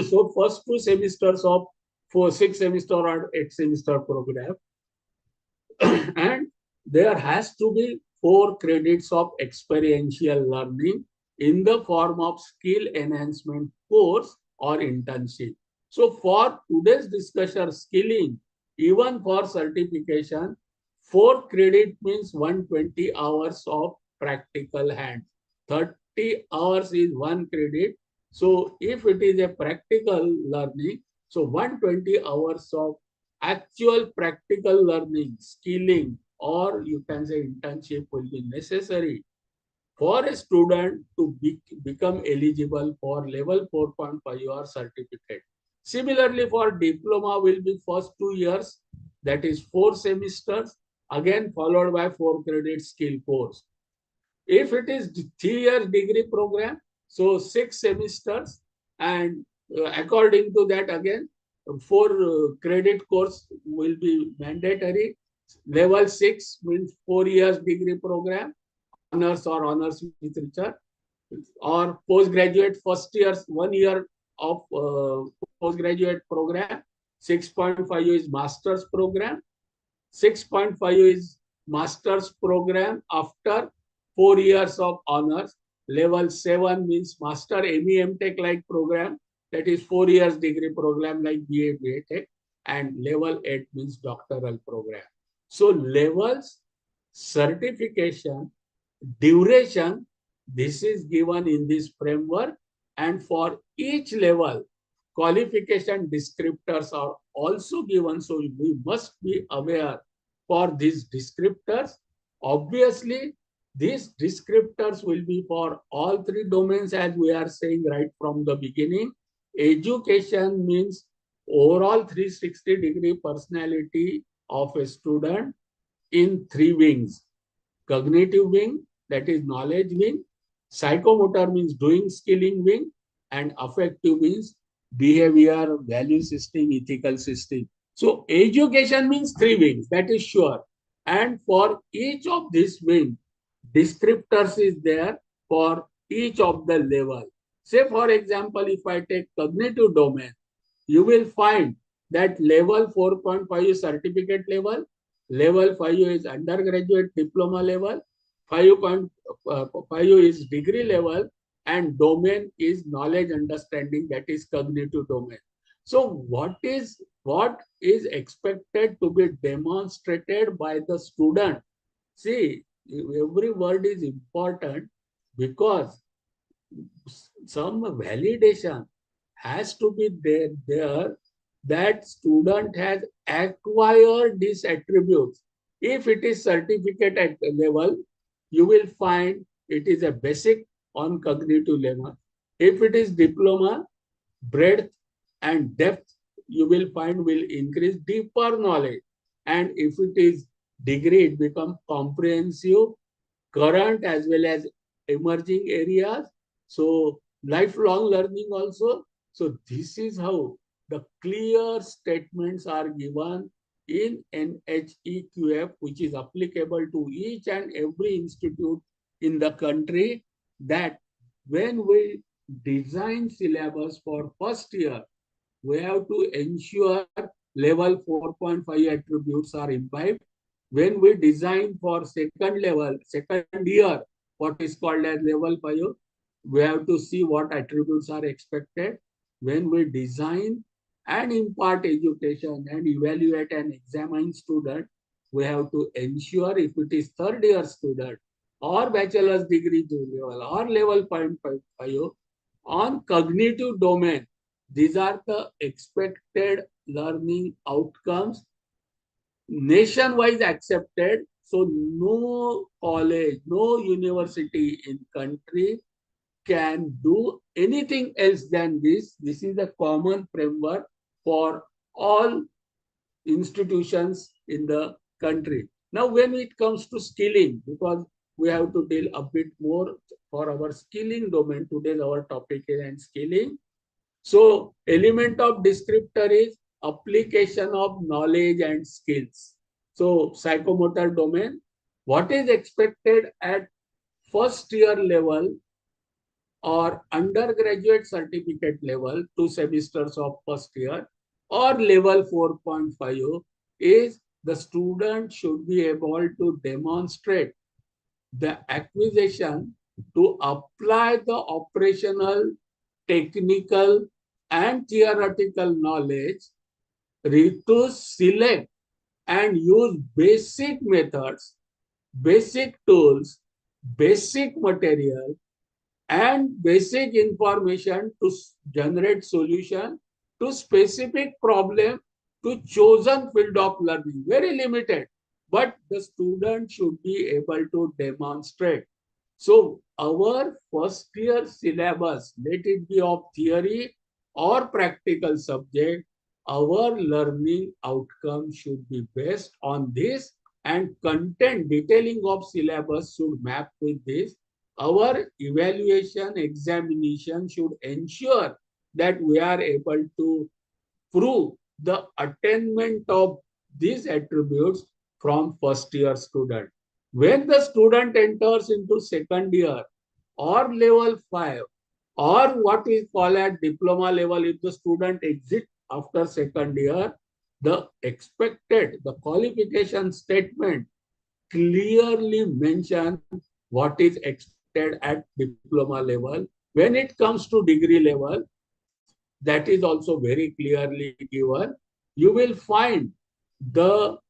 So first 2 semesters of 6 semester or 8 semester program, and there has to be 4 credits of experiential learning in the form of skill enhancement course or internship. So for today's discussion, skilling, even for certification, 4 credit means 120 hours of practical hand. 30 hours is 1 credit. So if it is a practical learning, so 120 hours of actual practical learning, skilling, or you can say internship will be necessary for a student to become eligible for level 4.5 or certificate. Similarly, for diploma will be first 2 years, that is 4 semesters, again followed by 4 credit skill course. If it is 3 years degree program, so 6 semesters, and according to that again 4 credit course will be mandatory. Level 6 means 4 years degree program, honors or honors with research, or postgraduate first year 1 year of postgraduate program. 6.5 is master's program. 6.5 is master's program after 4 years of honors. Level 7 means master ME MTech like program, that is 4 years degree program like BA BTech, and level 8 means doctoral program. So levels, certification, duration, this is given in this framework, and for each level qualification descriptors are also given. So we must be aware for these descriptors. Obviously, these descriptors will be for all three domains, as we are saying right from the beginning. Education means overall 360-degree personality of a student in three wings. Cognitive wing, that is knowledge wing. Psychomotor means doing skilling wing. And affective means behavior, value system, ethical system. So education means three wings, that is sure. And for each of these wings, descriptors is there for each of the level. Say for example, if I take cognitive domain, you will find that level 4.5 is certificate level, level 5 is undergraduate diploma level, 5.5 is degree level, and domain is knowledge understanding, that is cognitive domain. So what is expected to be demonstrated by the student? See, every word is important because some validation has to be there that student has acquired these attributes. If it is certificate at level, you will find it is a basic on cognitive level. If it is diploma, breadth and depth, you will find will increase deeper knowledge. And if it is degree, it becomes comprehensive, current as well as emerging areas. So lifelong learning also. So this is how the clear statements are given in NHEQF, which is applicable to each and every institute in the country, that when we design syllabus for first year, we have to ensure level 4.5 attributes are imbibed. When we design for second level, second year, what is called as level 5, we have to see what attributes are expected. When we design and impart education and evaluate and examine student, we have to ensure if it is third year student or bachelor's degree level or level 5.5 on cognitive domain, these are the expected learning outcomes nationwide accepted. So no college, no university in country can do anything else than this. This is a common framework for all institutions in the country. Now, when it comes to skilling, because we have to deal a bit more for our skilling domain, today our topic is skilling. So element of descriptor is application of knowledge and skills. So psychomotor domain, what is expected at first year level or undergraduate certificate level, 2 semesters of first year, or level 4.5 is the student should be able to demonstrate the acquisition to apply the operational, technical, and theoretical knowledge to select and use basic methods, basic tools, basic material, and basic information to generate solution to specific problem to chosen field of learning. Very limited, but the student should be able to demonstrate. So our first year syllabus, let it be of theory or practical subject, our learning outcome should be based on this, and content detailing of syllabus should map with this. Our evaluation examination should ensure that we are able to prove the attainment of these attributes from first year student. When the student enters into second year or level 5 or what is called as diploma level, if the student exits after second year, the expected, the qualification statement clearly mention what is expected at diploma level. When it comes to degree level, that is also very clearly given. You will find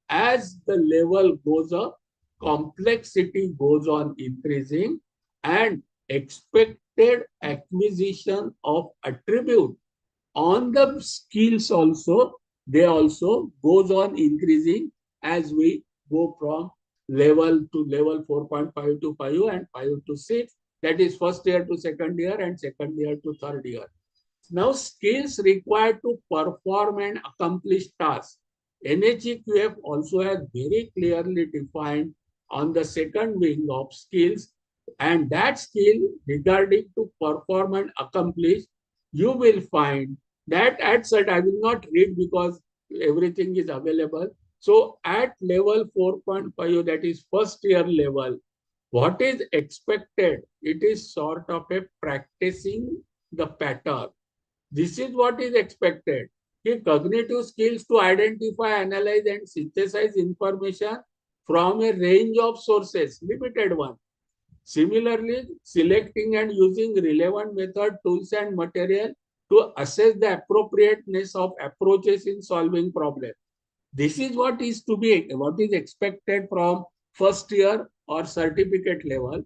as the level goes up, complexity goes on increasing, and expected acquisition of attribute On the skills also, they also goes on increasing as we go from level to level 4.5 to 5 and 5 to 6. That is first year to second year and second year to third year. Now, skills required to perform and accomplish tasks. NHEQF also has very clearly defined on the second wing of skills, and that skill regarding to perform and accomplish, you will find that at certain, I will not read because everything is available. So at level 4.5, that is first year level, what is expected? It is sort of a practicing the pattern. This is what is expected. Cognitive skills to identify, analyze, and synthesize information from a range of sources, limited one. Similarly, selecting and using relevant method, tools, and material to assess the appropriateness of approaches in solving problems. This is what is to be, what is expected from first year or certificate level.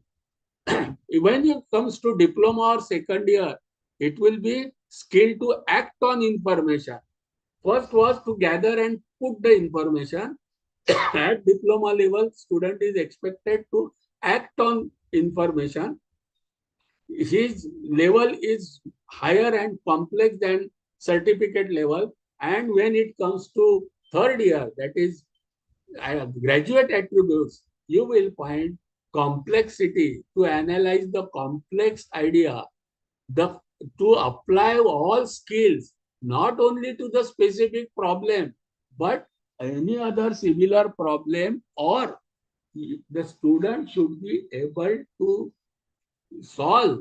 When it comes to diploma or second year, it will be skill to act on information. First was to gather and put the information. At diploma level, student is expected to act on information. His level is higher and complex than certificate level. And when it comes to third year, that is graduate attributes, you will find complexity to analyze the complex idea, the to apply all skills, not only to the specific problem, but any other similar problem, or the student should be able to solve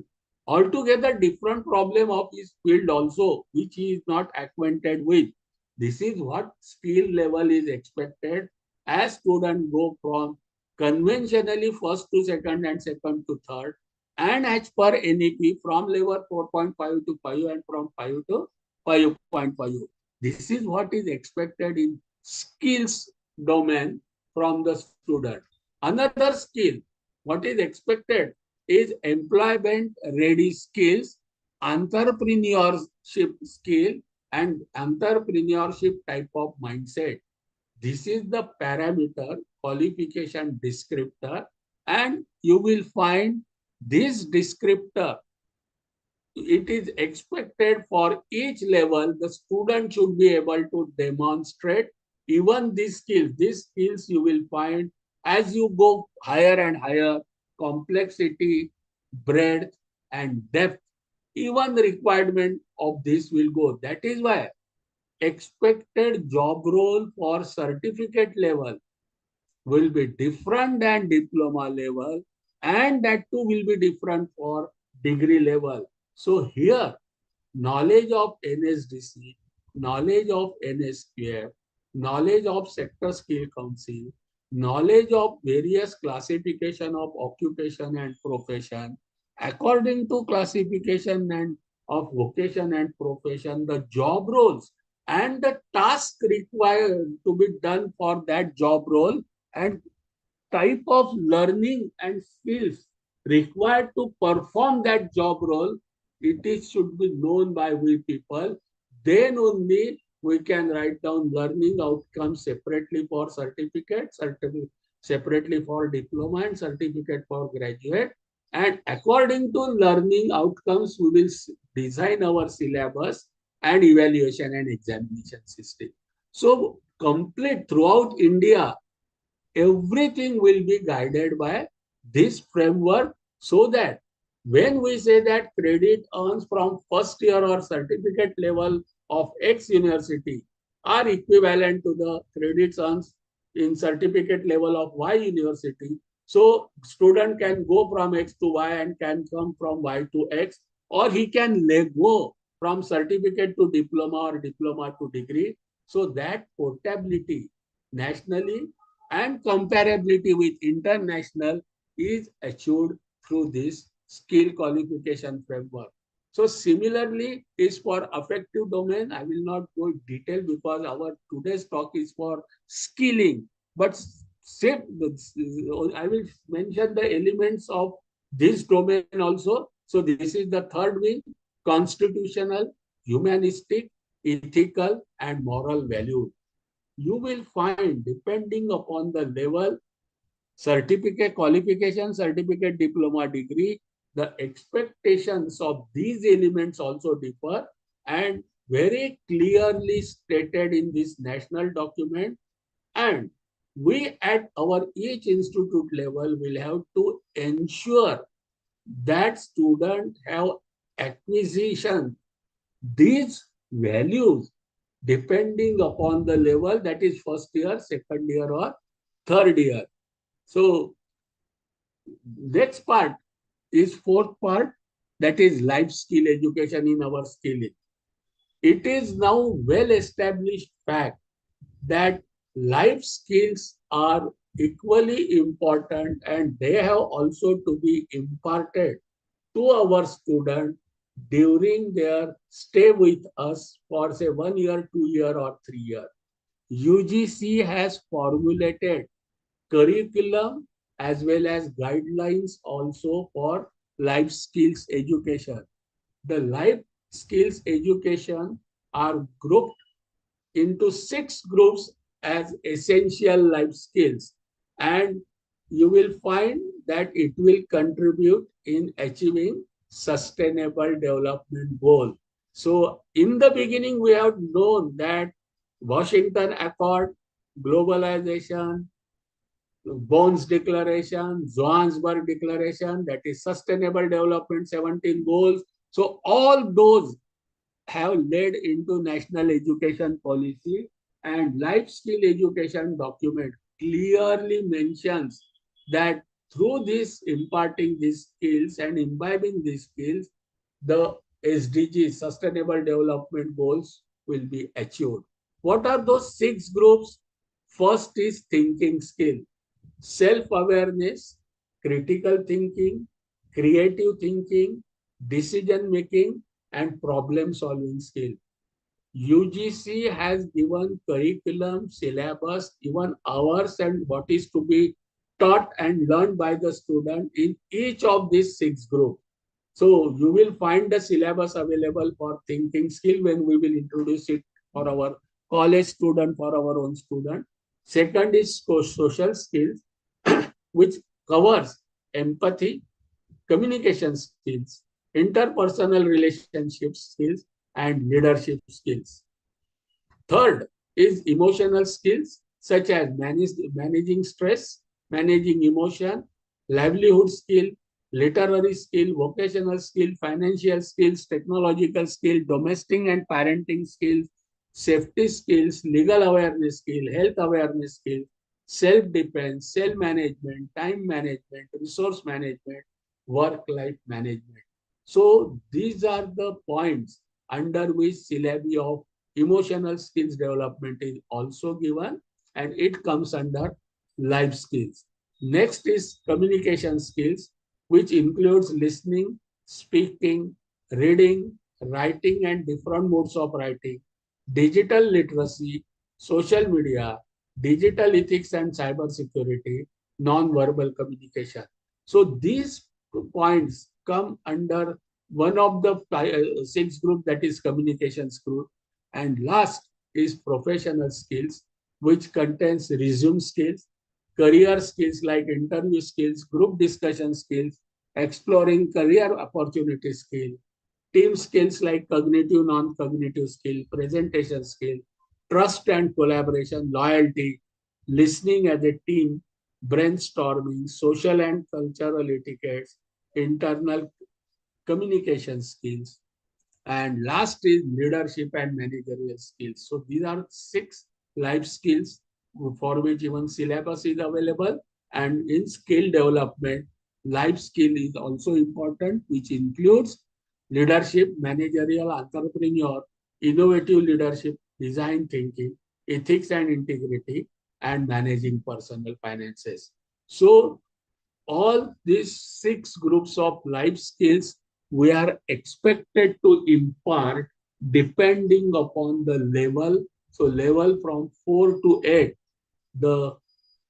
altogether different problem of his field also, which he is not acquainted with. This is what skill level is expected as students go from conventionally first to second and second to third, and as per NEP from level 4.5 to 5 and from 5 to 5.5. This is what is expected in skills domain from the student. Another skill, what is expected is employment ready skills, entrepreneurship skill, and entrepreneurship type of mindset. This is the parameter qualification descriptor, and you will find this descriptor. It is expected for each level, the student should be able to demonstrate even these skills. These skills you will find as you go higher and higher, complexity, breadth, and depth. Even the requirement of this will go. That is why expected job role for certificate level will be different than diploma level, and that too will be different for degree level. So here, knowledge of NSDC, knowledge of NSQF, knowledge of sector skill council, knowledge of various classification of occupation and profession, according to classification and of vocation and profession, the job roles and the task required to be done for that job role, and type of learning and skills required to perform that job role, it is should be known by we people. Then only we can write down learning outcomes separately for certificate, separately for diploma, and certificate for graduate. And according to learning outcomes, we will design our syllabus and evaluation and examination system. So complete throughout India, everything will be guided by this framework, so that when we say that credit earns from first year or certificate level of X university are equivalent to the credits earns in certificate level of Y university. So student can go from X to Y and can come from Y to X, or he can let go from certificate to diploma or diploma to degree. So that portability nationally and comparability with international is achieved through this skill qualification framework. So similarly is for affective domain. I will not go in detail because our today's talk is for skilling, but I will mention the elements of this domain also. So this is the third wing, constitutional, humanistic, ethical, and moral values. You will find, depending upon the level, certificate, qualification, certificate, diploma, degree, the expectations of these elements also differ and very clearly stated in this national document. And we at our each institute level will have to ensure that students have acquisition these values depending upon the level, that is first year, second year, or third year. So next part is fourth part, that is life skill education in our skilling. It is now well established fact that life skills are equally important and they have also to be imparted to our students during their stay with us for say 1 year, 2 year, or 3 year. UGC has formulated curriculum as well as guidelines also for life skills education. The life skills education are grouped into 6 groups as essential life skills, and you will find that it will contribute in achieving sustainable development goal. So in the beginning we have known that Washington Accord, globalization, Bonds Declaration, Johannesburg Declaration, that is Sustainable Development 17 goals. So all those have led into national education policy, and life skill education document clearly mentions that through this imparting these skills and imbibing these skills, the SDGs, Sustainable Development Goals, will be achieved. What are those 6 groups? First is thinking skill, self-awareness, critical thinking, creative thinking, decision making, and problem solving skill. UGC has given curriculum, syllabus, even hours and what is to be taught and learned by the student in each of these 6 groups. So you will find the syllabus available for thinking skill when we will introduce it for our college student, for our own student. Second is social skills, which covers empathy, communication skills, interpersonal relationship skills, and leadership skills. Third is emotional skills such as managing stress, managing emotion, livelihood skill, literary skill, vocational skill, financial skills, technological skill, domestic and parenting skills, safety skills, legal awareness skill, health awareness skill, self-defense, self-management, time management, resource management, work-life management. So these are the points under which syllabi of emotional skills development is also given, and it comes under life skills. Next is communication skills, which includes listening, speaking, reading, writing, and different modes of writing, digital literacy, social media, digital ethics and cyber security, non-verbal communication. So these points come under one of the 6 group, that is communications group. And last is professional skills, which contains resume skills, career skills like interview skills, group discussion skills, exploring career opportunity skill, team skills like cognitive, non-cognitive skill, presentation skill, trust and collaboration, loyalty, listening as a team, brainstorming, social and cultural etiquettes, internal communication skills, and last is leadership and managerial skills. So these are 6 life skills for which even syllabus is available. And in skill development, life skill is also important, which includes leadership, managerial, entrepreneur, innovative leadership, design thinking, ethics and integrity, and managing personal finances. So all these 6 groups of life skills we are expected to impart depending upon the level. So level from 4 to 8, the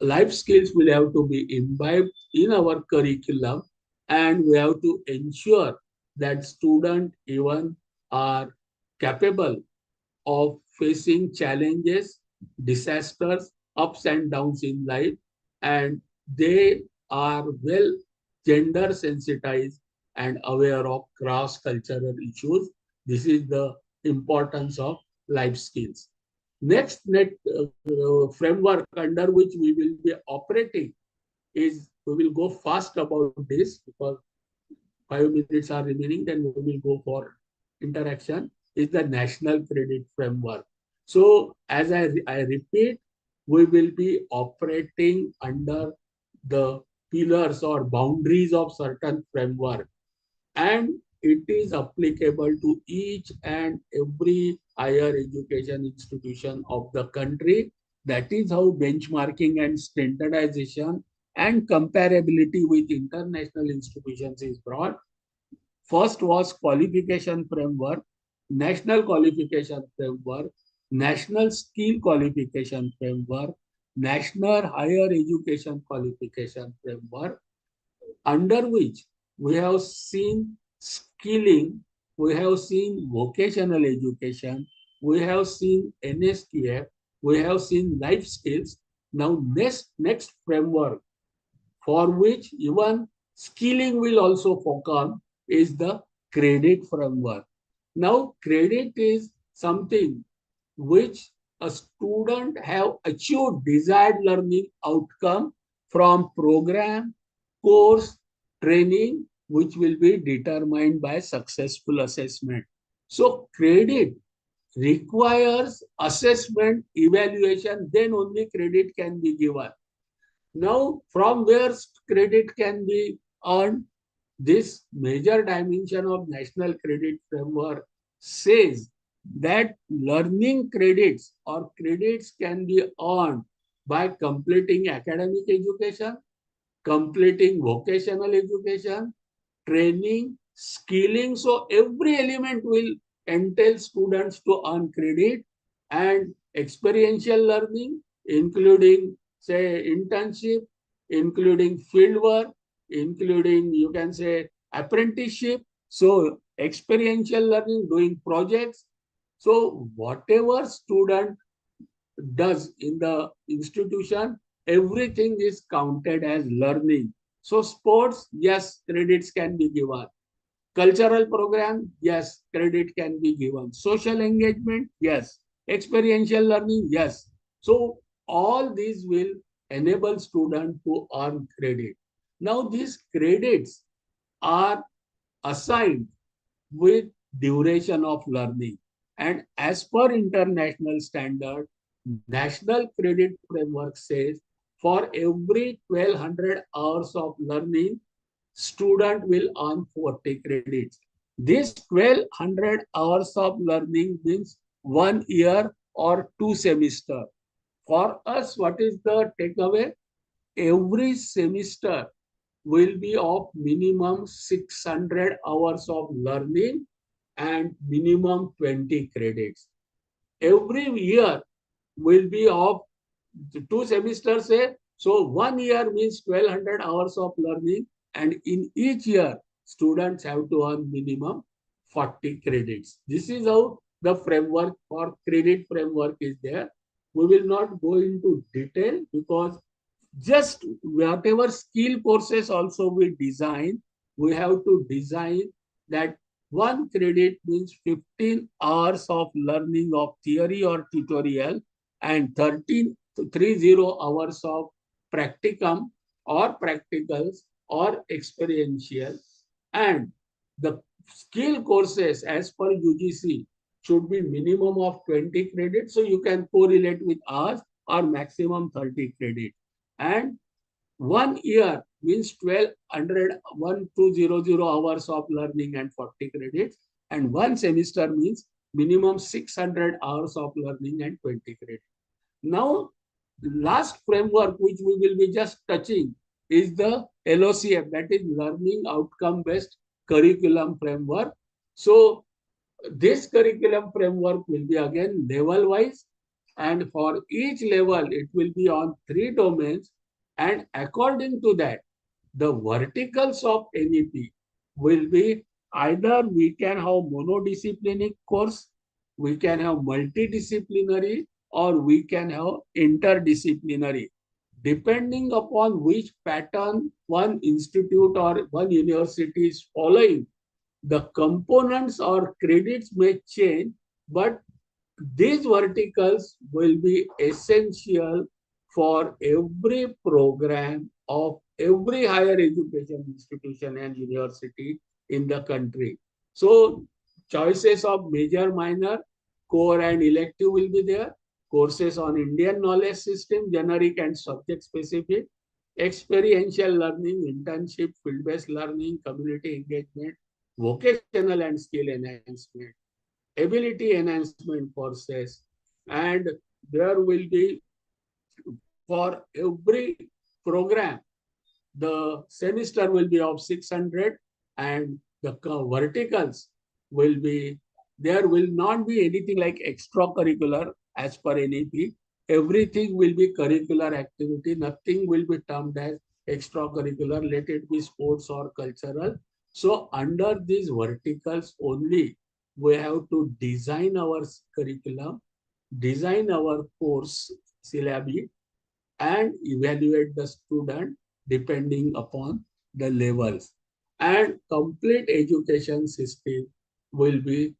life skills will have to be imbibed in our curriculum, and we have to ensure that students even are capable of facing challenges, disasters, ups and downs in life, and they are well gender sensitized and aware of cross cultural issues. This is the importance of life skills. Next net framework under which we will be operating is, we will go fast about this because 5 minutes are remaining, then we will go for interaction, is the National Credit Framework. So as I repeat, we will be operating under the pillars or boundaries of certain framework, and it is applicable to each and every higher education institution of the country. That is how benchmarking and standardization and comparability with international institutions is brought. First was qualification framework, national qualification framework, national skill qualification framework, national higher education qualification framework, under which we have seen skilling, we have seen vocational education, we have seen NSQF, we have seen life skills. Now next framework, for which even skilling will also focus, is the credit framework. Now, credit is something which a student have achieved desired learning outcome from program, course, training, which will be determined by successful assessment. So, credit requires assessment, evaluation, then only credit can be given. Now, from where credit can be earned, this major dimension of National Credit Framework says that learning credits or credits can be earned by completing academic education, completing vocational education, training, skilling. So every element will entail students to earn credit, and experiential learning, including say internship, including field work, including you can say apprenticeship. So experiential learning, doing projects. So whatever student does in the institution, everything is counted as learning. So sports, yes, credits can be given. Cultural program, yes, credit can be given. Social engagement, yes. Experiential learning, yes. So all these will enable students to earn credit. Now these credits are assigned with duration of learning. And as per international standard, National Credit Framework says for every 1200 hours of learning, student will earn 40 credits. This 1200 hours of learning means 1 year or 2 semesters. For us, what is the takeaway? Every semester will be of minimum 600 hours of learning and minimum 20 credits. Every year will be of 2 semesters. So 1 year means 1200 hours of learning, and in each year, students have to earn minimum 40 credits. This is how the framework or credit framework is there. We will not go into detail because just whatever skill courses also we design, we have to design that 1 credit means 15 hours of learning of theory or tutorial and 30 hours of practicum or practicals or experiential. And the skill courses as per UGC should be minimum of 20 credits. So you can correlate with ours, or maximum 30 credits. And 1 year means 1200 hours of learning and 40 credits. And 1 semester means minimum 600 hours of learning and 20 credits. Now, last framework which we will be just touching is the LOCF, that is Learning Outcome Based Curriculum Framework. So this curriculum framework will be again level wise, and for each level it will be on 3 domains, and according to that the verticals of NEP will be either we can have monodisciplinic course, we can have multidisciplinary, or we can have interdisciplinary. Depending upon which pattern one institute or one university is following, the components or credits may change, but these verticals will be essential for every program of every higher education institution and university in the country. So choices of major, minor, core and elective will be there. Courses on Indian knowledge system, generic and subject specific, experiential learning, internship, field-based learning, community engagement, vocational and skill enhancement, ability enhancement courses, and there will be for every program the semester will be of 600, and the verticals will be, there will not be anything like extracurricular as per NEP. Everything will be curricular activity. Nothing will be termed as extracurricular, let it be sports or cultural. So under these verticals only, we have to design our curriculum, design our course syllabi, and evaluate the student depending upon the levels. And complete education system will be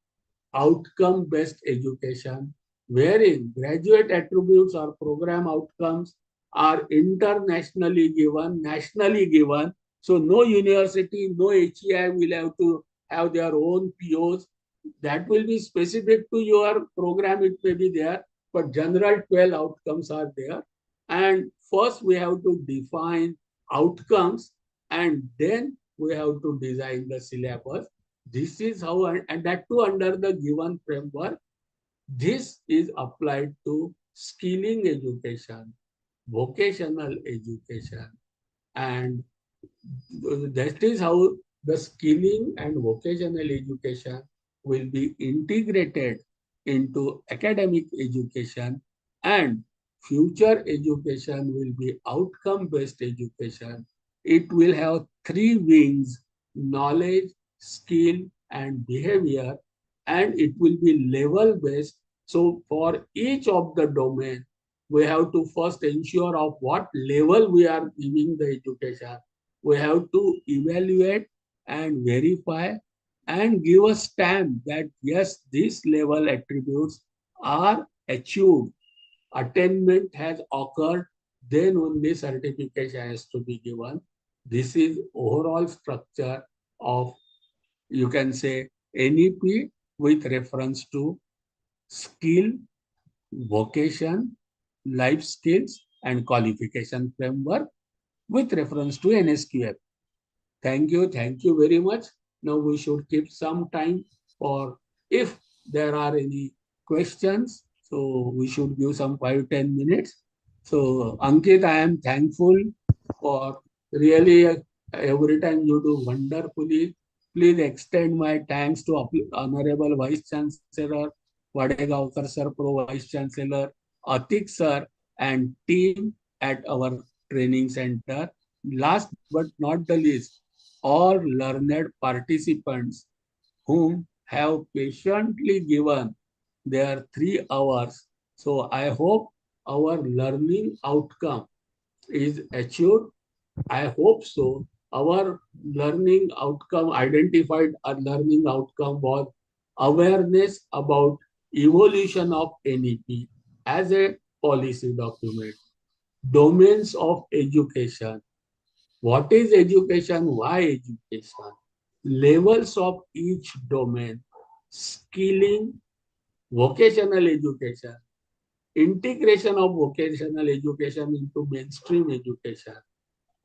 outcome-based education, wherein graduate attributes or program outcomes are internationally given, nationally given. So no university, no HEI will have to have their own POs. That will be specific to your program, it may be there, but general 12 outcomes are there. And first we have to define outcomes, and then we have to design the syllabus. This is how, and that too under the given framework. This is applied to skilling education, vocational education, and that is how the skilling and vocational education will be integrated into academic education, and future education will be outcome-based education. It will have three wings: knowledge, skill, and behavior, and it will be level-based. So for each of the domain, we have to first ensure of what level we are giving the education. We have to evaluate and verify and give a stamp that yes, these level attributes are achieved, attainment has occurred, then only certification has to be given. This is overall structure of, you can say, NEP with reference to skill, vocation, life skills, and qualification framework with reference to NSQF. Thank you very much. Now we should keep some time for if there are any questions. So we should give some 5-10 minutes. So Ankit, I am thankful for really every time you do wonderfully. Please extend my thanks to Honorable Vice Chancellor, Vadegaonkar Sir, Pro Vice Chancellor, Atik Sir, and team at our training center. Last but not the least, all learned participants whom have patiently given their 3 hours. So I hope our learning outcome is achieved. I hope so. Our learning outcome, identified a learning outcome, was awareness about evolution of NEP as a policy document, domains of education. What is education? Why education? Levels of each domain, skilling, vocational education, integration of vocational education into mainstream education,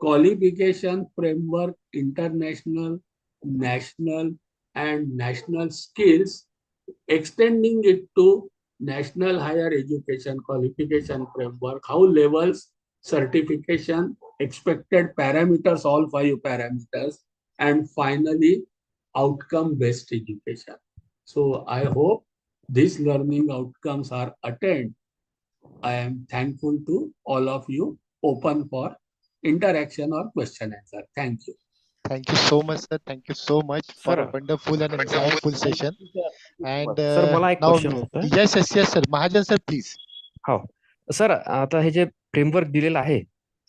qualification framework, international, national, and national skills, extending it to national higher education qualification framework, how levels, certification, expected parameters, all 5 parameters, and finally, outcome-based education. So I hope these learning outcomes are attained. I am thankful to all of you, open for interaction or question answer. Thank you. Thank you so much, sir. Thank you so much for a Sir, wonderful and insightful session. And sir मला एक now, question होतं. yes, sir. Mahajan sir, please. हो sir, आता हे जे framework दिलेलं आहे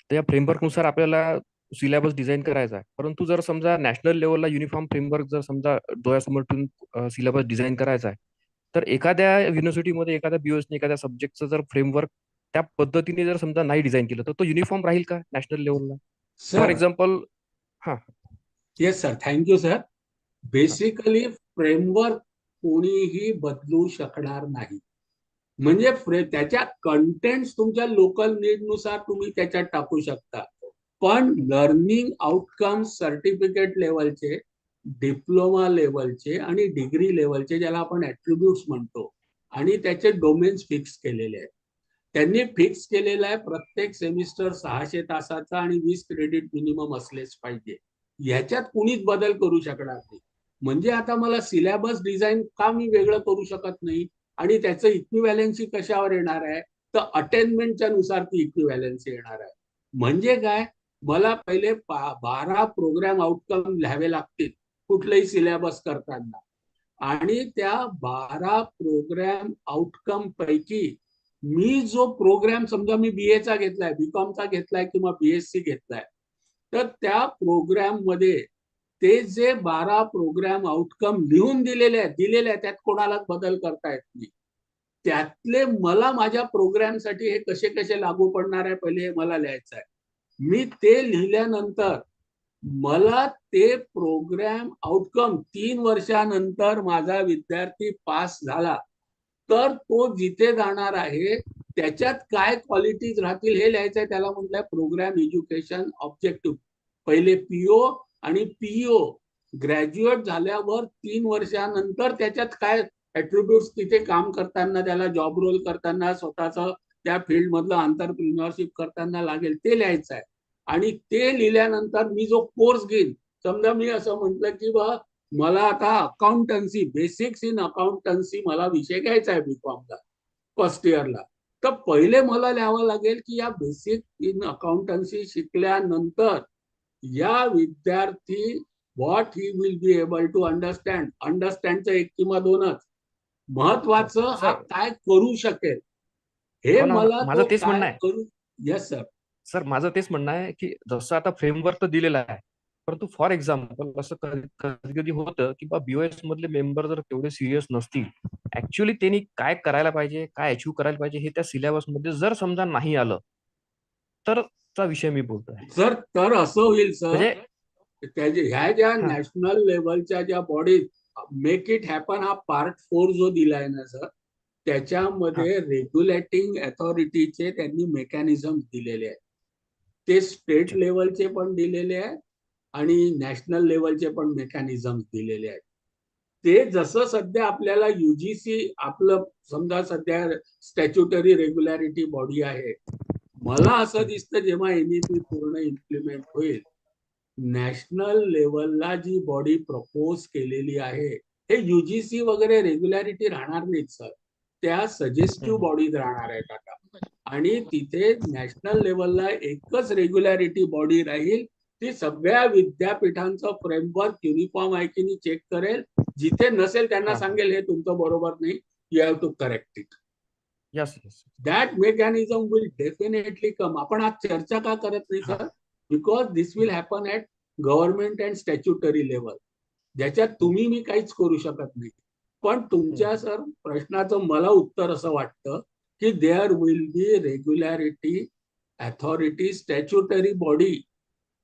त्या फ्रेमवर्कनुसार आपल्याला syllabus design करायचा आहे. परंतु जर समजा नॅशनल लेवलला युनिफॉर्म फ्रेमवर्क जर समजा डोळ्यासमोर ठेवून सिलेबस डिझाईन करायचा आहे, तर एखाद्या युनिव्हर्सिटीमध्ये एखाद्या बीओएसने एखाद्या सब्जेक्टचं जर फ्रेमवर्क त्या पद्धतीने जर समजा नाही डिझाईन केलं तर तो युनिफॉर्म राहील का नॅशनल लेवलला? For sir example. हा. Yes sir, thank you sir. Basically framework कोणीही बदलू शकणार नाही. म्हणजे त्याच्या कंटेंट तुमच्या लोकल नीडनुसार तुम्ही त्याच्यात टाकू शकता. पण लर्निंग आउटकम सर्टिफिकेट लेवलचे, डिप्लोमा लेवलचे आणि डिग्री लेवलचे, ज्याला आपण ऍट्रिब्यूट्स म्हणतो, आणि त्याचे डोमेन्स फिक्स केलेले आहेत. त्यांनी फिक्स केलेला आहे प्रत्येक सेमिस्टर 600 तासाचा आणि 20 क्रेडिट मिनिमम असलेच पाहिजे. ह्याच्यात कुणीच बदल करू शकणार नाही. म्हणजे आता मला सिलेबस डिझाईन का मी वेगळं करू शकत नाही, आणि त्याचं इक्विव्हॅलन्सी कशावर येणार आहे, तर अटेनमेंटच्या नुसार ती इक्विव्हॅलन्सी येणार आहे. म्हणजे काय, मला पहिले 12 प्रोग्राम आउटकम लिहावे लागतील कुठलंही सिलेबस करताना, आणि त्या 12 प्रोग्राम आउटकम पैकी मी जो प्रोग्राम, समजा मी बीएचा घेतलाय, बीकॉमचा घेतलाय किंवा बीएससी घेतलाय, तर त्या प्रोग्राम मध्ये ते जे 12 प्रोग्राम आउटकम लिहून दिलेले आहेत त्यात कोणालाच बदल करता येत नाही. त्यातले मला माझ्या प्रोग्रामसाठी हे कसे कसे लागू पडणार आहे पहिले हे मला लिहायचं आहे. मी ते लिहिल्यानंतर मला ते प्रोग्राम आउटकम 3 वर्षानंतर माझा विद्यार्थी पास झाला तर तो जिथे जाणार आहे त्याच्यात काय क्वालिटीज राहतील हे लिहायचं आहे. त्याला म्हटलंय प्रोग्राम एज्युकेशन ऑब्जेक्टिव्ह. पहिले पीओ आणि पीओ ग्रॅज्युएट झाल्यावर 3 वर्षानंतर त्याच्यात काय ऍट्रिब्यूट्स, तिथे काम करताना, त्याला जॉब रोल करताना, स्वतःचं त्या फील्ड मधलं एंटरप्रिन्युअरशिप करताना लागेल ते लिहायचं आहे. आणि ते लिहिल्यानंतर मी जो कोर्स घेईन, समजा मी असं म्हटलं की बा मला आता अकाउंटन्सी, बेसिक्स इन अकाउंटन्सी मला विषय घ्यायचा आहे बीकॉमला फर्स्ट इयरला, तर पहिले मला लिहावं लागेल की या बेसिक इन अकाउंटन्सी शिकल्यानंतर या विद्यार्थी what he will be able to understand. अंडरस्टँडचं 1 किंवा 2च महत्वाचं, हा काय करू शकेल हे मला माझं तो तेच काय म्हणणं आहे. करू. Yes sir. सर माझं तेच म्हणणं आहे की जसं आता फ्रेमवर्क तर दिलेलं आहे, परंतु फॉर एक्झाम्पल असं कधी कधी होतं की बीओएस मधले मेंबर जर तेवढे सिरियस नसतील, ऍक्च्युअली त्यांनी काय करायला पाहिजे, काय अचीव्ह करायला पाहिजे हे त्या सिलेबस मध्ये जर समजा नाही आलं तर चा विषय मी बोलतोय. सर तर असं होईल सर, म्हणजे ह्या ज्या नॅशनल लेवलच्या ज्या बॉडीज, मेक इट हॅपन हा पार्ट 4 जो दिलाय ना सर, त्याच्यामध्ये रेग्युलेटिंग अथॉरिटीचे त्यांनी मेकॅनिझम दिलेले आहेत. ते स्टेट लेवलचे पण दिलेले आहेत आणि नॅशनल लेवलचे पण मेकॅनिझम दिलेले आहेत. ते जसं सध्या आपल्याला युजीसी आपलं समजा सध्या स्टॅच्युटरी रेग्युलॅरिटी बॉडी आहे, मला असं दिसतं जेव्हा एनईपी पूर्ण इम्प्लिमेंट होईल, नॅशनल लेवलला जी बॉडी प्रपोज केलेली आहे, हे युजीसी वगैरे रेग्युलॅरिटी राहणार नाहीत सर, त्या सजेस्टिव्ह बॉडीज राहणार आहेत आता. आणि तिथे नॅशनल लेवलला एकच रेग्युलॅरिटी बॉडी राहील, ती सगळ्या विद्यापीठांचं फ्रेमवर्क युनिफॉर्म आहे की नाही चेक करेल. जिथे नसेल त्यांना सांगेल हे तुमचं बरोबर नाही, you have to correct it. Yes. That mechanism will definitely come. आपण आज चर्चा का करत नाही sir, because this will happen at government and statutory level, ज्याच्यात तुम्ही मी काहीच करू शकत नाही. पण तुमच्या सर प्रश्नाचं मला उत्तर असं वाटतं की there will be regularity authority statutory body,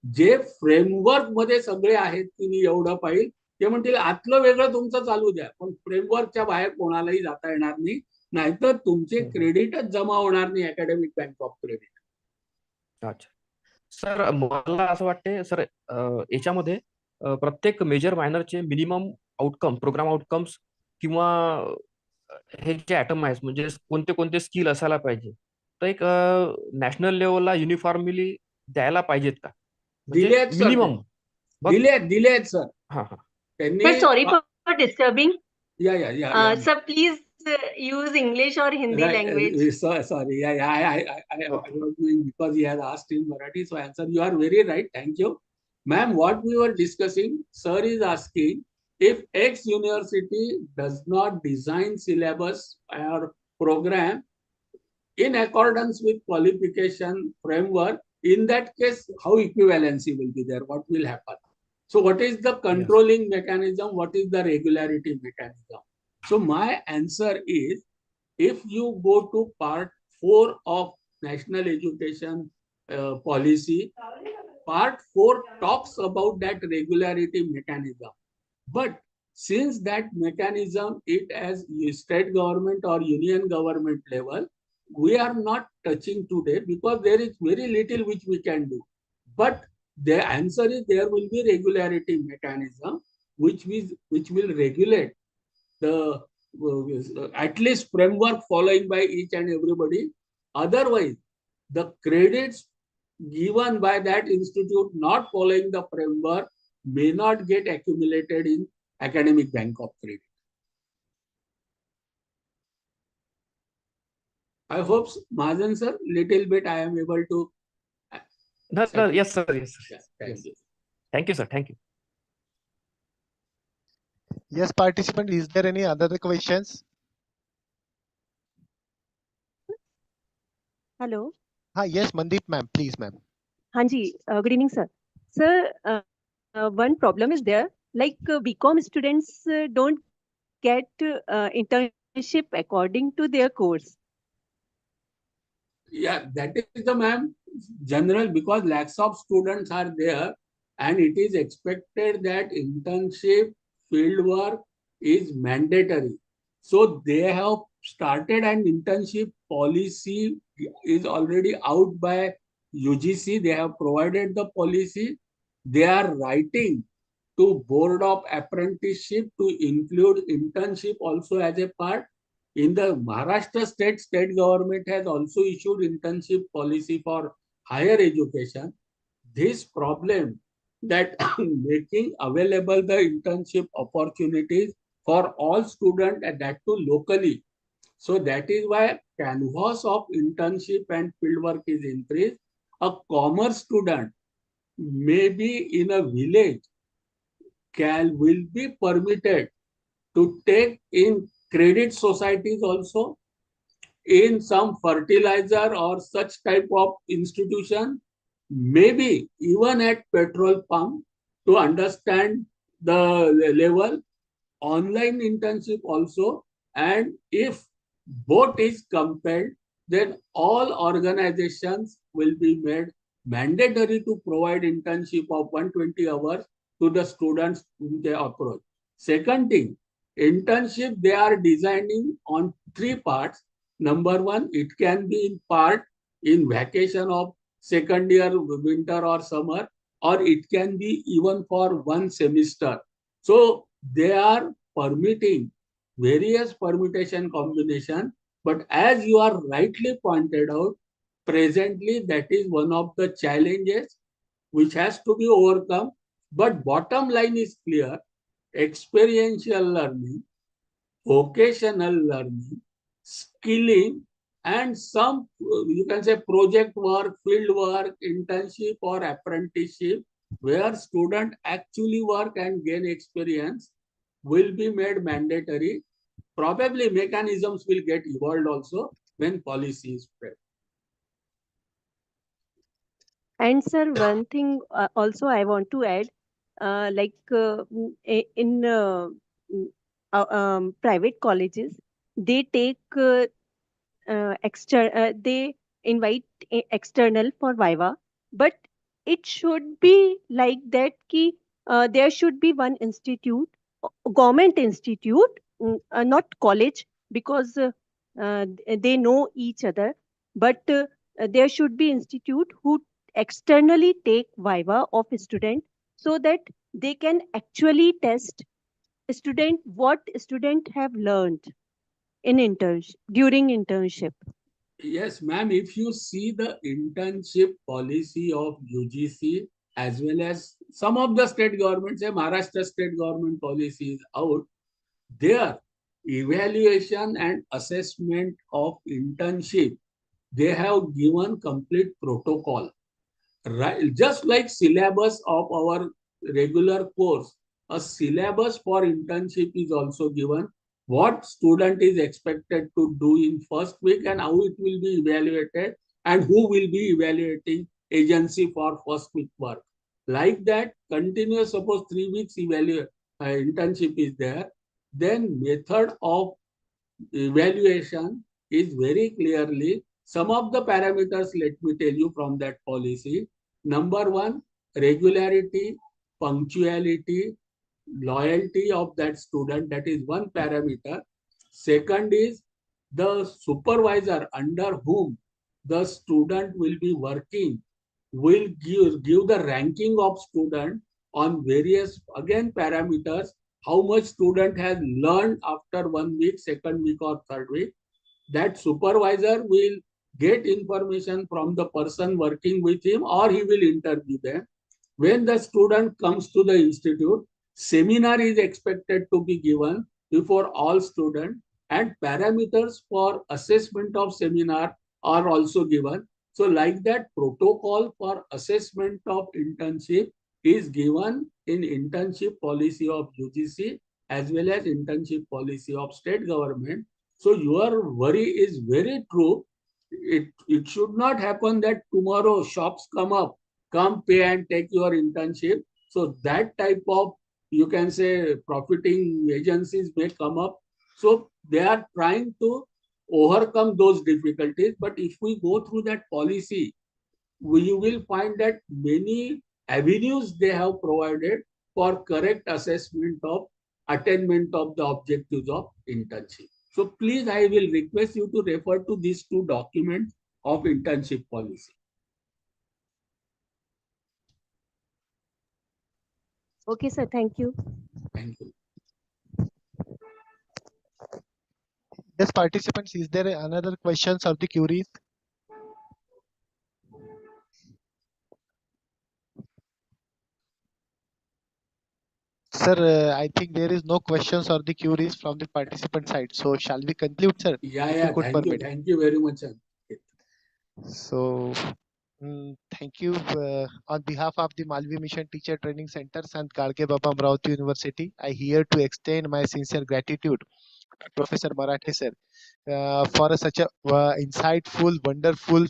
जे फ्रेमवर्क मध्ये सगळे आहेत की मी एवढं पाहिजे, ते म्हणतील आतलं वेगळं तुमचं चालू द्या, पण फ्रेमवर्कच्या बाहेर कोणालाही जाता येणार नाही, नाहीतर तुमचे क्रेडिटच जमा होणार नाही अकॅडमिक बँक ऑफ क्रेडिट. अच्छा सर, मला असं वाटते सर याच्यामध्ये प्रत्येक मेजर मायनरचे मिनिमम आउटकम, प्रोग्राम आउटकम्स किंवा हे जे ऍटम आहेत म्हणजे कोणते कोणते स्किल असायला पाहिजे, तर एक नॅशनल लेवलला युनिफॉर्मली द्यायला पाहिजेत का? दिले आहेत सर, मिनिमम दिले आहेत सर. हा. त्यांनी But sorry for disturbing. या Sir, please use English or Hindi language. Sorry, I was doing because he has asked in Marathi, so I answer. You are very right. Thank you, ma'am. What we were discussing, sir is asking If X university does not design syllabus or program in accordance with qualification framework, in that case, how equivalency will be there? What will happen? So what is the controlling mechanism? What is the regularity mechanism? So my answer is, if you go to part 4 of National Education Policy, part 4 talks about that regularity mechanism. But since that mechanism, it as state government or union government level, we are not touching today because there is very little which we can do. But the answer is there will be regularity mechanism which will regulate the at least framework following by each and everybody. Otherwise, the credits given by that institute not following the framework may not get accumulated in academic bank of credit. I hope, Mahajan sir, little bit I am able to. No, yes, sir. Yes, sir. Yeah, thank you. Thank you, sir. Thank you. Yes, participant, is there any other questions? Hello. Yes, Mandeep ma'am, please ma'am. Hanji, good evening, sir. Sir, one problem is there, like BCom students don't get internship according to their course. Yeah, that is the ma'am general, because lakhs of students are there and it is expected that internship field work is mandatory. So they have started an internship policy is already out by UGC. They have provided the policy. They are writing to Board of Apprenticeship to include internship also as a part. In the Maharashtra state government has also issued internship policy for higher education. This problem that making available the internship opportunities for all students and that too locally. So that is why canvas of internship and fieldwork is increased. A commerce student maybe in a village will be permitted to take in credit societies also, in some fertilizer or such type of institution, maybe even at petrol pump, to understand the level, online internship also. And if both is compelled, then all organizations will be made mandatory to provide internship of 120 hours to the students whom they approach. Second thing, internship they are designing on 3 parts. Number 1, it can be in part in vacation of second year, winter or summer, or it can be even for 1 semester. So they are permitting various permutation combination, but as you are rightly pointed out, presently that is one of the challenges which has to be overcome. But bottom line is clear: experiential learning, vocational learning, skilling, and some, you can say, project work, field work, internship or apprenticeship, where student actually work and gain experience, will be made mandatory. Probably mechanisms will get evolved also when policy is spread. And sir, one thing also I want to add, like in private colleges, they take they invite external for Viva, but it should be like that ki there should be one institute, government institute, not college, because they know each other, but there should be institute who externally take Viva of student, so that they can actually test student what student have learned in internship during internship. Yes, ma'am, if you see the internship policy of UGC as well as some of the state governments, say Maharashtra state government policy is out, their evaluation and assessment of internship, they have given complete protocol. Right, just like syllabus of our regular course, a syllabus for internship is also given. What student is expected to do in first week and how it will be evaluated and who will be evaluating agency for first week work. Like that, continuous, suppose 3 weeks internship is there, then method of evaluation is very clearly some of the parameters. Let me tell you from that policy. Number one, regularity, punctuality, loyalty of that student. That is one parameter. Second is the supervisor under whom the student will be working will give the ranking of student on various again parameters. How much student has learned after 1 week, second week or third week. That supervisor will get information from the person working with him or he will interview them. When the student comes to the institute, seminar is expected to be given before all students and parameters for assessment of seminar are also given. So like that, protocol for assessment of internship is given in internship policy of UGC as well as internship policy of state government. So your worry is very true. It should not happen that tomorrow shops come pay and take your internship. So that type of, you can say, profiting agencies may come up. So they are trying to overcome those difficulties. But if we go through that policy, you will find that many avenues they have provided for correct assessment of attainment of the objectives of internship. So please, I will request you to refer to these two documents of internship policy. Okay, sir. Thank you. Thank you. Yes, participants, is there another questions or the queries? Sir, I think there is no questions or the queries from the participant side. So shall we conclude, sir? Yeah, If yeah. you could Thank you. permit. Thank you very much. So, thank you on behalf of the Malvi Mission Teacher Training Center and Galge Baba Amravati University. I here to extend my sincere gratitude to Professor Marathe sir for such a insightful, wonderful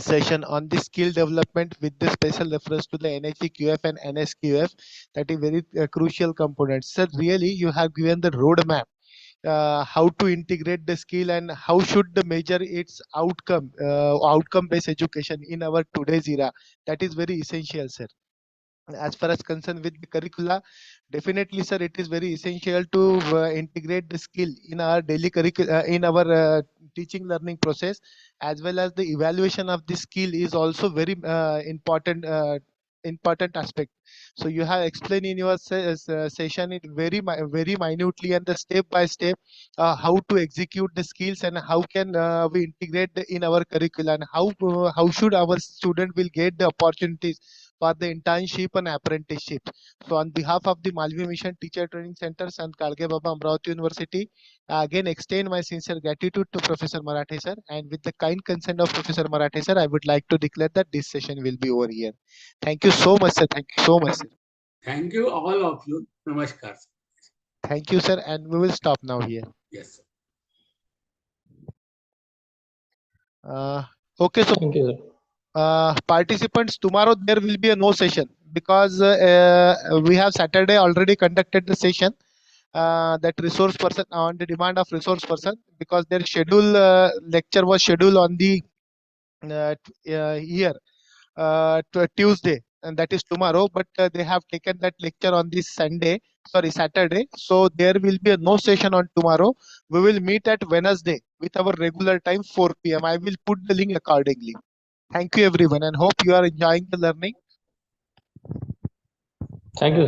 session on the skill development with the special reference to the NHEQF and NSQF. That is very crucial components. Sir, really, you have given the roadmap how to integrate the skill and how should the measure its outcome based education in our today's era. That is very essential, sir. As far as concerned with the curricula, definitely, sir, it is very essential to integrate the skill in our daily in our teaching learning process, as well as the evaluation of the skill is also very important aspect. So you have explained in your session it very minutely and the step by step how to execute the skills and how can we integrate in our curricula and how should our student will get the opportunities for the internship and apprenticeship. So on behalf of the Malvi Mission Teacher Training Centers and Galge Baba Amravati University, I again extend my sincere gratitude to Professor Marathe sir, and with the kind consent of Professor Marathe sir, I would like to declare that this session will be over here. Thank you so much, sir. Thank you so much, sir. Thank you, all of you. Namaskar. Thank you, sir, and we will stop now here. Yes, sir. Okay, so Thank you, sir. participants, tomorrow there will be a no session because we have Saturday already conducted the session that resource person on the demand of resource person, because their schedule lecture was scheduled on the year Tuesday, and that is tomorrow, but they have taken that lecture on this Saturday. So there will be a no session on tomorrow. We will meet at Wednesday with our regular time 4 p.m. I will put the link accordingly. Thank you everyone and hope you are enjoying the learning. Thank you, sir.